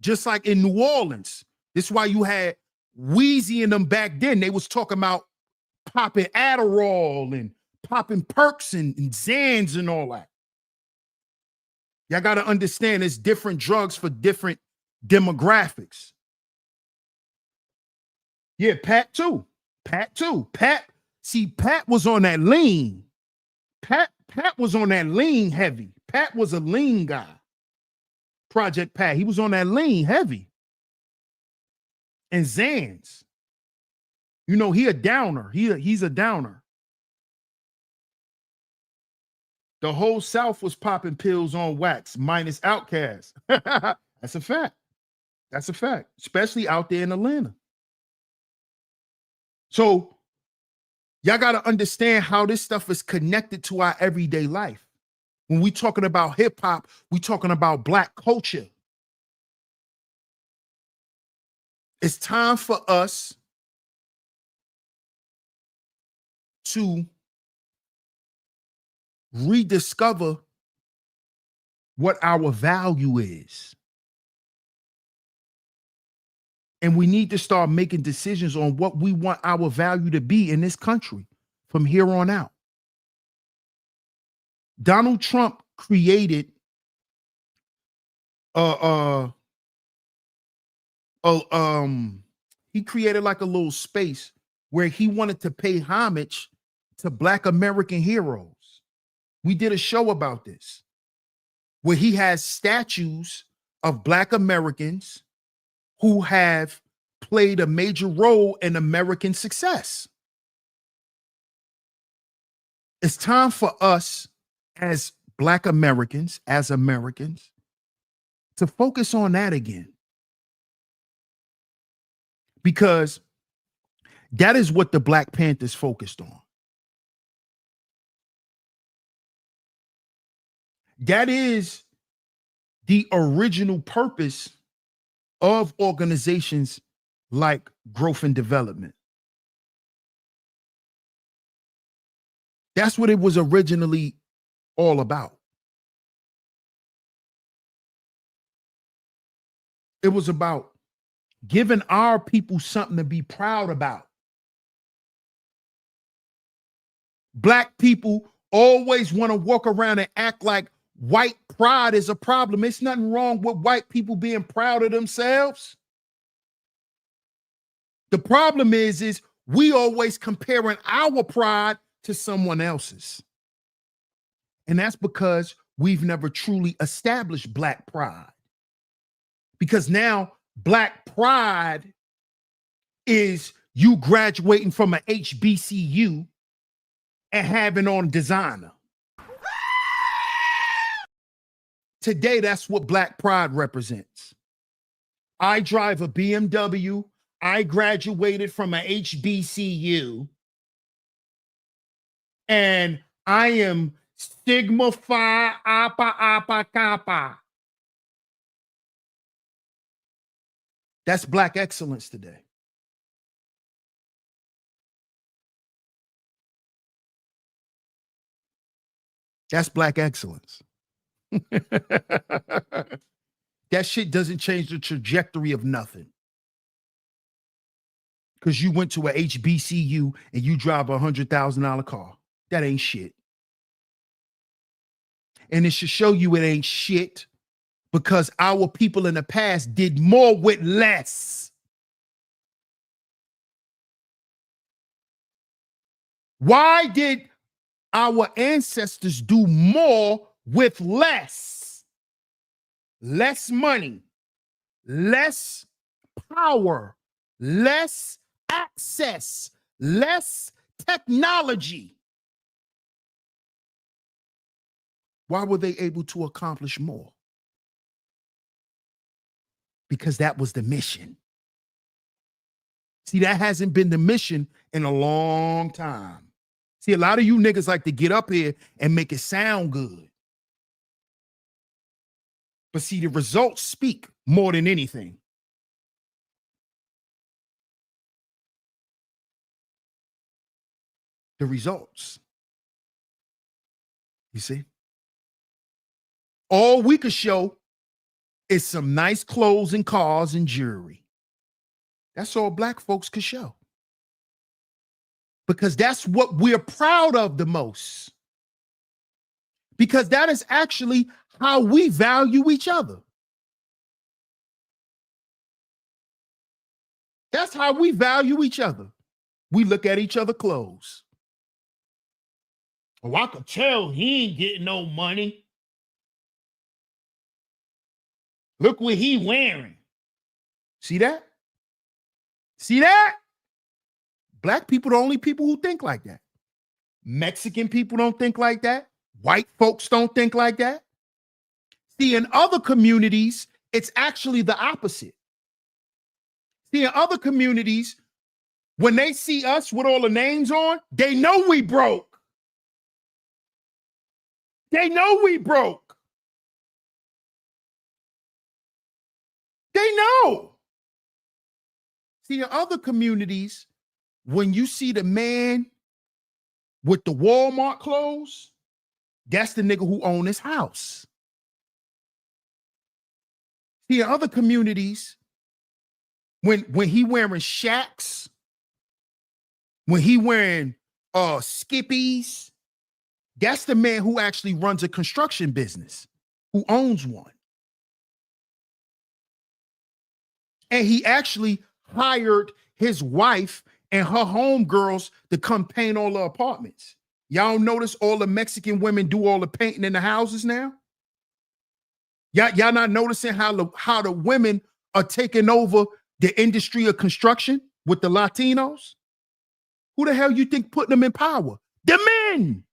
Just like in New Orleans. This is why you had Wheezy in them back then. They was talking about popping Adderall and popping perks and Zans and all that. Y'all got to understand it's different drugs for different demographics. Yeah, Pat too. Pat was on that lean. Pat was on that lean heavy. Pat was a lean guy. Project Pat, he was on that lean heavy. And Zans, you know, he a downer. He's a downer. The whole South was popping pills on wax, minus Outkast. That's a fact. That's a fact, especially out there in Atlanta. So y'all got to understand how this stuff is connected to our everyday life. When we talking about hip hop, we talking about Black culture. It's time for us to rediscover what our value is. And we need to start making decisions on what we want our value to be in this country from here on out. Donald Trump created he created like a little space where he wanted to pay homage to Black American heroes. We did a show about this, where he has statues of Black Americans who have played a major role in American success. It's time for us as Black Americans, to focus on that again. Because that is what the Black Panthers focused on. That is the original purpose of organizations like Growth and Development. That's what it was originally all about. It was about giving our people something to be proud about. Black people always want to walk around and act like white pride is a problem. It's nothing wrong with white people being proud of themselves. The problem is we always comparing our pride to someone else's. And that's because we've never truly established Black pride. Because now Black pride is you graduating from an HBCU and having on designer. Today, that's what Black pride represents. I drive a BMW. I graduated from an HBCU. And I am Sigma Phi Alpha Kappa. That's Black excellence today. That's Black excellence. That shit doesn't change the trajectory of nothing. Because you went to a HBCU and you drive a $100,000 car. That ain't shit. And it should show you it ain't shit Because our people in the past did more with less. Why did our ancestors do more with less? Less money, less power, less access, less technology. Why were they able to accomplish more? Because that was the mission. See, that hasn't been the mission in a long time. See, a lot of you niggas like to get up here and make it sound good. But see, the results speak more than anything. The results. You see? All we could show is some nice clothes and cars and jewelry. That's all black folks could show. Because that's what we're proud of the most. Because that is actually how we value each other. That's how we value each other. We look at each other's clothes. Oh, I could tell he ain't getting no money. Look what he wearing. See that? See that? Black people are the only people who think like that. Mexican people don't think like that. White folks don't think like that. See, in other communities, it's actually the opposite. See, in other communities, when they see us with all the names on, they know we broke. They know we broke. They know. See, in other communities, when you see the man with the Walmart clothes, that's the nigga who owns his house. See, in other communities, when he wearing Shacks, when he wearing Skippies, that's the man who actually runs a construction business, who owns one. And he actually hired his wife and her homegirls to come paint all the apartments. Y'all notice all the Mexican women do all the painting in the houses now? Y'all not noticing how the women are taking over the industry of construction with the Latinos? Who the hell you think putting them in power? The men.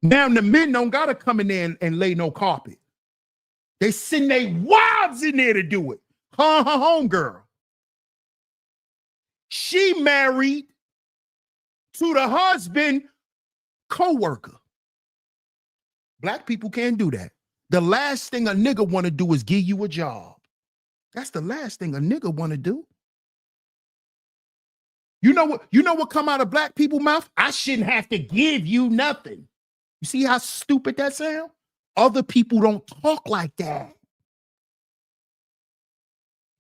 Now the men don't gotta come in there and lay no carpet. They send their wives in there to do it. Her homegirl. She married to the husband co-worker. Black people can't do that. The last thing a nigga want to do is give you a job. That's the last thing a nigga want to do. You know what come out of black people's mouth? I shouldn't have to give you nothing. You see how stupid that sounds? Other people don't talk like that.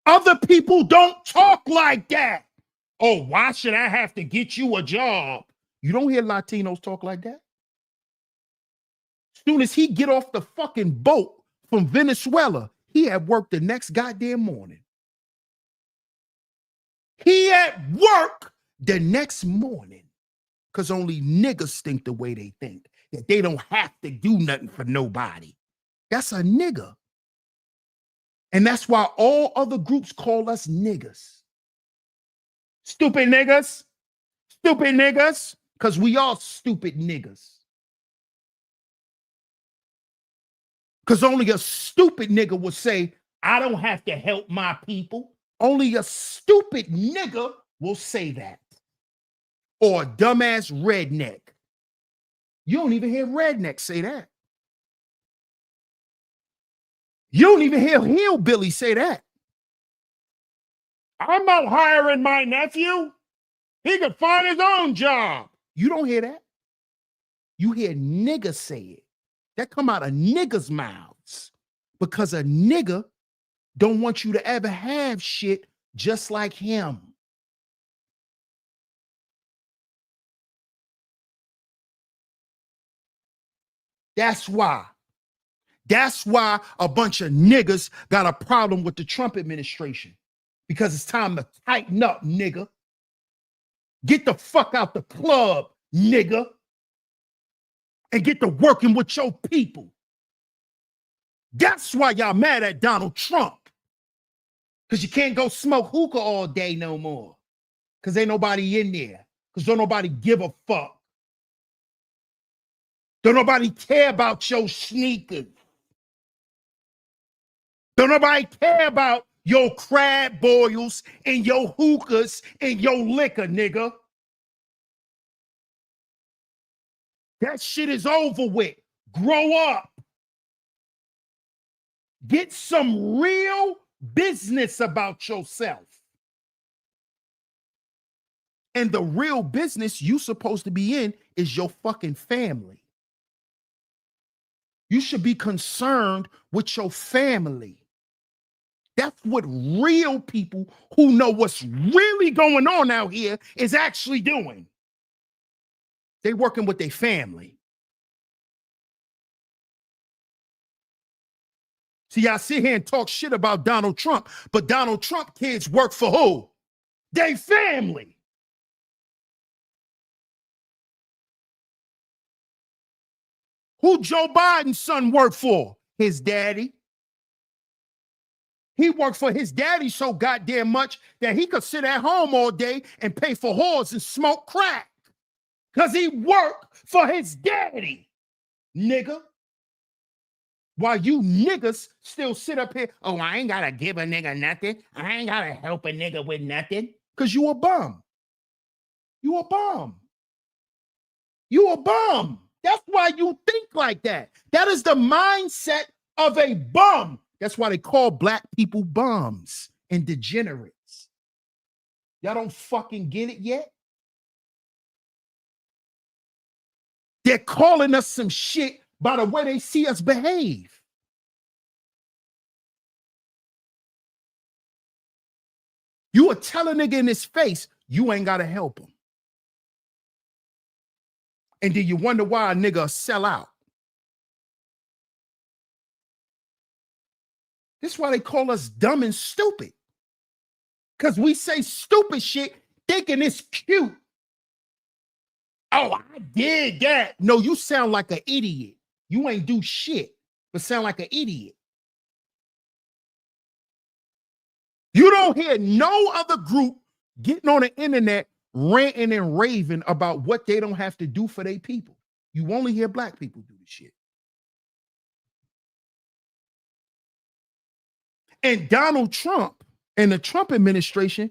Other people don't talk like that. Oh, why should I have to get you a job? You don't hear Latinos talk like that. As soon as he get off the fucking boat from Venezuela, he had work the next goddamn morning. He at work the next morning. Because only niggas think the way they think. That they don't have to do nothing for nobody. That's a nigga. And that's why all other groups call us niggas. Stupid niggas. Stupid niggas. Because we all stupid niggas. Because only a stupid nigga would say, I don't have to help my people. Only a stupid nigga will say that. Or a dumbass redneck. You don't even hear rednecks say that. You don't even hear hillbilly say that. I'm not hiring my nephew. He could find his own job. You don't hear that. You hear niggas say it. That come out of niggas' mouths. Because a nigga don't want you to ever have shit just like him. That's why That's why a bunch of niggas got a problem with the Trump administration, because it's time to tighten up, nigga. Get the fuck out the club, nigga, and get to working with your people. That's why y'all mad at Donald Trump, because you can't go smoke hookah all day no more, because ain't nobody in there, because don't nobody give a fuck. Don't nobody care about your sneakers. Don't nobody care about your crab boils and your hookahs and your liquor, nigga. That shit is over with. Grow up. Get some real business about yourself. And the real business you supposed to be in is your fucking family. You should be concerned with your family. That's what real people who know what's really going on out here is actually doing. They working with their family. See, y'all sit here and talk shit about Donald Trump, but Donald Trump kids work for who? They family. Who Joe Biden's son worked for? His daddy. He worked for his daddy so goddamn much that he could sit at home all day and pay for whores and smoke crack. Because he worked for his daddy, nigga. While you niggas still sit up here, oh, I ain't got to give a nigga nothing. I ain't got to help a nigga with nothing. Because you a bum. You a bum. You a bum. That's why you think like that. That is the mindset of a bum. That's why they call black people bums and degenerates. Y'all don't fucking get it yet? They're calling us some shit by the way they see us behave. You will tell a nigga in his face, you ain't got to help him. And then you wonder why a nigga sell out. This is why they call us dumb and stupid. Because we say stupid shit thinking it's cute. Oh, I did that. No, you sound like an idiot. You ain't do shit, but sound like an idiot. You don't hear no other group getting on the internet ranting and raving about what they don't have to do for their people. You only hear black people do this shit. And Donald Trump and the Trump administration,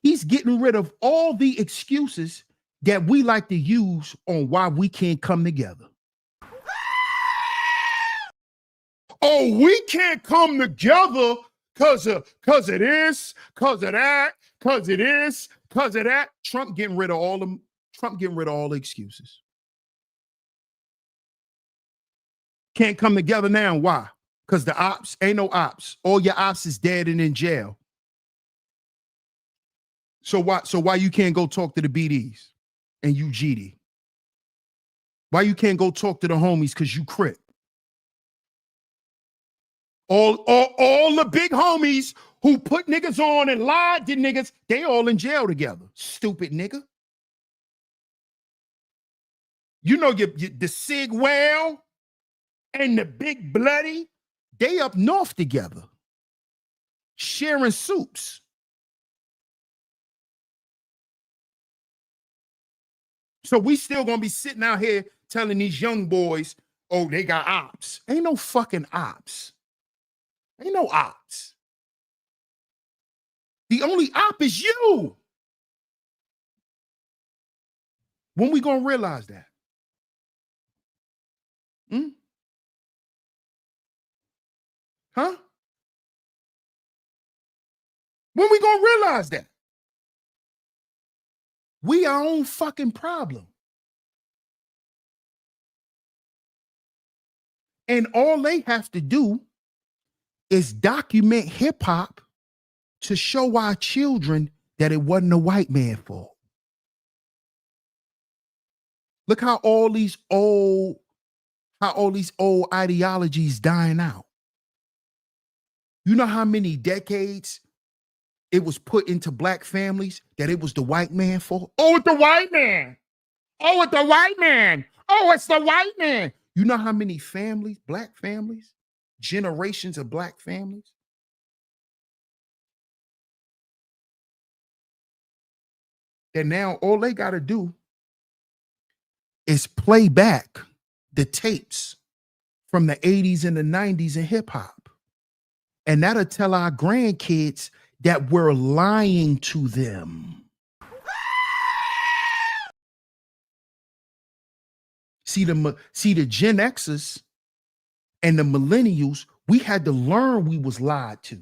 he's getting rid of all the excuses that we like to use on why we can't come together. Oh, we can't come together because of this, because of that, because of this, because of that. Trump getting rid of all them. Trump getting rid of all the excuses. Can't come together now. Why? Because the ops ain't no ops. All your ops is dead and in jail. So why you can't go talk to the BDs and you GD? Why you can't go talk to the homies because you Crip? All the big homies who put niggas on and lied to niggas, they all in jail together. Stupid nigga. You know the Sig Whale and the Big Bloody, they up north together, sharing soups. So we still gonna be sitting out here telling these young boys, oh, they got ops. Ain't no fucking ops. Ain't no ops. The only op is you. When we gonna realize that? Huh? When we gonna realize that? We our own fucking problem. And all they have to do is document hip hop to show our children that it wasn't a white man's fault. Look how all these old how all these old ideologies dying out. You know how many decades it was put into black families that it was the white man for? Oh, it's the white man. Oh, it's the white man. Oh, it's the white man. You know how many families, black families, generations of black families, that now all they got to do is play back the tapes from the 80s and the 90s in hip hop. And that'll tell our grandkids that we're lying to them. See the Gen Xers and the millennials, we had to learn we was lied to.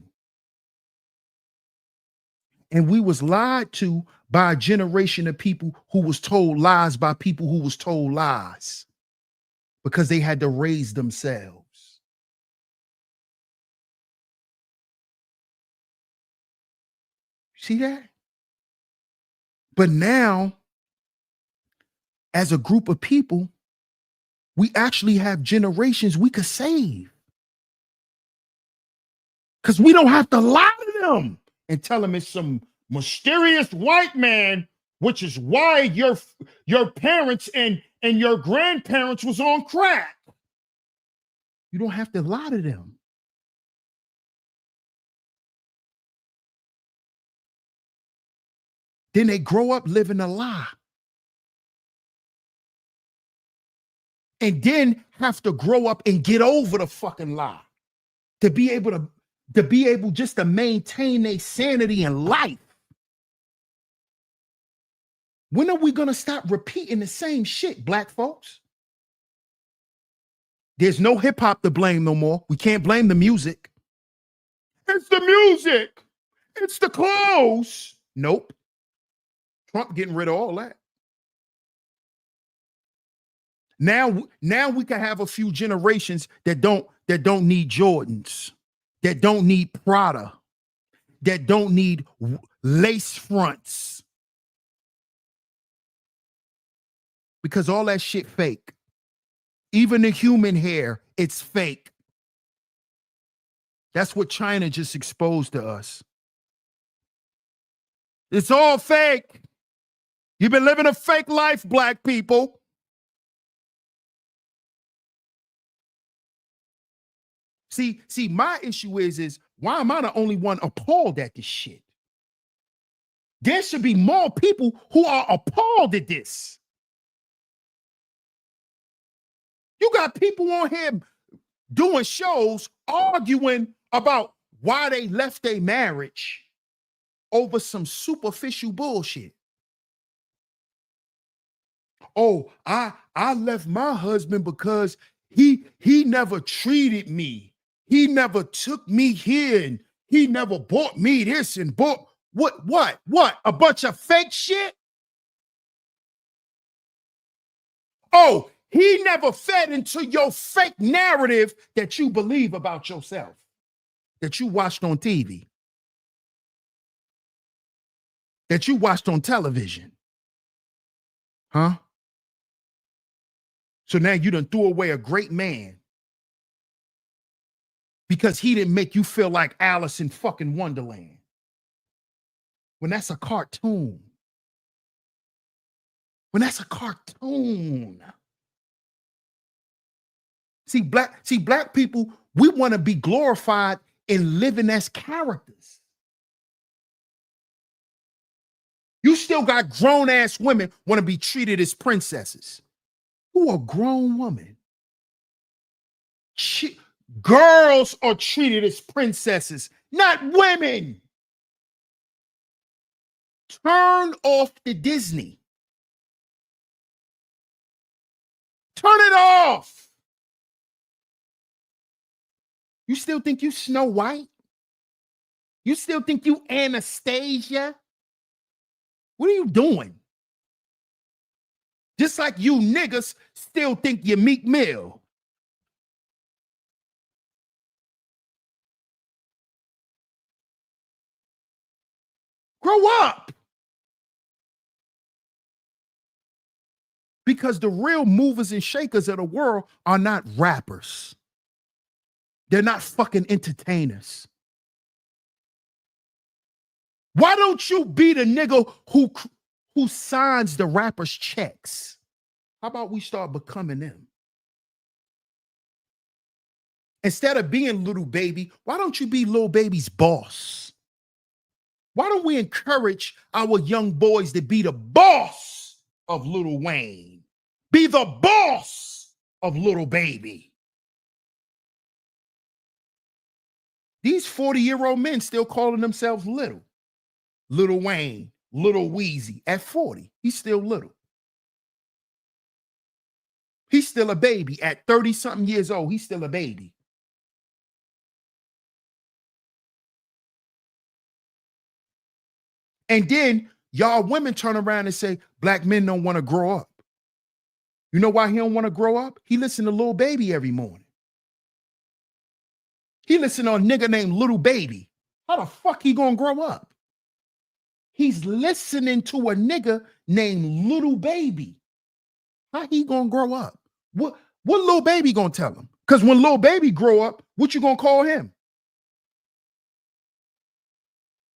And we was lied to by a generation of people who was told lies by people who was told lies because they had to raise themselves. See that? But now, as a group of people, we actually have generations we could save. Because we don't have to lie to them and tell them it's some mysterious white man, which is why your parents and your grandparents was on crack. You don't have to lie to them. Then they grow up living a lie. And then have to grow up and get over the fucking lie to be able just to maintain their sanity in life. When are we gonna stop repeating the same shit, black folks? There's no hip hop to blame no more. We can't blame the music. It's the music. It's the clothes. Nope. Trump getting rid of all that. Now we can have a few generations that don't need Jordans, that don't need Prada, that don't need lace fronts. Because all that shit fake. Even the human hair, it's fake. That's what China just exposed to us. It's all fake. You've been living a fake life, black people. See, my issue is why am I the only one appalled at this shit? There should be more people who are appalled at this. You got people on here doing shows arguing about why they left their marriage over some superficial bullshit. Oh, I left my husband because he never treated me. He never took me here and he never bought me this and bought what? A bunch of fake shit? Oh, he never fed into your fake narrative that you believe about yourself, that you watched on TV, that you watched on television. Huh? So now you done threw away a great man because he didn't make you feel like Alice in fucking Wonderland. When that's a cartoon. When that's a cartoon. See, black people, we want to be glorified in living as characters. You still got grown-ass women want to be treated as princesses. Who a grown woman? Girls are treated as princesses, not women. Turn off the Disney. Turn it off. You still think you Snow White? You still think you Anastasia? What are you doing? Just like you niggas still think you're Meek Mill. Grow up. Because the real movers and shakers of the world are not rappers. They're not fucking entertainers. Why don't you be the nigga who signs the rappers' checks? How about we start becoming them? Instead of being Little Baby, why don't you be Lil Baby's boss? Why don't we encourage our young boys to be the boss of Lil Wayne? Be the boss of Lil Baby. These 40-year-old men still calling themselves little. Lil Wayne, Lil Weezy. At 40, he's still little. He's still a baby. At 30-something years old, he's still a baby. And then y'all women turn around and say, black men don't want to grow up. You know why he don't want to grow up? He listen to Lil Baby every morning. He listen to a nigga named Lil Baby. How the fuck he gonna grow up? He's listening to a nigga named Lil Baby. How he gonna grow up? What Lil Baby gonna tell him? Because when Lil Baby grow up, what you gonna call him?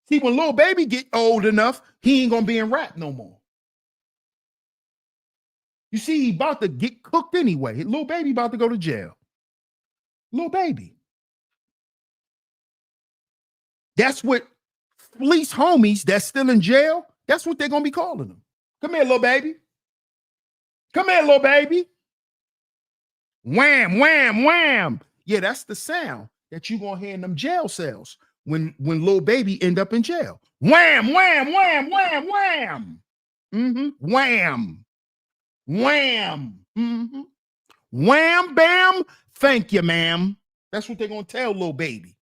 See, when Lil Baby get old enough, he ain't gonna be in rap no more. You see, he about to get cooked anyway. Lil Baby about to go to jail. Lil Baby. That's what police homies that's still in jail, that's what they're gonna be calling them. Come here, Lil Baby. Come here, Lil Baby. Wham, wham, wham. Yeah, that's the sound that you gonna hear in them jail cells when Lil Baby end up in jail. Wham, wham, wham, wham, wham. Wham. Wham. Wham, bam. Thank you, ma'am. That's what they're gonna tell Lil Baby.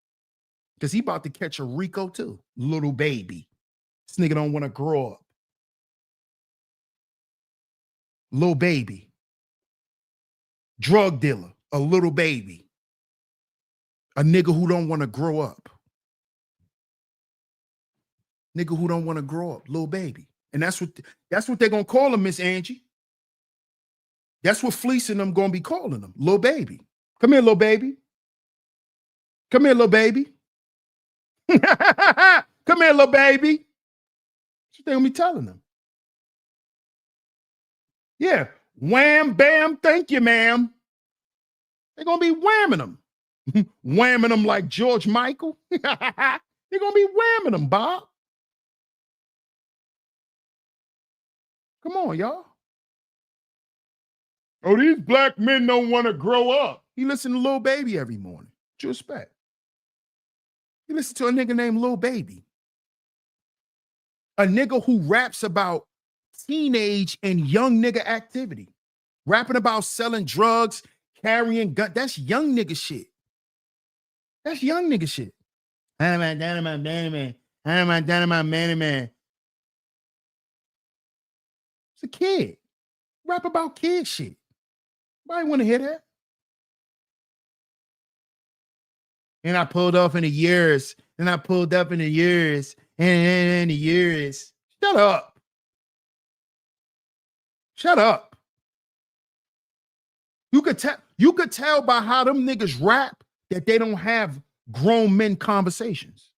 Because he about to catch a Rico too. Lil Baby. This nigga don't want to grow up. Lil Baby. Drug dealer. A Lil Baby. A nigga who don't want to grow up. Nigga who don't want to grow up. Lil Baby. And that's what they're gonna call him, Miss Angie. That's what Fleece and them gonna be calling him. Lil Baby. Come here, Lil Baby. Come here, Lil Baby. Come here, Lil Baby. That's what they're gonna be telling them. Yeah. Wham, bam, thank you, ma'am. They're gonna be whamming them. Whamming them like George Michael. They're gonna be whamming them, Bob. Come on, y'all. Oh, these black men don't want to grow up. He listen to Lil Baby every morning. What you expect? He listen to a nigga named Lil Baby. A nigga who raps about teenage and young nigga activity. Rapping about selling drugs, carrying guns. That's young nigga shit. That's young nigga shit. It's a kid. Rap about kid shit. Nobody want to hear that. And I pulled off in the years. And I pulled up in the years. And in the years. Shut up. Shut up. You could tell by how them niggas rap that they don't have grown men conversations.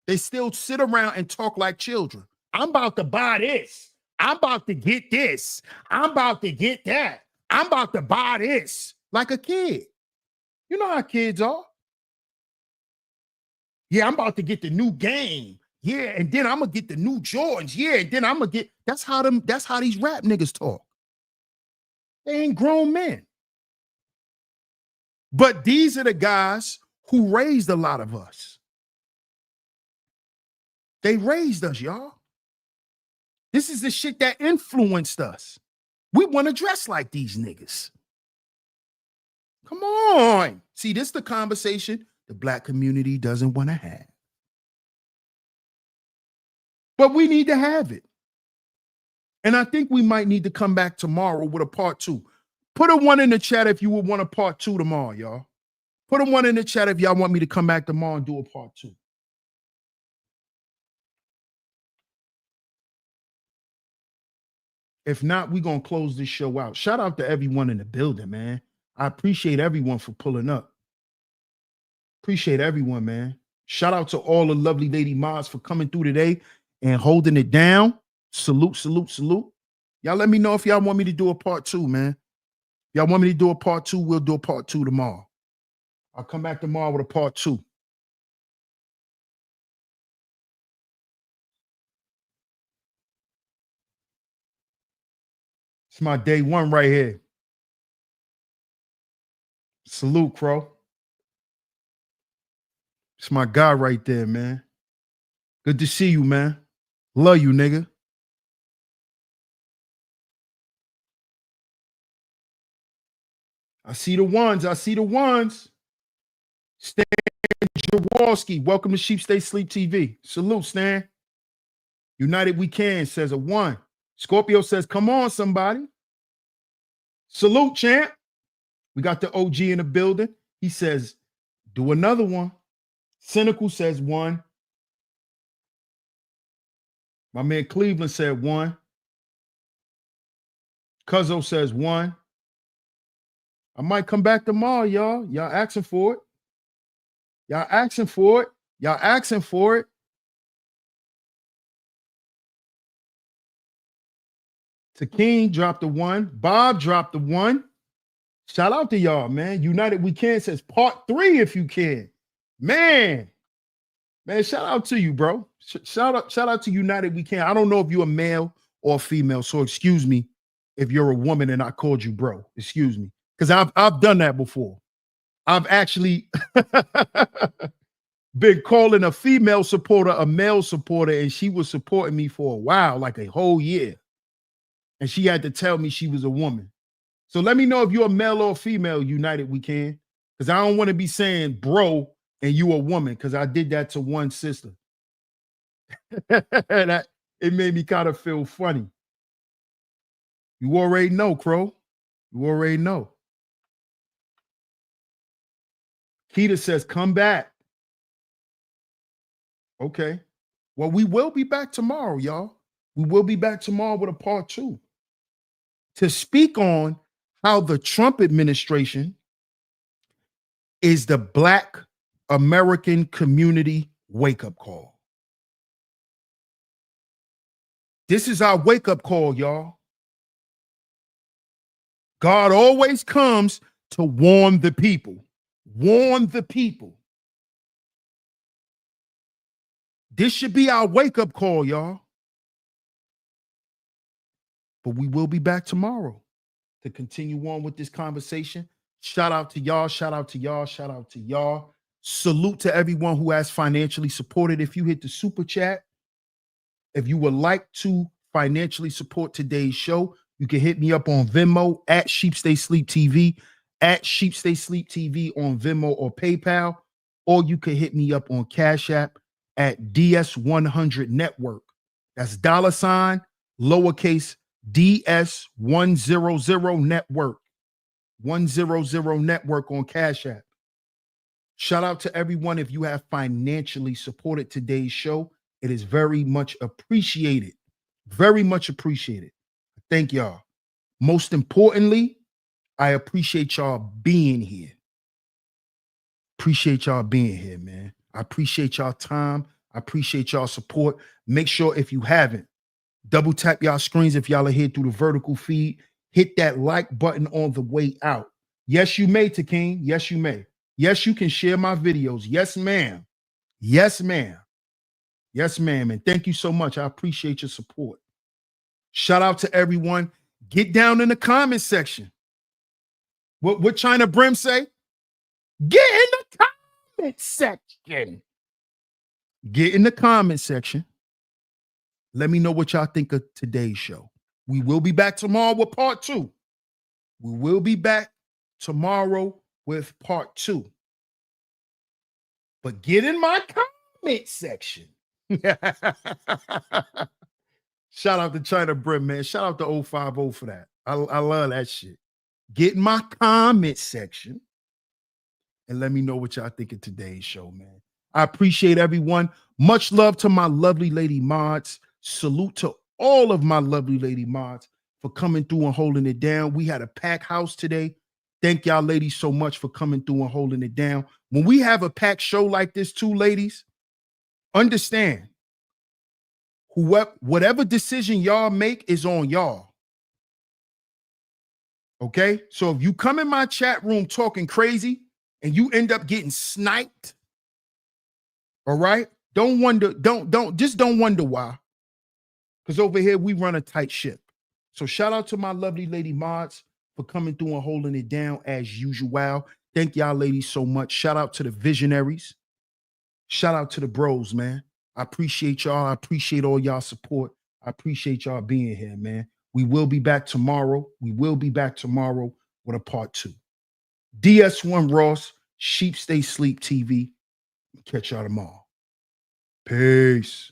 They still sit around and talk like children. I'm about to buy this. I'm about to get this. I'm about to get that. I'm about to buy this. Like a kid. You know how kids are. Yeah, I'm about to get the new game. Yeah, and then I'm gonna get the new Jordans. Yeah, and then I'm gonna get. That's how these rap niggas talk. They ain't grown men. But these are the guys who raised a lot of us. They raised us, y'all. This is the shit that influenced us. We want to dress like these niggas. Come on. See, this is the conversation the black community doesn't want to have. But we need to have it. And I think we might need to come back tomorrow with a part 2. Put a 1 in the chat if you would want a part 2 tomorrow, y'all. Put a 1 in the chat if y'all want me to come back tomorrow and do a part 2. If not, we're going to close this show out. Shout out to everyone in the building, man. I appreciate everyone for pulling up. Appreciate everyone, man. Shout out to all the lovely lady mods for coming through today and holding it down. Salute, salute, salute. Y'all let me know if y'all want me to do a part 2, man. Y'all want me to do a part 2, we'll do a part 2 tomorrow. I'll come back tomorrow with a part 2. It's my day 1 right here. Salute, Crow. It's my guy right there, man. Good to see you, man. Love you, nigga. I see the ones. I see the ones. Stan Jaworski, welcome to Sheep Stay Sleep TV. Salute, Stan. United We Can says a 1. Scorpio says, come on, somebody. Salute, champ. We got the OG in the building. He says, do another one. Cynical says 1. My man Cleveland said 1. Cuzzo says 1. I might come back tomorrow, y'all. Y'all asking for it. Y'all asking for it. Y'all asking for it. Takeem dropped the 1. Bob dropped the 1. Shout out to y'all, man. United We Can says part 3 if you can. Man, shout out to you, bro. Shout out to United We Can. I don't know if you're a male or a female, so excuse me if you're a woman and I called you bro. Excuse me. Because I've done that before. I've actually been calling a female supporter a male supporter, and she was supporting me for a while, like a whole year. And she had to tell me she was a woman. So let me know if you're a male or a female, United We Can. Because I don't want to be saying bro and you a woman, because I did that to one sister. It made me kind of feel funny. You already know, Crow. You already know. Keita says, come back. Okay. Well, we will be back tomorrow, y'all. We will be back tomorrow with a part 2 to speak on how the Trump administration is the Black American community wake-up call. This is our wake-up call, y'all. God always comes to warn the people. Warn the people. This should be our wake-up call, y'all. But we will be back tomorrow to continue on with this conversation. Shout out to y'all. Shout out to y'all. Shout out to y'all. Salute to everyone who has financially supported. If you hit the super chat, if you would like to financially support today's show, you can hit me up on Venmo at Sheep Stay Sleep TV, at Sheep Stay Sleep TV on Venmo or PayPal, or you can hit me up on Cash App at DS100 Network. That's $ lowercase DS100 Network. 100 Network on Cash App. Shout out to everyone if you have financially supported today's show. It is very much appreciated. Very much appreciated. Thank y'all. Most importantly, I appreciate y'all being here. Appreciate y'all being here, man. I appreciate y'all time. I appreciate y'all support. Make sure if you haven't, double tap y'all screens if y'all are here through the vertical feed. Hit that like button on the way out. Yes, you may, Takeem. Yes, you may. Yes, you can share my videos. Yes, ma'am. Yes, ma'am. Yes, ma'am. And thank you so much. I appreciate your support. Shout out to everyone. Get down in the comment section. What China Brim say? Get in the comment section. Get in the comment section. Let me know what y'all think of today's show. We will be back tomorrow with part 2. We will be back tomorrow with part 2. But get in my comment section. Shout out to China Brim, man. Shout out to 050 for that. I love that shit. Get in my comment section and let me know what y'all think of today's show, man. I appreciate everyone. Much love to my lovely lady mods. Salute to all of my lovely lady mods for coming through and holding it down. We had a packed house today. Thank y'all ladies so much for coming through and holding it down. When we have a packed show like this too, ladies, understand whatever decision y'all make is on y'all. Okay? So if you come in my chat room talking crazy and you end up getting sniped, all right? Don't wonder why. Because over here we run a tight ship. So shout out to my lovely lady mods for coming through and holding it down as usual. Thank y'all ladies so much. Shout out to the visionaries. Shout out to the bros, man. I appreciate y'all. I appreciate all y'all support. I appreciate y'all being here, man. We will be back tomorrow. We will be back tomorrow with a part 2. DS1 Ross, Sheep Stay Sleep TV. Catch y'all tomorrow. Peace.